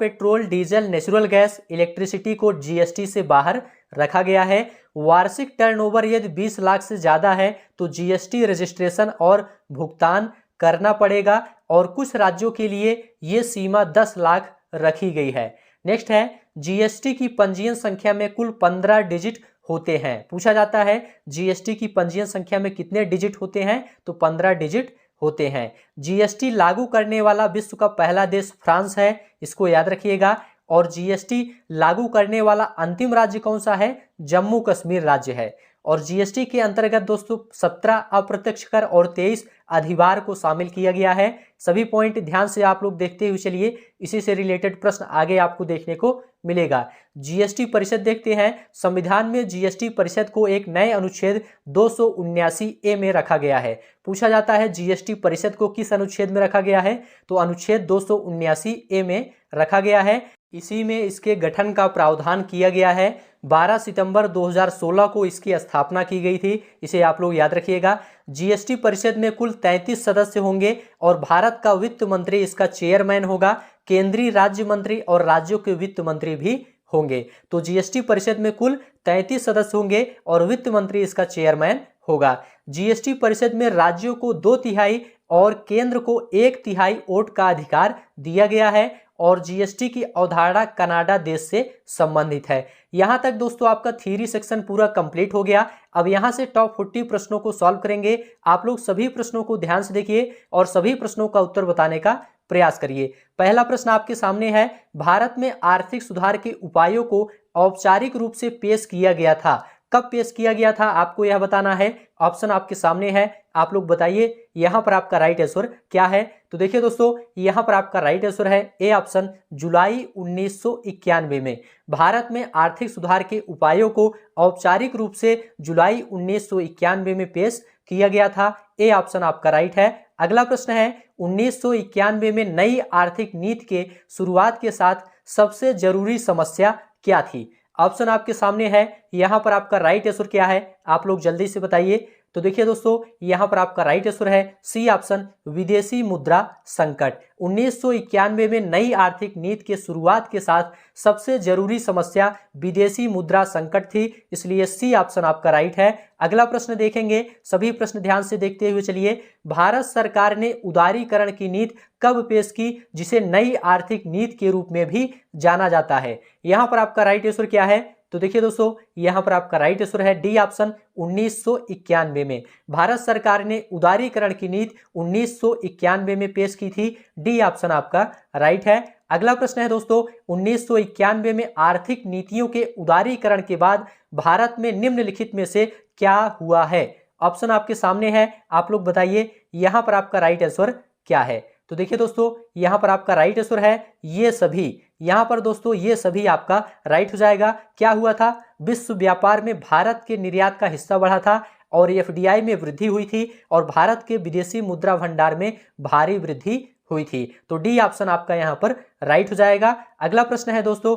petrol, diesel, natural gas, electricity को जीएसटी से बाहर रखा गया है। वार्षिक टर्नओवर यदि 20 लाख से ज़्यादा है तो जीएसटी रजिस्ट्रेशन और भुगतान करना पड़ेगा और कुछ राज्यों के लिए ये सीमा 10 लाख रखी गई है। नेक्स्ट है, जीएसटी की पंजीयन संख्या में कुल 15 डिजिट होते हैं। पूछा जाता है जीएसटी की पंजीयन संख्या में कितने डिजिट होते हैं? तो 15 डिजिट होते हैं। जीएसटी लागू करने वाला विश्व का पहला देश फ्रांस है, इसको याद रखिएगा। और जीएसटी लागू करने वाला अंतिम राज्य कौन सा है? जम्मू कश्मीर राज्य है। और जीएसटी के अंतर्गत दोस्तों 17 अप्रत्यक्ष कर और 23 अधिभार को शामिल किया गया है। सभी पॉइंट ध्यान से आप लोग देखते हुए चलिए, इसी से रिलेटेड प्रश्न आगे आपको देखने को मिलेगा। जीएसटी परिषद देखते हैं। संविधान में जीएसटी परिषद को एक नए अनुच्छेद 279A में रखा गया है। पूछा जाता है जीएसटी परिषद को किस अनुच्छेद में रखा गया है? तो अनुच्छेद 279A में रखा गया है। इसी में इसके गठन का प्रावधान किया गया है। 12 सितंबर 2016 को इसकी स्थापना की गई थी, इसे आप लोग याद रखिएगा। जीएसटी परिषद में कुल 33 सदस्य होंगे और भारत का वित्त मंत्री इसका चेयरमैन होगा। केंद्रीय राज्य मंत्री और राज्यों के वित्त मंत्री भी होंगे। तो जीएसटी परिषद में कुल 33 सदस्य होंगे और वित्त मंत्री इसका चेयरमैन होगा। जीएसटी परिषद में राज्यों को 2/3 और केंद्र को 1/3 वोट का अधिकार दिया गया है और जीएसटी की अवधारणा कनाडा देश से संबंधित है। यहां तक दोस्तों आपका थ्योरी सेक्शन पूरा कंप्लीट हो गया। अब यहां से टॉप 40 प्रश्नों को सॉल्व करेंगे। आप लोग सभी प्रश्नों को ध्यान से देखिए और सभी प्रश्नों का उत्तर बताने का प्रयास करिए। पहला प्रश्न आपके सामने है, भारत में आर्थिक सुधार के उपायों को औपचारिक रूप से पेश किया गया था। कब पेश किया गया था आपको यह बताना है। ऑप्शन आपके सामने है, आप लोग बताइए यहां पर आपका राइट आंसर क्या है। तो देखिए दोस्तों, यहां पर आपका राइट आंसर है ए ऑप्शन, जुलाई 1991 में भारत में आर्थिक सुधार के उपायों को औपचारिक रूप से जुलाई 1991 में पेश किया गया था। ए ऑप्शन आपका राइट है। अगला प्रश्न है, 1991 में नई आर्थिक नीति के शुरुआत के साथ सबसे जरूरी समस्या क्या थी। ऑप्शन आपके सामने है, यहां पर आपका राइट आंसर क्या है आप लोग जल्दी से बताइए। तो देखिए दोस्तों, यहां पर आपका राइट आंसर है सी ऑप्शन, विदेशी मुद्रा संकट। 1991 में नई आर्थिक नीति के शुरुआत के साथ सबसे जरूरी समस्या विदेशी मुद्रा संकट थी, इसलिए सी ऑप्शन आपका राइट है। अगला प्रश्न देखेंगे, सभी प्रश्न ध्यान से देखते हुए चलिए। भारत सरकार ने उदारीकरण की नीति कब पेश की, जिसे नई आर्थिक नीति के रूप में भी जाना जाता है। यहां पर आपका राइट आंसर क्या है। तो देखिए दोस्तों, यहां पर आपका राइट आंसर है डी ऑप्शन, 1991 में भारत सरकार ने उदारीकरण की नीति 1991 में पेश की थी। डी ऑप्शन आपका राइट है। अगला प्रश्न है दोस्तों, 1991 में आर्थिक नीतियों के उदारीकरण के बाद भारत में निम्नलिखित में से क्या हुआ है। ऑप्शन आपके सामने है, आप लोग बताइए यहां पर आपका राइट आंसर क्या है। तो देखिए दोस्तों, यहां पर आपका राइट आंसर है ये सभी। यहां पर दोस्तों ये सभी आपका राइट हो जाएगा। क्या हुआ था, विश्व व्यापार में भारत के निर्यात का हिस्सा बढ़ा था और एफडीआई में वृद्धि हुई थी और भारत के विदेशी मुद्रा भंडार में भारी वृद्धि हुई थी। तो डी ऑप्शन आपका यहां पर राइट हो जाएगा। अगला प्रश्न है दोस्तों,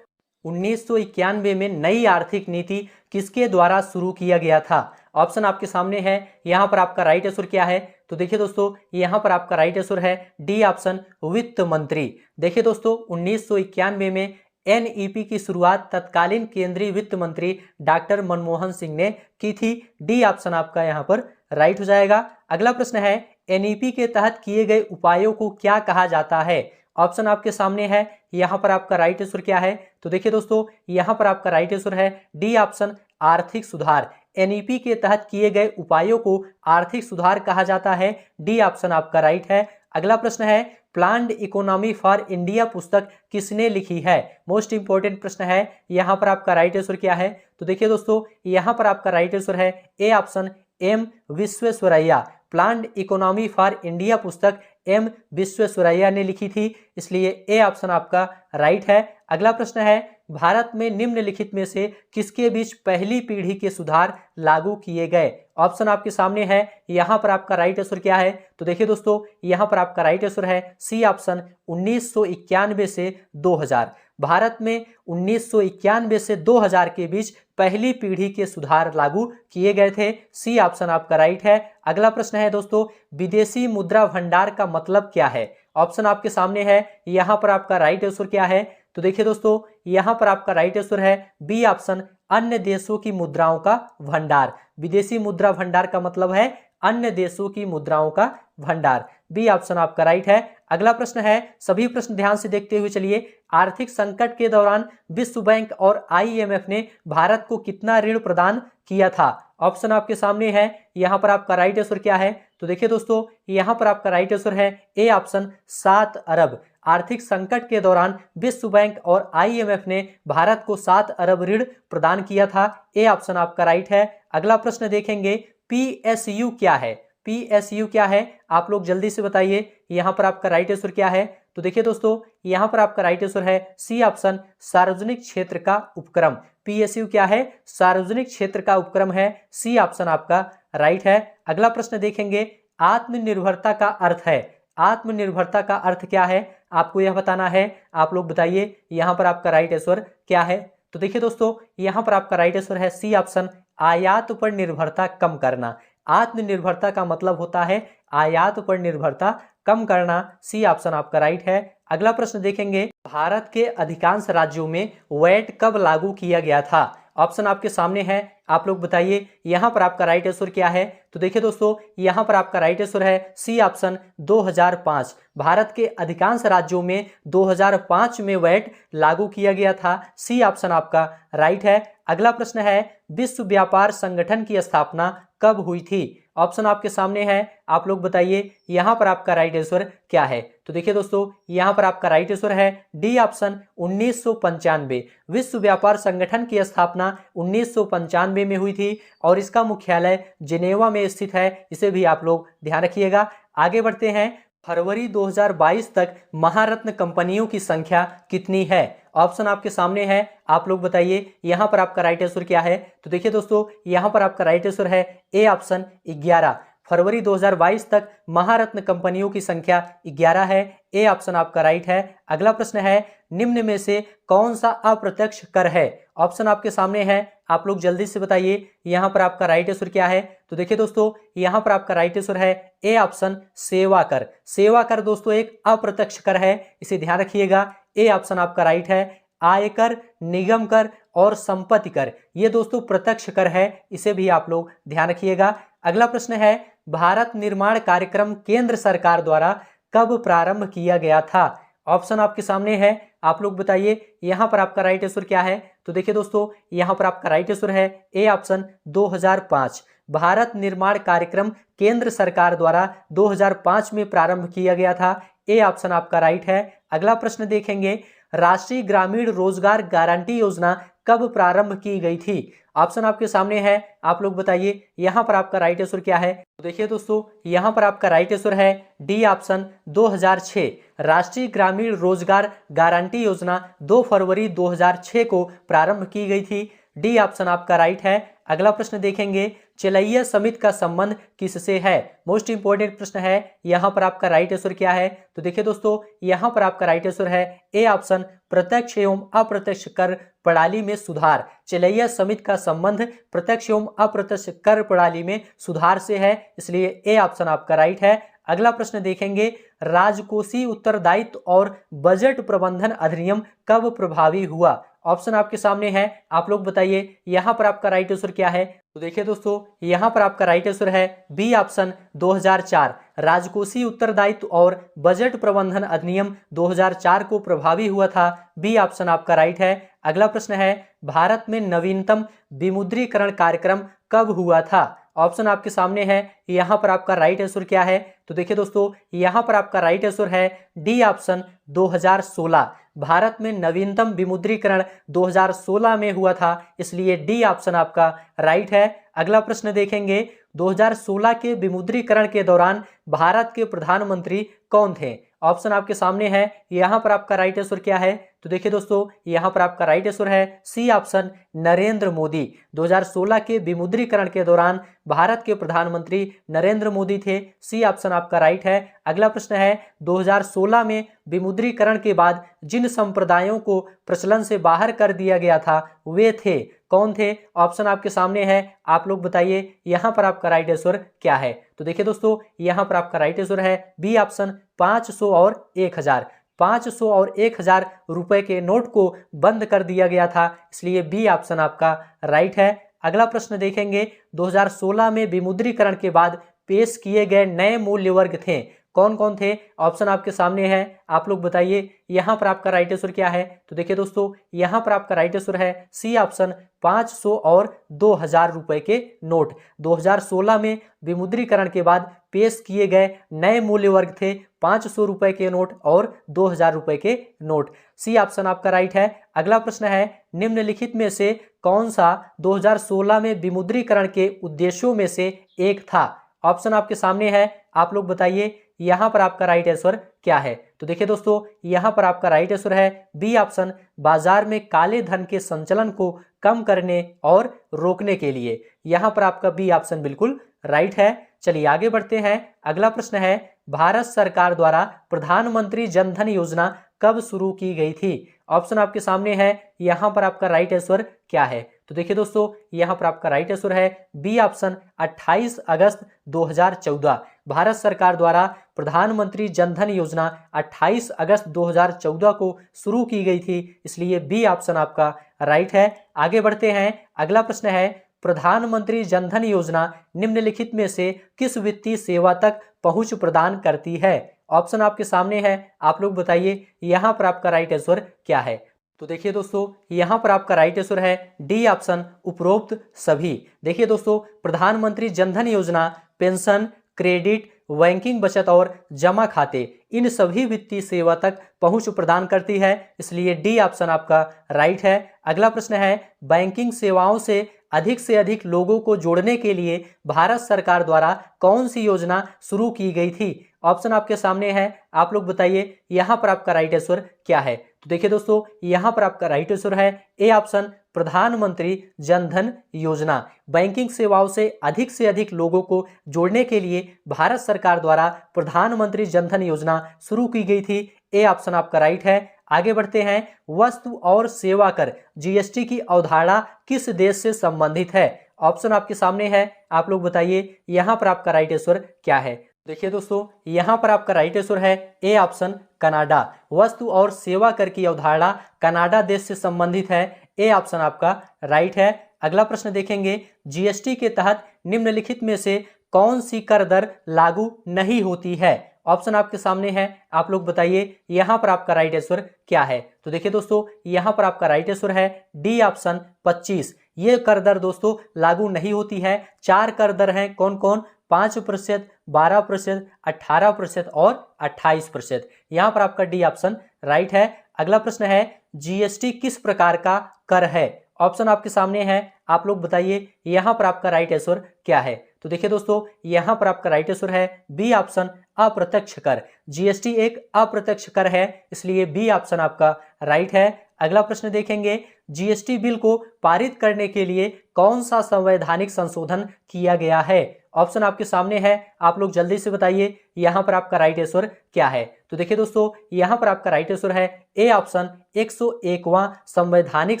1991 में नई आर्थिक नीति किसके द्वारा शुरू किया गया था। ऑप्शन आपके सामने है, यहां पर आपका राइट आंसर क्या है। तो देखिए दोस्तों, यहां पर आपका राइट आंसर है डी ऑप्शन, वित्त मंत्री। देखिए दोस्तों, 1991 में एनईपी की शुरुआत तत्कालीन केंद्रीय वित्त मंत्री डॉक्टर मनमोहन सिंह ने की थी। डी ऑप्शन आपका यहां पर राइट हो जाएगा। अगला प्रश्न है, एनईपी के तहत किए गए उपायों को क्या कहा जाता है। ऑप्शन आपके सामने है, यहां पर आपका राइट आंसर क्या है। तो देखिए दोस्तों, यहां पर आपका राइट आंसर है डी ऑप्शन, आर्थिक सुधार। एनईपी के तहत किए गए उपायों को आर्थिक सुधार कहा जाता है। डी ऑप्शन आपका राइट है। अगला प्रश्न है, प्लान्ड इकोनॉमी फॉर इंडिया पुस्तक किसने लिखी है। मोस्ट इंपोर्टेंट प्रश्न है। यहां पर आपका राइट आंसर क्या है। तो देखिए दोस्तों, यहां पर आपका राइट आंसर है A option, M Visvesvaraya. Planned economy for India पुस्तक एम विश्वेश्वरैया ने लिखी थी, इसलिए ए ऑप्शन आपका राइट है। अगला प्रश्न है, भारत में निम्नलिखित में से किसके बीच पहली पीढ़ी के सुधार लागू किए गए। ऑप्शन आपके सामने है, यहां पर आपका राइट आंसर क्या है। तो देखिए दोस्तों, यहां पर आपका राइट आंसर है सी ऑप्शन, 1991 से 2000। भारत में 1991 से 2000 के बीच पहली पीढ़ी के सुधार लागू किए गए थे। सी ऑप्शन आपका राइट है। अगला प्रश्न है दोस्तों, विदेशी मुद्रा भंडार का मतलब क्या है। ऑप्शन आपके सामने है, यहां पर आपका राइट आंसर क्या है। तो देखिए दोस्तों, यहां पर आपका राइट आंसर है बी ऑप्शन, अन्य देशों की मुद्राओं का भंडार। विदेशी मुद्रा भंडार का मतलब है अन्य देशों की मुद्राओं का भंडार। बी ऑप्शन आपका राइट है। अगला प्रश्न है, सभी प्रश्न ध्यान से देखते हुए चलिए। आर्थिक संकट के दौरान विश्व बैंक और आईएमएफ ने भारत को कितना ऋण प्रदान किया था। ऑप्शन आपके सामने है, यहां पर आपका राइट आंसर क्या है। तो देखिए दोस्तों, यहां पर आपका राइट आंसर है ए ऑप्शन, 7 अरब। आर्थिक संकट के दौरान विश्व बैंक और आईएमएफ ने भारत को 7 अरब ऋण प्रदान किया था। ए ऑप्शन आपका राइट है। अगला प्रश्न देखेंगे, पीएसयू क्या है। पीएसयू क्या है, आप लोग जल्दी से बताइए। यहां पर आपका राइट आंसर क्या है। तो देखिए दोस्तों, यहां पर आपका राइट आंसर है सी ऑप्शन, सार्वजनिक क्षेत्र का उपक्रम। पीएसयू क्या है, सार्वजनिक क्षेत्र का उपक्रम है। सी ऑप्शन आपका राइट है। अगला प्रश्न देखेंगे, आत्मनिर्भरता का अर्थ है। आत्मनिर्भरता का अर्थ क्या है, आपको यह बताना है। आप लोग बताइए, यहां पर आपका राइट आंसर क्या है। तो देखिए दोस्तों, यहाँ पर आपका राइट आंसर है सी ऑप्शन, आयात पर निर्भरता कम करना। आत्मनिर्भरता का मतलब होता है आयात पर निर्भरता कम करना। सी ऑप्शन आपका राइट है। अगला प्रश्न देखेंगे, भारत के अधिकांश राज्यों में वैट कब लागू किया गया था? ऑप्शन आपके सामने है, आप लोग बताइए यहाँ पर आपका राइट आंसर क्या है। तो देखिए दोस्तों, यहाँ पर आपका राइट आंसर है सी ऑप्शन 2005। भारत के अधिकांश राज्यों में 2005 में वैट लागू किया गया था। सी ऑप्शन आपका राइट है। अगला प्रश्न है, विश्व व्यापार संगठन की स्थापना कब हुई थी? ऑप्शन आपके सामने है, आप लोग बताइए यहाँ पर आपका राइट आंसर क्या है। तो देखिए दोस्तों, यहाँ पर आपका राइट आंसर है डी ऑप्शन 1995। विश्व व्यापार संगठन की स्थापना 1995 में हुई थी और इसका मुख्यालय जिनेवा में स्थित है। इसे भी आप लोग ध्यान रखिएगा। आगे बढ़ते हैं, फरवरी 2022 तक महारत्न कंपनियों की संख्या कितनी है? ऑप्शन आपके सामने है, आप लोग बताइए यहाँ पर आपका राइट आंसर क्या है। तो देखिए दोस्तों, यहाँ पर आपका राइट आंसर है ए ऑप्शन 11। फरवरी 2022 तक महारत्न कंपनियों की संख्या 11 है। ए ऑप्शन आपका राइट है। अगला प्रश्न है, निम्न में से कौन सा अप्रत्यक्ष कर है? ऑप्शन आपके सामने है, आप लोग जल्दी से बताइए यहाँ पर आपका राइट आंसर क्या है। तो देखिए दोस्तों, यहाँ पर आपका राइट आंसर है ए ऑप्शन सेवा कर। सेवा कर दोस्तों एक अप्रत्यक्ष कर है, इसे ध्यान रखिएगा। ए ऑप्शन आपका राइट है। आयकर, निगम कर और संपत्ति कर, ये दोस्तों प्रत्यक्ष कर है, इसे भी आप लोग ध्यान रखिएगा। अगला प्रश्न है, भारत निर्माण कार्यक्रम केंद्र सरकार द्वारा कब प्रारंभ किया गया था? ऑप्शन आपके सामने है, आप लोग बताइए यहाँ पर आपका राइट आंसर क्या है। तो देखिए दोस्तों, यहाँ पर आपका राइट आंसर है ए ऑप्शन 2005। भारत निर्माण कार्यक्रम केंद्र सरकार द्वारा 2005 में प्रारंभ किया गया था। ए ऑप्शन आपका राइट है। अगला प्रश्न देखेंगे, राष्ट्रीय ग्रामीण रोजगार गारंटी योजना कब प्रारंभ की गई थी? ऑप्शन आपके सामने है, आप लोग बताइए यहाँ पर आपका राइट आंसर क्या है। तो देखिए दोस्तों, यहाँ पर आपका राइट आंसर है डी ऑप्शन 2006। राष्ट्रीय ग्रामीण रोजगार गारंटी योजना 2 फरवरी 2006 को प्रारंभ की गई थी। डी ऑप्शन आपका राइट है। अगला प्रश्न देखेंगे, चलैया समिति का संबंध किससे है? मोस्ट इंपोर्टेंट प्रश्न है, यहाँ पर आपका राइट आंसर क्या है। तो देखिए दोस्तों, यहाँ पर आपका राइट आंसर है ए ऑप्शन प्रत्यक्ष एवं अप्रत्यक्ष कर प्रणाली में सुधार। चलैया समिति का संबंध प्रत्यक्ष एवं अप्रत्यक्ष कर प्रणाली में सुधार से है, इसलिए ए ऑप्शन आपका राइट है। अगला प्रश्न देखेंगे, राजकोषीय उत्तरदायित्व और बजट प्रबंधन अधिनियम कब प्रभावी हुआ? ऑप्शन आपके सामने है, आप लोग बताइए यहाँ पर आपका राइट आंसर क्या है। तो देखिए दोस्तों, यहाँ पर आपका राइट आंसर है बी ऑप्शन 2004। राजकोषीय उत्तरदायित्व और बजट प्रबंधन अधिनियम 2004 को प्रभावी हुआ था। बी ऑप्शन आपका राइट है। अगला प्रश्न है, भारत में नवीनतम विमुद्रीकरण कार्यक्रम कब हुआ था? ऑप्शन आपके सामने है, यहाँ पर आपका राइट आंसर क्या है। तो देखिए दोस्तों, यहाँ पर आपका राइट आंसर है डी ऑप्शन 2016। भारत में नवीनतम विमुद्रीकरण 2016 में हुआ था, इसलिए डी ऑप्शन आपका राइट है। अगला प्रश्न देखेंगे, 2016 के विमुद्रीकरण के दौरान भारत के प्रधानमंत्री कौन थे? ऑप्शन आपके सामने है, यहाँ पर आपका राइट आंसर क्या है। तो देखिए दोस्तों, यहाँ पर आपका राइट आंसर है सी ऑप्शन नरेंद्र मोदी। 2016 के विमुद्रीकरण के दौरान भारत के प्रधानमंत्री नरेंद्र मोदी थे। सी ऑप्शन आपका राइट है। अगला प्रश्न है, 2016 में विमुद्रीकरण के बाद जिन संप्रदायों को प्रचलन से बाहर कर दिया गया था वे थे, कौन थे? ऑप्शन आपके सामने है, आप लोग बताइए यहाँ पर आपका राइट आंसर क्या है। तो देखिए दोस्तों, यहाँ पर आपका राइट आंसर है बी ऑप्शन 500 और 1000। 500 और 1000 रुपए के नोट को बंद कर दिया गया था, इसलिए बी ऑप्शन आपका राइट है। अगला प्रश्न देखेंगे, 2016 में विमुद्रीकरण के बाद पेश किए गए नए मूल्य वर्ग थे, कौन कौन थे? ऑप्शन आपके सामने है, आप लोग बताइए यहाँ पर आपका राइट आंसर क्या है। तो देखिए दोस्तों, यहाँ पर आपका राइट आंसर है सी ऑप्शन 500 और 2000 रुपए के नोट। 2016 में विमुद्रीकरण के बाद पेश किए गए नए मूल्य वर्ग थे 500 रुपए के नोट और 2000 रुपए के नोट। सी ऑप्शन आपका राइट है। अगला प्रश्न है, निम्नलिखित में से कौन सा 2016 में विमुद्रीकरण के उद्देश्यों में से एक था? ऑप्शन आपके सामने है, आप लोग बताइए यहाँ पर आपका राइट आंसर क्या है। तो देखिए दोस्तों, यहाँ पर आपका राइट आंसर है बी ऑप्शन बाजार में काले धन के संचलन को कम करने और रोकने के लिए। यहाँ पर आपका बी ऑप्शन बिल्कुल राइट है। चलिए आगे बढ़ते हैं। अगला प्रश्न है, भारत सरकार द्वारा प्रधानमंत्री जन धन योजना कब शुरू की गई थी? ऑप्शन आपके सामने है, यहाँ पर आपका राइट आंसर क्या है? तो देखिए दोस्तों, यहाँ पर आपका राइट आंसर है बी ऑप्शन 28 अगस्त 2014। भारत सरकार द्वारा प्रधानमंत्री जनधन योजना 28 अगस्त 2014 को शुरू की गई थी, इसलिए बी ऑप्शन आपका राइट है। आगे बढ़ते हैं, अगला प्रश्न है, प्रधानमंत्री जनधन योजना निम्नलिखित में से किस वित्तीय सेवा तक पहुंच प्रदान करती है? ऑप्शन आपके सामने है, आप लोग बताइए यहाँ पर आपका राइट आंसर क्या है? तो देखिए दोस्तों, यहाँ पर आपका राइट आंसर है डी ऑप्शन उपरोक्त सभी। देखिए दोस्तों, प्रधानमंत्री जनधन योजना पेंशन, क्रेडिट, बैंकिंग, बचत और जमा खाते, इन सभी वित्तीय सेवा तक पहुंच प्रदान करती है, इसलिए डी ऑप्शन आपका राइट है। अगला प्रश्न है, बैंकिंग सेवाओं से अधिक लोगों को जोड़ने के लिए भारत सरकार द्वारा कौन सी योजना शुरू की गई थी? ऑप्शन आपके सामने है, आप लोग बताइए यहाँ पर आपका राइट आंसर क्या है? तो देखिए दोस्तों, यहाँ पर आपका राइट आंसर है ए ऑप्शन प्रधानमंत्री जनधन योजना। बैंकिंग सेवाओं से अधिक लोगों को जोड़ने के लिए भारत सरकार द्वारा प्रधानमंत्री जनधन योजना शुरू की गई थी। ए ऑप्शन आपका राइट है। आगे बढ़ते हैं, वस्तु और सेवा कर जीएसटी की अवधारणा किस देश से संबंधित है? ऑप्शन आपके सामने है, आप लोग बताइए यहाँ पर आपका राइट आंसर क्या है? देखिए दोस्तों, यहाँ पर आपका राइट आंसर है ए ऑप्शन कनाडा। वस्तु और सेवा कर की अवधारणा कनाडा देश से संबंधित है। ए ऑप्शन आपका राइट है। अगला प्रश्न देखेंगे, जीएसटी के तहत निम्नलिखित में से कौन सी कर दर लागू नहीं होती है? ऑप्शन आपके सामने है, आप लोग बताइए यहाँ पर आपका राइट आंसर क्या है? तो देखिए दोस्तों, यहाँ पर आपका राइट आंसर है डी ऑप्शन 25। ये कर दर दोस्तों लागू नहीं होती है। 4 कर दर हैं, कौन कौन? 5%, 12%, 18% और 28%। यहाँ पर आपका डी ऑप्शन राइट है। अगला प्रश्न है, जीएसटी किस प्रकार का कर है? ऑप्शन आपके सामने है, आप लोग बताइए यहाँ पर आपका राइट आंसर क्या है? तो देखिए दोस्तों, यहाँ पर आपका राइट आंसर है बी ऑप्शन अप्रत्यक्ष कर। जीएसटी एक अप्रत्यक्ष कर है, इसलिए बी ऑप्शन आपका राइट है। अगला प्रश्न देखेंगे, जीएसटी बिल को पारित करने के लिए कौन सा संवैधानिक संशोधन किया गया है? ऑप्शन आपके सामने है, आप लोग जल्दी से बताइए यहाँ पर आपका राइट आंसर क्या है? तो देखिए दोस्तों, यहाँ पर आपका राइट आंसर है ए ऑप्शन 101वां संवैधानिक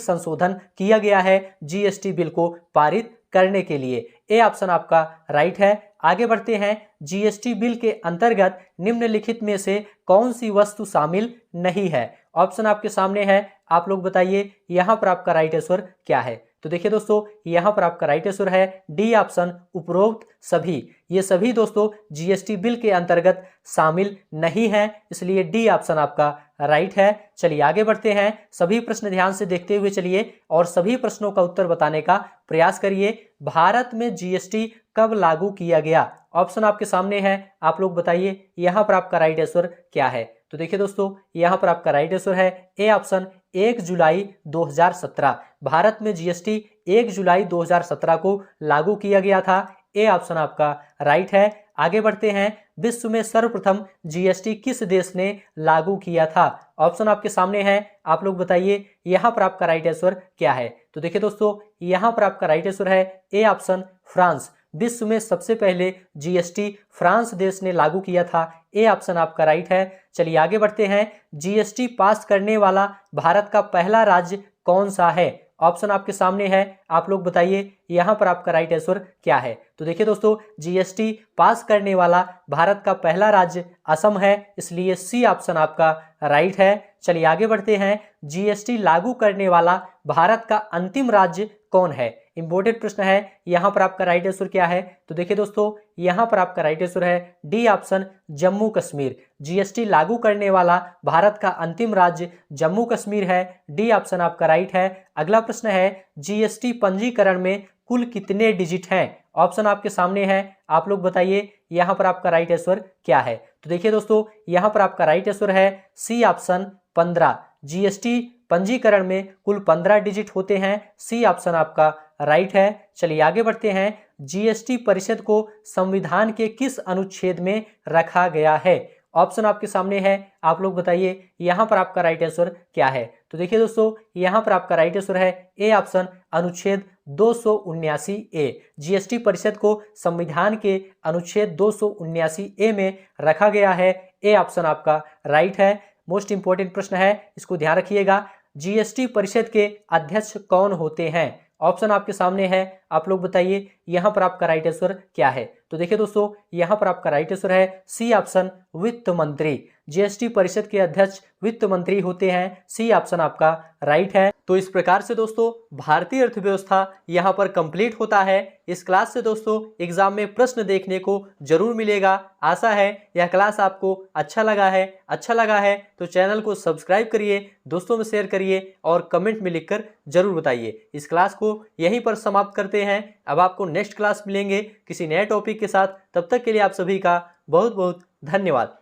संशोधन किया गया है जीएसटी बिल को पारित करने के लिए। ए ऑप्शन आपका राइट है। आगे बढ़ते हैं, जीएसटी बिल के अंतर्गत निम्नलिखित में से कौन सी वस्तु शामिल नहीं है? ऑप्शन आपके सामने है, आप लोग बताइए यहाँ पर आपका राइट आंसर क्या है? तो देखिए दोस्तों, यहाँ पर आपका राइट आंसर है डी ऑप्शन उपरोक्त सभी। ये सभी दोस्तों जीएसटी बिल के अंतर्गत शामिल नहीं है, इसलिए डी ऑप्शन आपका राइट है। चलिए आगे बढ़ते हैं, सभी प्रश्न ध्यान से देखते हुए चलिए और सभी प्रश्नों का उत्तर बताने का प्रयास करिए। भारत में जीएसटी कब लागू किया गया? ऑप्शन आपके सामने है, आप लोग बताइए यहाँ पर आपका राइट आंसर क्या है? तो देखिए दोस्तों, यहाँ पर आपका राइट आंसर है ए ऑप्शन 1 जुलाई 2017। भारत में जीएसटी 1 जुलाई 2017 को लागू किया गया था। ए ऑप्शन आपका राइट है। आगे बढ़ते हैं, विश्व में सर्वप्रथम जीएसटी किस देश ने लागू किया था? ऑप्शन आपके सामने है, आप लोग बताइए यहाँ पर आपका राइट आंसर क्या है? तो देखिए दोस्तों, यहाँ पर आपका राइट आंसर है ए ऑप्शन फ्रांस। विश्व में सबसे पहले जीएसटी फ्रांस देश ने लागू किया था। ए ऑप्शन आपका राइट है। चलिए आगे बढ़ते हैं, जीएसटी पास करने वाला भारत का पहला राज्य कौन सा है? ऑप्शन आपके सामने है, आप लोग बताइए यहाँ पर आपका राइट आंसर क्या है? तो देखिए दोस्तों, जीएसटी पास करने वाला भारत का पहला राज्य असम है, इसलिए सी ऑप्शन आपका राइट है। चलिए आगे बढ़ते हैं, जीएसटी लागू करने वाला भारत का अंतिम राज्य कौन है? इंपॉर्टेंट प्रश्न है, यहाँ पर आपका राइट आंसर क्या है? तो देखिए दोस्तों, यहाँ पर आपका राइट आंसर है D option Jammu Kashmir. GST लागू करने वाला भारत का अंतिम राज्य जम्मू कश्मीर है। डी ऑप्शन आपका राइट है। अगला प्रश्न है, जीएसटी पंजीकरण में कुल कितने डिजिट हैं? ऑप्शन आपके सामने है, आप लोग बताइए यहाँ पर आपका राइट आंसर क्या है? तो देखिए दोस्तों, यहाँ पर आपका राइट आंसर है सी ऑप्शन 15। जीएसटी पंजीकरण में कुल 15 डिजिट होते हैं। सी ऑप्शन आपका राइट है। चलिए आगे बढ़ते हैं, जीएसटी परिषद को संविधान के किस अनुच्छेद में रखा गया है? ऑप्शन आपके सामने है, आप लोग बताइए यहाँ पर आपका राइट आंसर क्या है? तो देखिए दोस्तों, यहाँ पर आपका राइट आंसर है ए ऑप्शन अनुच्छेद 279 ए। जीएसटी परिषद को संविधान के अनुच्छेद 279 ए में रखा गया है। ए ऑप्शन आपका राइट है। मोस्ट इंपॉर्टेंट प्रश्न है, इसको ध्यान रखिएगा। जीएसटी परिषद के अध्यक्ष कौन होते हैं? ऑप्शन आपके सामने है, आप लोग बताइए यहां पर आपका राइट आंसर क्या है। तो देखिए दोस्तों, यहां पर आपका राइट आंसर है सी ऑप्शन, वित्त मंत्री। जीएसटी परिषद के अध्यक्ष वित्त मंत्री होते हैं, सी ऑप्शन आपका राइट है। तो इस प्रकार से दोस्तों भारतीय अर्थव्यवस्था यहां पर कंप्लीट होता है। इस क्लास से दोस्तों एग्जाम में प्रश्न देखने को जरूर मिलेगा। आशा है यह क्लास आपको अच्छा लगा है तो चैनल को सब्सक्राइब करिए, दोस्तों में शेयर करिए और कमेंट में लिखकर जरूर बताइए। इस क्लास को यहीं पर समाप्त करते हैं। अब आपको नेक्स्ट क्लास मिलेंगे किसी नए टॉपिक के साथ। तब तक के लिए आप सभी का बहुत बहुत धन्यवाद।